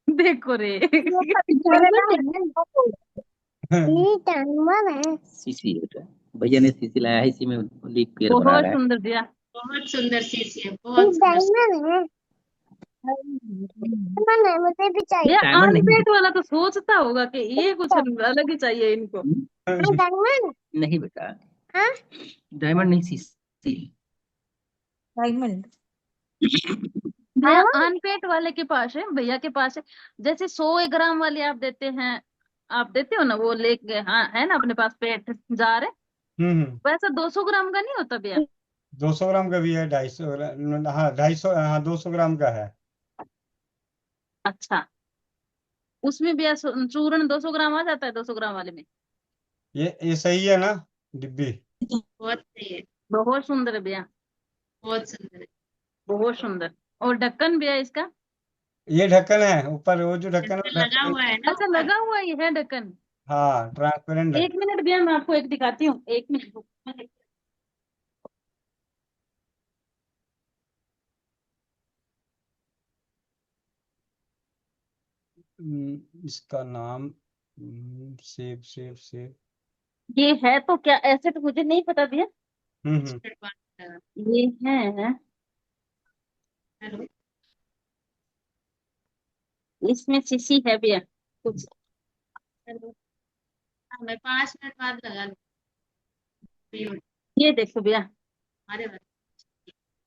देखो रे। सीसी होता है, भैया ने सीसी लाया है, इसी में लीप केयर बना बहुत रहा है। सुंदर भैया। बहुत सुंदर चीज है, बहुत सुंदर। मुझे भी चाहिए। भैया डायमंड आन नहीं, पेट वाला तो सोचता होगा कि ये कुछ अलग ही चाहिए इनको। डायमंड। नहीं बेटा, हाँ, डायमंड नहीं, सीसी। डायमंड। भैया आन पेट वाले के पास है, भैया के पास है। जैसे 100 ग्राम वाली आप देते हैं, आप देते हो ना वो लेके, हाँ है ना अपने पास पेट जार है, वैसा 200 ग्राम का नहीं होता भैया। 200 ग्राम का भी है, 250, हाँ 250, हाँ 200 ग्राम का है। अच्छा उसमें भैया चूर्ण 200 ग्राम आ जाता है 200 ग्राम वाले में। ये सही है ना डिब्बी? बहुत सही है, बहुत सुंदर है भैया, बहुत सुंदर है। बहुत सुंदर। और ढक्कन भैया इसका? ये ढक्कन है ऊपर, वो जो ढक्कन है इसमें वो लगा ढक्कन। हुआ है ना अच्छा ऊपर। लगा हुआ ये है ढक्कन। हाँ ट्रांसपेरेंट ढक्कन। 1 मिनट भैया मैं आपको एक दिखाती हूँ, 1 मिनट। इसका नाम सेब सेब सेब। ये है तो क्या, ऐसे तो मुझे नहीं पता भैया। हम्म। ये है, हेलो। इसमें शीशी है भैया कुछ। हाँ, मैं 5 मिनट बाद लगा लूँ। ये देखो भैया, अरे वाह,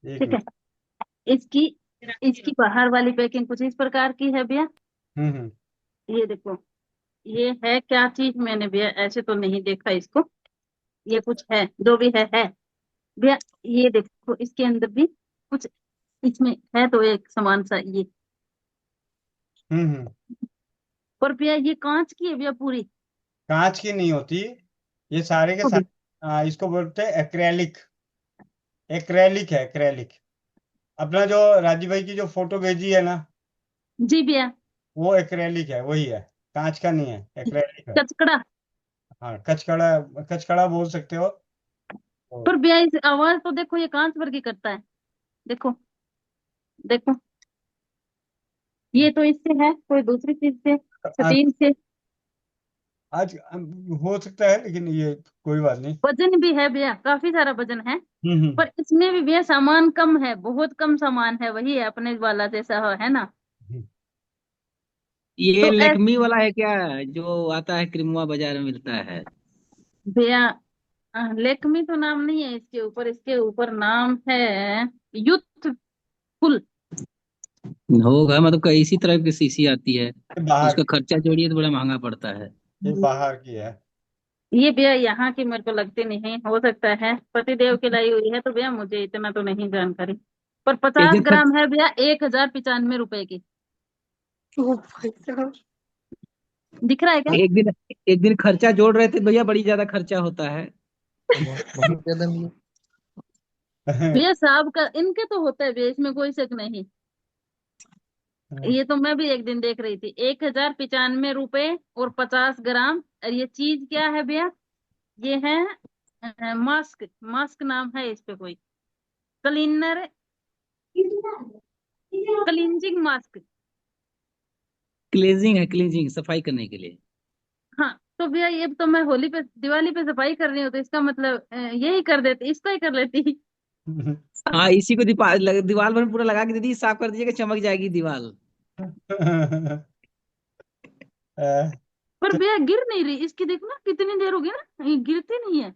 एक ठीक है। इसकी इसकी बाहर वाली पैकिंग कुछ इस प्रकार की है भैया। मिनट। ये देखो, ये है क्या चीज, मैंने भैया ऐसे तो नहीं देखा इसको। ये कुछ है, जो भी है भैया। ये देखो, इसके अंदर भी कुछ इसमें है तो एक सामान सा ये। हम्म। पर भैया ये कांच की है भैया पूरी। कांच की नहीं होती ये सारे के तो सारे। इसको बोलते हैं एक्रेलिक। एक्रेलिक है, एक्रेलिक। अपना जो राजीव भाई की जो फोटो भेजी है ना, जी भैया, वो एक्रेलिक है, वही है। कांच का नहीं है, एक्रेलिक है। कचकड़ा। हाँ, कचकड़ा। कचकड़ा बोल सकते हो। तो पर भैया इस आवाज तो देखो, ये कांच वर्गी करता है। देखो देखो, ये तो इससे है, कोई दूसरी चीज से, आज स्टील से। आज हो सकता है, लेकिन ये कोई बात नहीं। वजन भी है भैया, काफी सारा वजन है। हम्म। पर इसमें भी भैया सामान कम है, बहुत कम सामान है, वही है अपने वाला जैसा है ना। ये तो लेक्मी वाला है क्या, जो आता है क्रिमुआ बाजार में मिलता है? भैया लेक्मी तो नाम नहीं है इसके ऊपर, इसके ऊपर नाम है यूथफुल। होगा, मतलब कई इसी तरह की शीशी आती है, ये बाहर उसका की खर्चा जोड़िए तो बड़ा महंगा पड़ता है। ये बाहर की है। ये भैया यहाँ की मेरे को लगती नहीं, हो सकता है पतिदेव की लाई हुई है, तो भैया मुझे इतना तो नहीं जानकारी। पर एक 50 दिन खर्च ग्राम है भैया, 1095 रुपए की। ओ भाई साहब। दिख रहा है क्या? एक दिन खर्चा जोड़ रहे थे भैया, बड़ी ज्यादा खर्चा होता है। बहुत ज्यादा नहीं भैया साहब का इनके तो होता है भैया, इसमें कोई शक नहीं। ये तो मैं भी एक दिन देख रही थी, 1095 रुपए और 50 ग्राम। और ये चीज क्या है भैया? ये है मास्क। मास्क नाम है इस पे कोई, क्लीनर, क्लींजिंग मास्क। क्लीजिंग है, क्लीजिंग सफाई करने के लिए। हाँ तो भैया ये तो मैं होली पे, दिवाली पे सफाई कर रही हूँ, तो इसका मतलब यही कर देती, इसका ही कर लेती। हाँ, इसी को दीवार पर पूरा लगा के दे दी, साफ कर दीजिएगा, चमक जाएगी दीवार। पर भैया गिर नहीं रही इसकी, देखो ना कितनी देर होगी ना, ये गिरती नहीं है।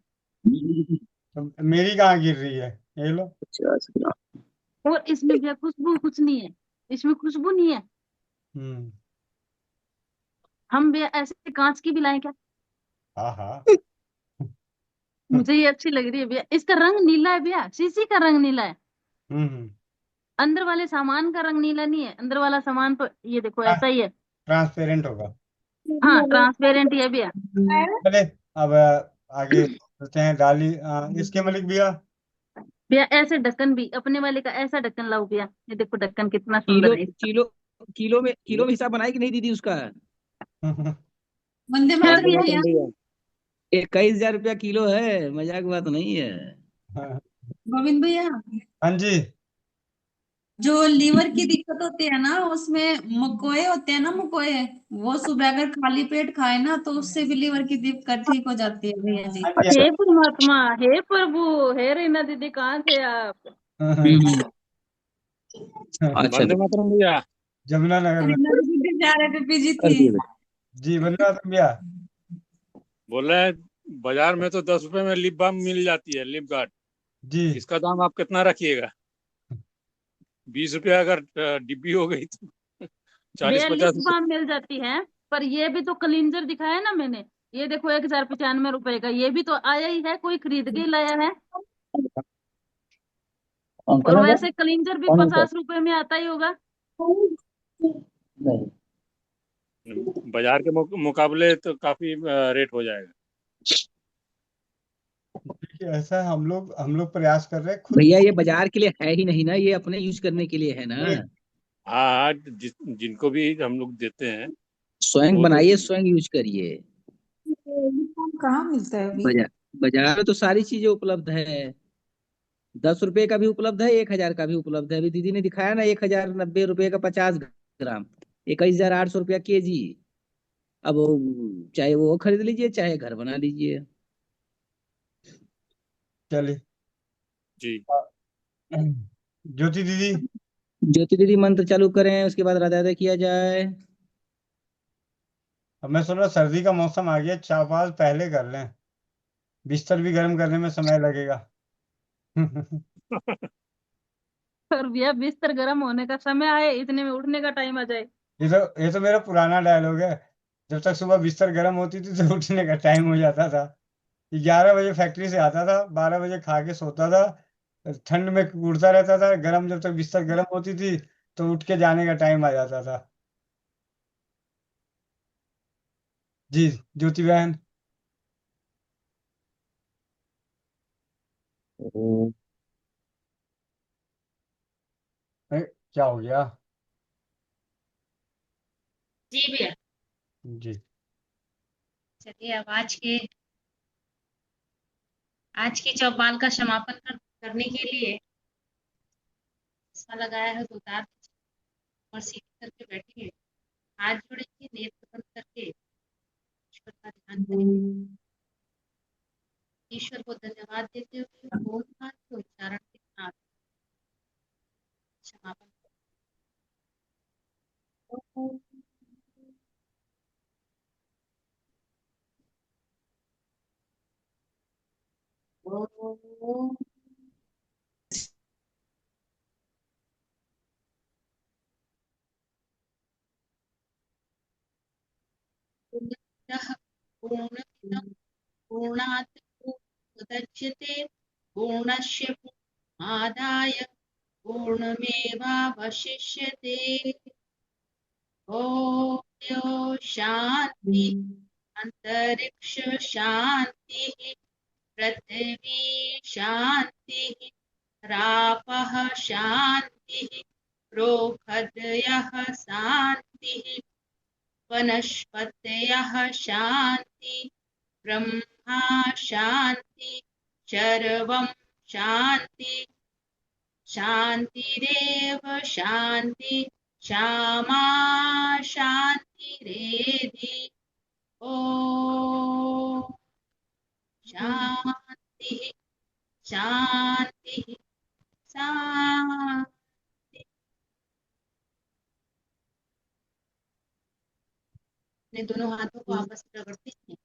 मेरी कहाँ गिर रही है, ये लो। और इसमें भैया खुशबू कुछ नहीं है, इसमें खुशबू नहीं है। हम्म। हम भैया ऐसे कांच की भी लाए क्या? हाँ हाँ। मुझे ये अच्छी लग रही है भैया, इसका रंग नीला है भैया, शीशी का रंग नीला है। हम्म। अंदर वाले सामान का रंग नीला नहीं है, अंदर वाला सामान तो ये देखो ऐसा ही है। ट्रांसपेरेंट होगा। हाँ ट्रांसपेरेंट ही है भैया। चले, अब आगे चलते हैं। डाली इसके मलिक भैया। भैया ऐसे ढक्कन भी, अपने वाले का ऐसा ढक्कन लाओ भैया, ये देखो ढक्कन कितना सुंदर किलो है इसका। किलो किलो में हिसाब बनाई कि नहीं दीदी उसका? वंदे क्या मातरम भैया? भैया। 21,000 रुपया किलो है, मजाक बात नहीं है। गोविंद भैया, हाँ जी। जो लीवर की दिक्कत होती है ना, उसमें मकोए होते हैं ना, मकोए, वो सुबह अगर खाली पेट खाए ना, तो उससे भी लीवर की दिक्कत ठीक हो जाती है भैया जी। हाँ जी। हे परमात्मा, हे प्रभु, हे रीना दीदी, कहाँ थे आप? अच्छा वंदे मातरम भैया। जमुनानगर में। रीना दीदी जा रहे थे पीजी कर थी। दिए जी, वंदे मातरम भैया। बोल रहे हैं बाजार में तो 10 रुपए में लिप बाम मिल जाती है, लिप गार्ड। जी। इसका दाम आप कितना रखिएगा? 20 रुपया अगर डिब्बी हो गई तो भैया 40-50 लिप रुपये। बाम मिल जाती है, पर ये भी तो क्लींजर दिखाया ना मैंने, ये देखो 1095 रुपए का, ये भी तो आया ही है, कोई खरीद के ही लाया है। और वैसे क्लींजर भी 50 रुपए में आता ही होगा। बाजार के मुकाबले तो काफी रेट हो जाएगा। देखिए, ऐसा है, हम लोग प्रयास कर रहे हैं खुद। भैया, ये बाजार के लिए है ही नहीं ना, ये अपने यूज करने के लिए है ना। हाँ, जिनको भी हम लोग देते हैं स्वयं वो तो बनाइए, स्वयं यूज करिए। कहाँ मिलता है अभी? बाजार में तो सारी चीजें उपलब्ध है। 10 रुपए का भी उपलब्ध है, 1,000 का भी उपलब्ध है। अभी दीदी ने दिखाया ना, 1,090 रुपए का 50 ग्राम, 21,800 रुपया केजी। अब चाहे वो खरीद लीजिए, चाहे घर बना लीजिए। चलिए जी। ज्योति दीदी। ज्योति दीदी मंत्र चालू करें, उसके बाद राधा राधा किया जाए। अब मैं सोच रहा सर्दी का मौसम आ गया, चौपाल पहले कर लें, बिस्तर भी गर्म करने में समय लगेगा। और भैया बिस्तर गर्म होने का समय आए, इतने में उठने का टाइम आ जाए। ये तो मेरा पुराना डायलॉग है। जब तक सुबह बिस्तर गर्म होती थी तो उठने का टाइम हो जाता था। 11 बजे फैक्ट्री से आता था, 12 बजे खा के सोता था, ठंड में उड़ता रहता था, गर्म जब तक बिस्तर गर्म होती थी तो उठ के जाने का टाइम आ जाता था। जी ज्योति बहन। क्या हो गया? जी भैया। जी चलिए अब आज की चौपाल का समापन करने के लिए ऐसा लगाया है तो उतार दीजिए और सीधे करके बैठिए, हाथ जोड़ेंगे, नेत्र बंद करके ईश्वर का ध्यान करेंगे। ईश्वर को धन्यवाद देते हुए ओम के उच्चारण के साथ समापन। पूर्णमिदं पूर्णात् पूर्णमुदच्यते पूर्णस्य पूर्णमादाय पूर्णमेवावशिष्यते। ओम शांति अंतरिक्ष शांति पृथ्वी शांति रापः शांति रोखदयः शांति वनस्पतयः शांति ब्रह्मा शांति सर्वं शांति शांतिरेव शांति श्यामा शांतिरेधि। ओम शांति शांति शांति। अपने दोनों हाथों को आपस में रगड़ते हैं,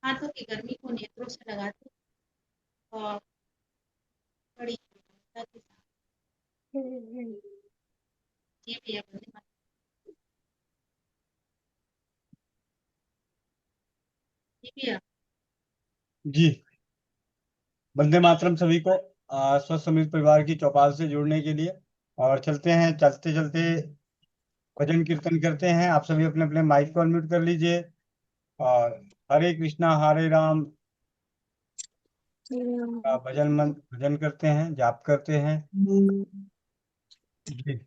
हाथों की गर्मी को नेत्रों से लगाते और बड़ी गंभीरता के साथ जी भैया वंदे मातरम। जी भैया। जी वंदे मातरम सभी को स्वस्थ समृद्ध परिवार की चौपाल से जुड़ने के लिए। और चलते हैं, चलते चलते भजन कीर्तन करते हैं। आप सभी अपने अपने माइक को अनम्यूट कर लीजिए और हरे कृष्णा हरे राम का भजन करते हैं, जाप करते हैं। जी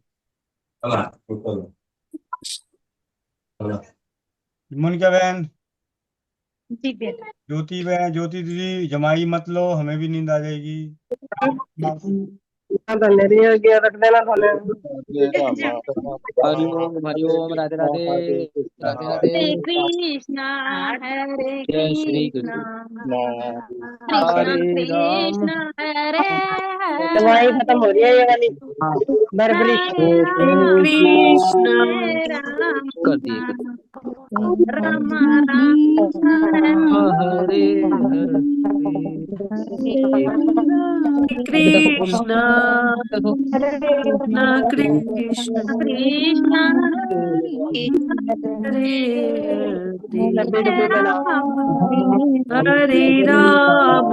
मुनिका बहन, जी भैया। ज्योति बहन, ज्योति दीदी जमाई मत लो, हमें भी नींद आ जाएगी। रख देना हरिओम राधे राधे राधे राधे। हरे कृष्णा जय श्री कृष्णा कृष्ण कृष्णा हरे राम। कृष्णा हरे दवाई खत्म हो रही है ये वाली बर्बरी। कृष्णा कर दिए राम राम हरे कृष्णा कृष्णा कृष्णा कृष्णा हरे हरे राम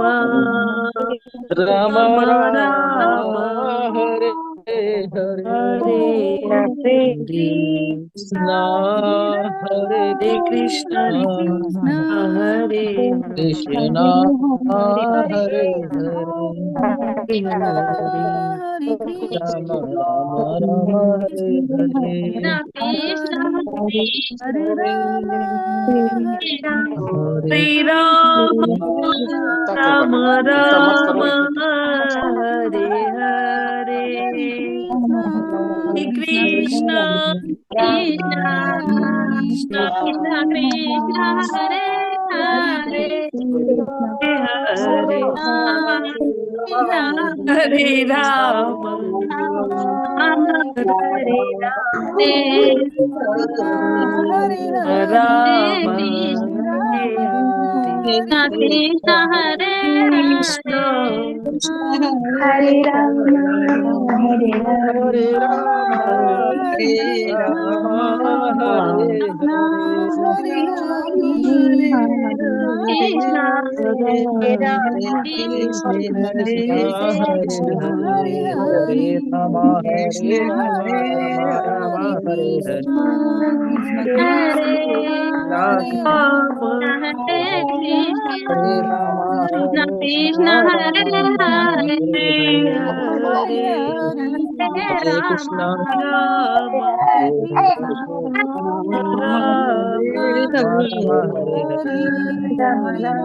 राम राम राम राम हरे हरे कृष्णा हरे हरे कृष्णा हरे कृष्णा हरे राम राम राम हरे हरे कृष्णा हरे राम हरे राम राम राम हरे हरे कृष्णा कृष्णा कृष्णा कृष्णा हरे हरे हरे हरे राम हरे राम कृष्ण कृष्ण हरे कृष्ण हरे राम हरे राम हरे राम राम हरे कृष्ण हरे कृष्ण कृष्ण हरे हरे राम हरे राम राम राम हरे हरे हरे राम हरे कृष्ण हरे राम कृष्ण हरे कृष्ण हरे राम हरे हरे हरे हरे हरे राम कृष्ण राम हरे हरे राम हरे राम हरे हरे कृष्ण कृष्ण हरे हरे राम राम हरे हरे राम राम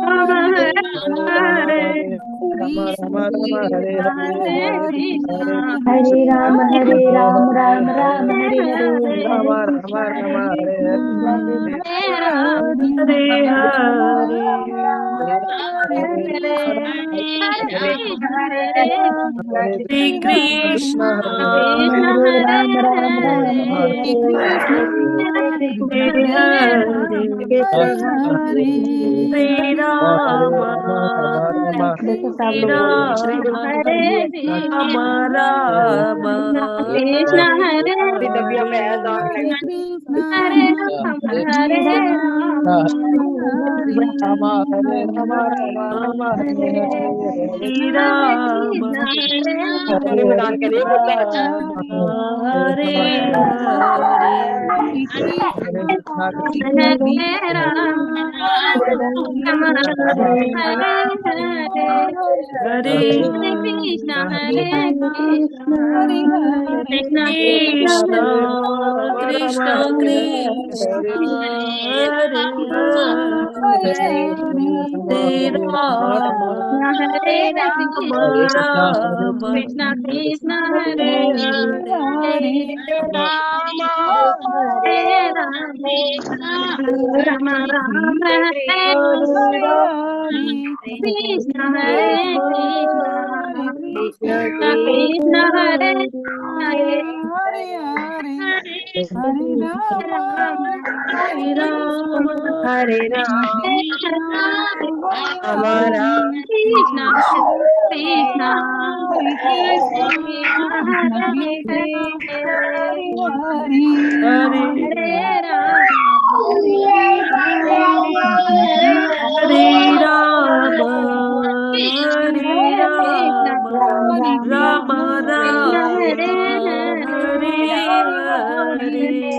राम हरे हरे हरे कृष्ण हरे हरे राम कृष्ण राम हरे राम राम हरे हरे राम राम राम हरे हरे हरे राम हरे हरे हरे हरे हरे हरे हरे कृष्ण कृष्ण हरे हरे राम राम राम हरे हरे हरे हरे हरे हरे राम देखो सब हरे लोग बोल रहे हैं राम हरे राम राम कृष्ण हरे हरे राम हरे राम राम हरे राम राम राम हरे हरे हरे हरे हरे राम कृष्ण हरे हरे हरे हरे हरे हरे कृष्णा कृष्ण हरे राम राम राम हरे हरे हरे हरे कृष्ण हरे कृष्ण कृष्ण कृष्ण कृष्ण कृष्ण कृष्ण हरे हरे हरे राम हरे राम कृष्ण राम कृष्ण कृष्ण हरे हरे हरे राम हरे राम राम राम हरे कृष्ण हरे कृष्ण कृष्ण कृष्ण हरे हरे हरे राम हरे राम हरे हमारा कृष्ण कृष्ण कृष्ण कृष्ण हरे हरे हरे हरे राम हरे हरे राम कृष्ण हरे कृष्ण राम राम कृष्ण राम हरे हरे हरे हरे हरे हरे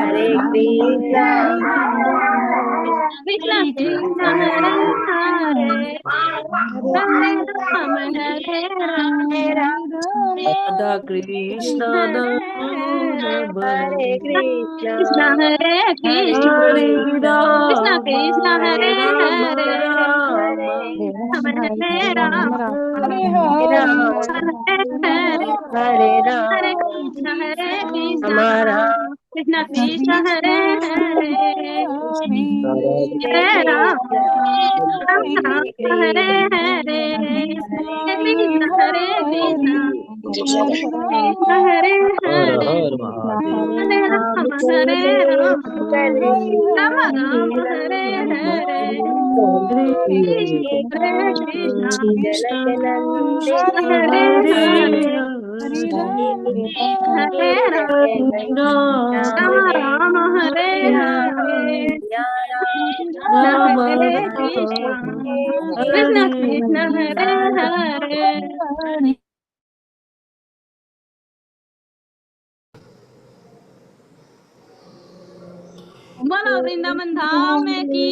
हरे कृष्णा कृष्ण कृष्ण हरे हरे हरे राम हरे राम राधा कृष्ण हरे नमो हरे नमः कृष्ण हरे कृष्ण हरे कृष्ण राम कृष्ण हरे राम हरे राम राम हरे राम हरे हरे हरे कृष्ण हरे कृष्ण कृष्ण कृष्ण हरे हरे हरे राम राम राम हरे हरे हरे कृष्ण हरे कृष्ण कृष्ण हरे हर हरे हर महादेव हरे राम हरे राम राम राम हरे हरे कृष्ण हरे कृष्ण कृष्ण हरे हरे हरे हरे हरे राम राम राम हरे हरे कृष्ण राम हरे कृष्ण राम कृष्ण हरे कृष्ण हरे हरे बोलो वृंदावन धाम की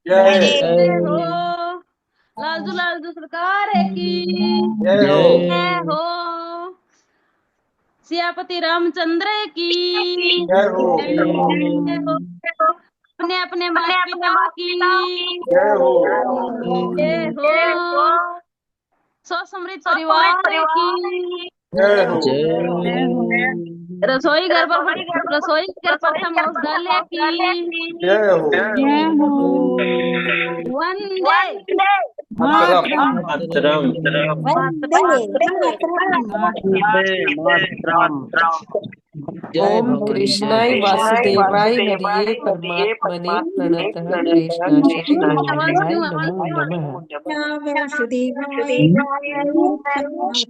जय हो। लालजू लालजू सरकार है की जय हो। सियापति रामचंद्र की जय हो। जय हो। अपने अपने माता पिता की जय हो। जय हो। स्वसमृद्ध परिवार की जय हो। रसोई घर प्रथम औषधालय की जय हो। वंदे मातरम ओम कृष्णाय वासुदेवाय हरिये परमात्मने प्रणतः कृष्णाशय गोविंदाय नमो नमः।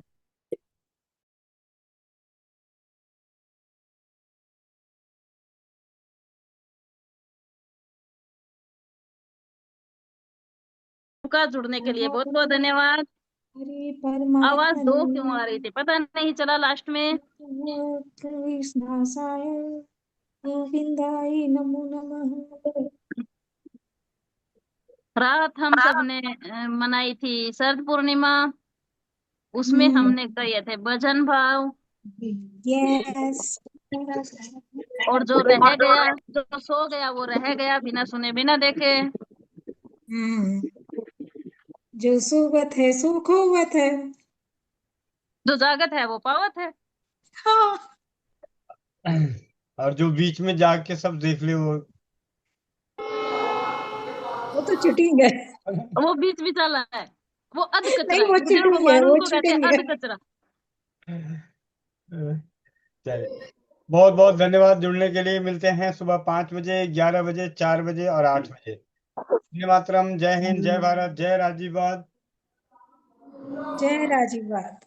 का जुड़ने के लिए बहुत बहुत धन्यवाद। आवाज दो क्यों आ रही थी पता नहीं चला लास्ट में। कृष्णाय गोविंदाय नमो नमः। रात हम सब ने मनाई थी शरद पूर्णिमा, उसमें हमने गए थे भजन भाव। यस। और जो रह गया, जो सो गया वो रह गया बिना सुने बिना देखे। जो सोवत है सो खोवत है। जो जागत है वो पावत है। हाँ। और जो बीच में जाग के सब देख ले वो तो चीटिंग है। वो बीच भी चला है, वो अध कचरा नहीं, वो है। बुजुर्ग चीटिंग है, वो मानून को कहते हैं चीटिंग है। अध कचरा। चलिए, बहुत बहुत धन्यवाद जुड़ने के लिए। मिलते हैं सुबह 5 बजे, 11 बजे, 4 बजे और 8 बजे। वंदे मातरम। जय हिंद, जय भारत, जय राजीववाद। जय राजीववाद।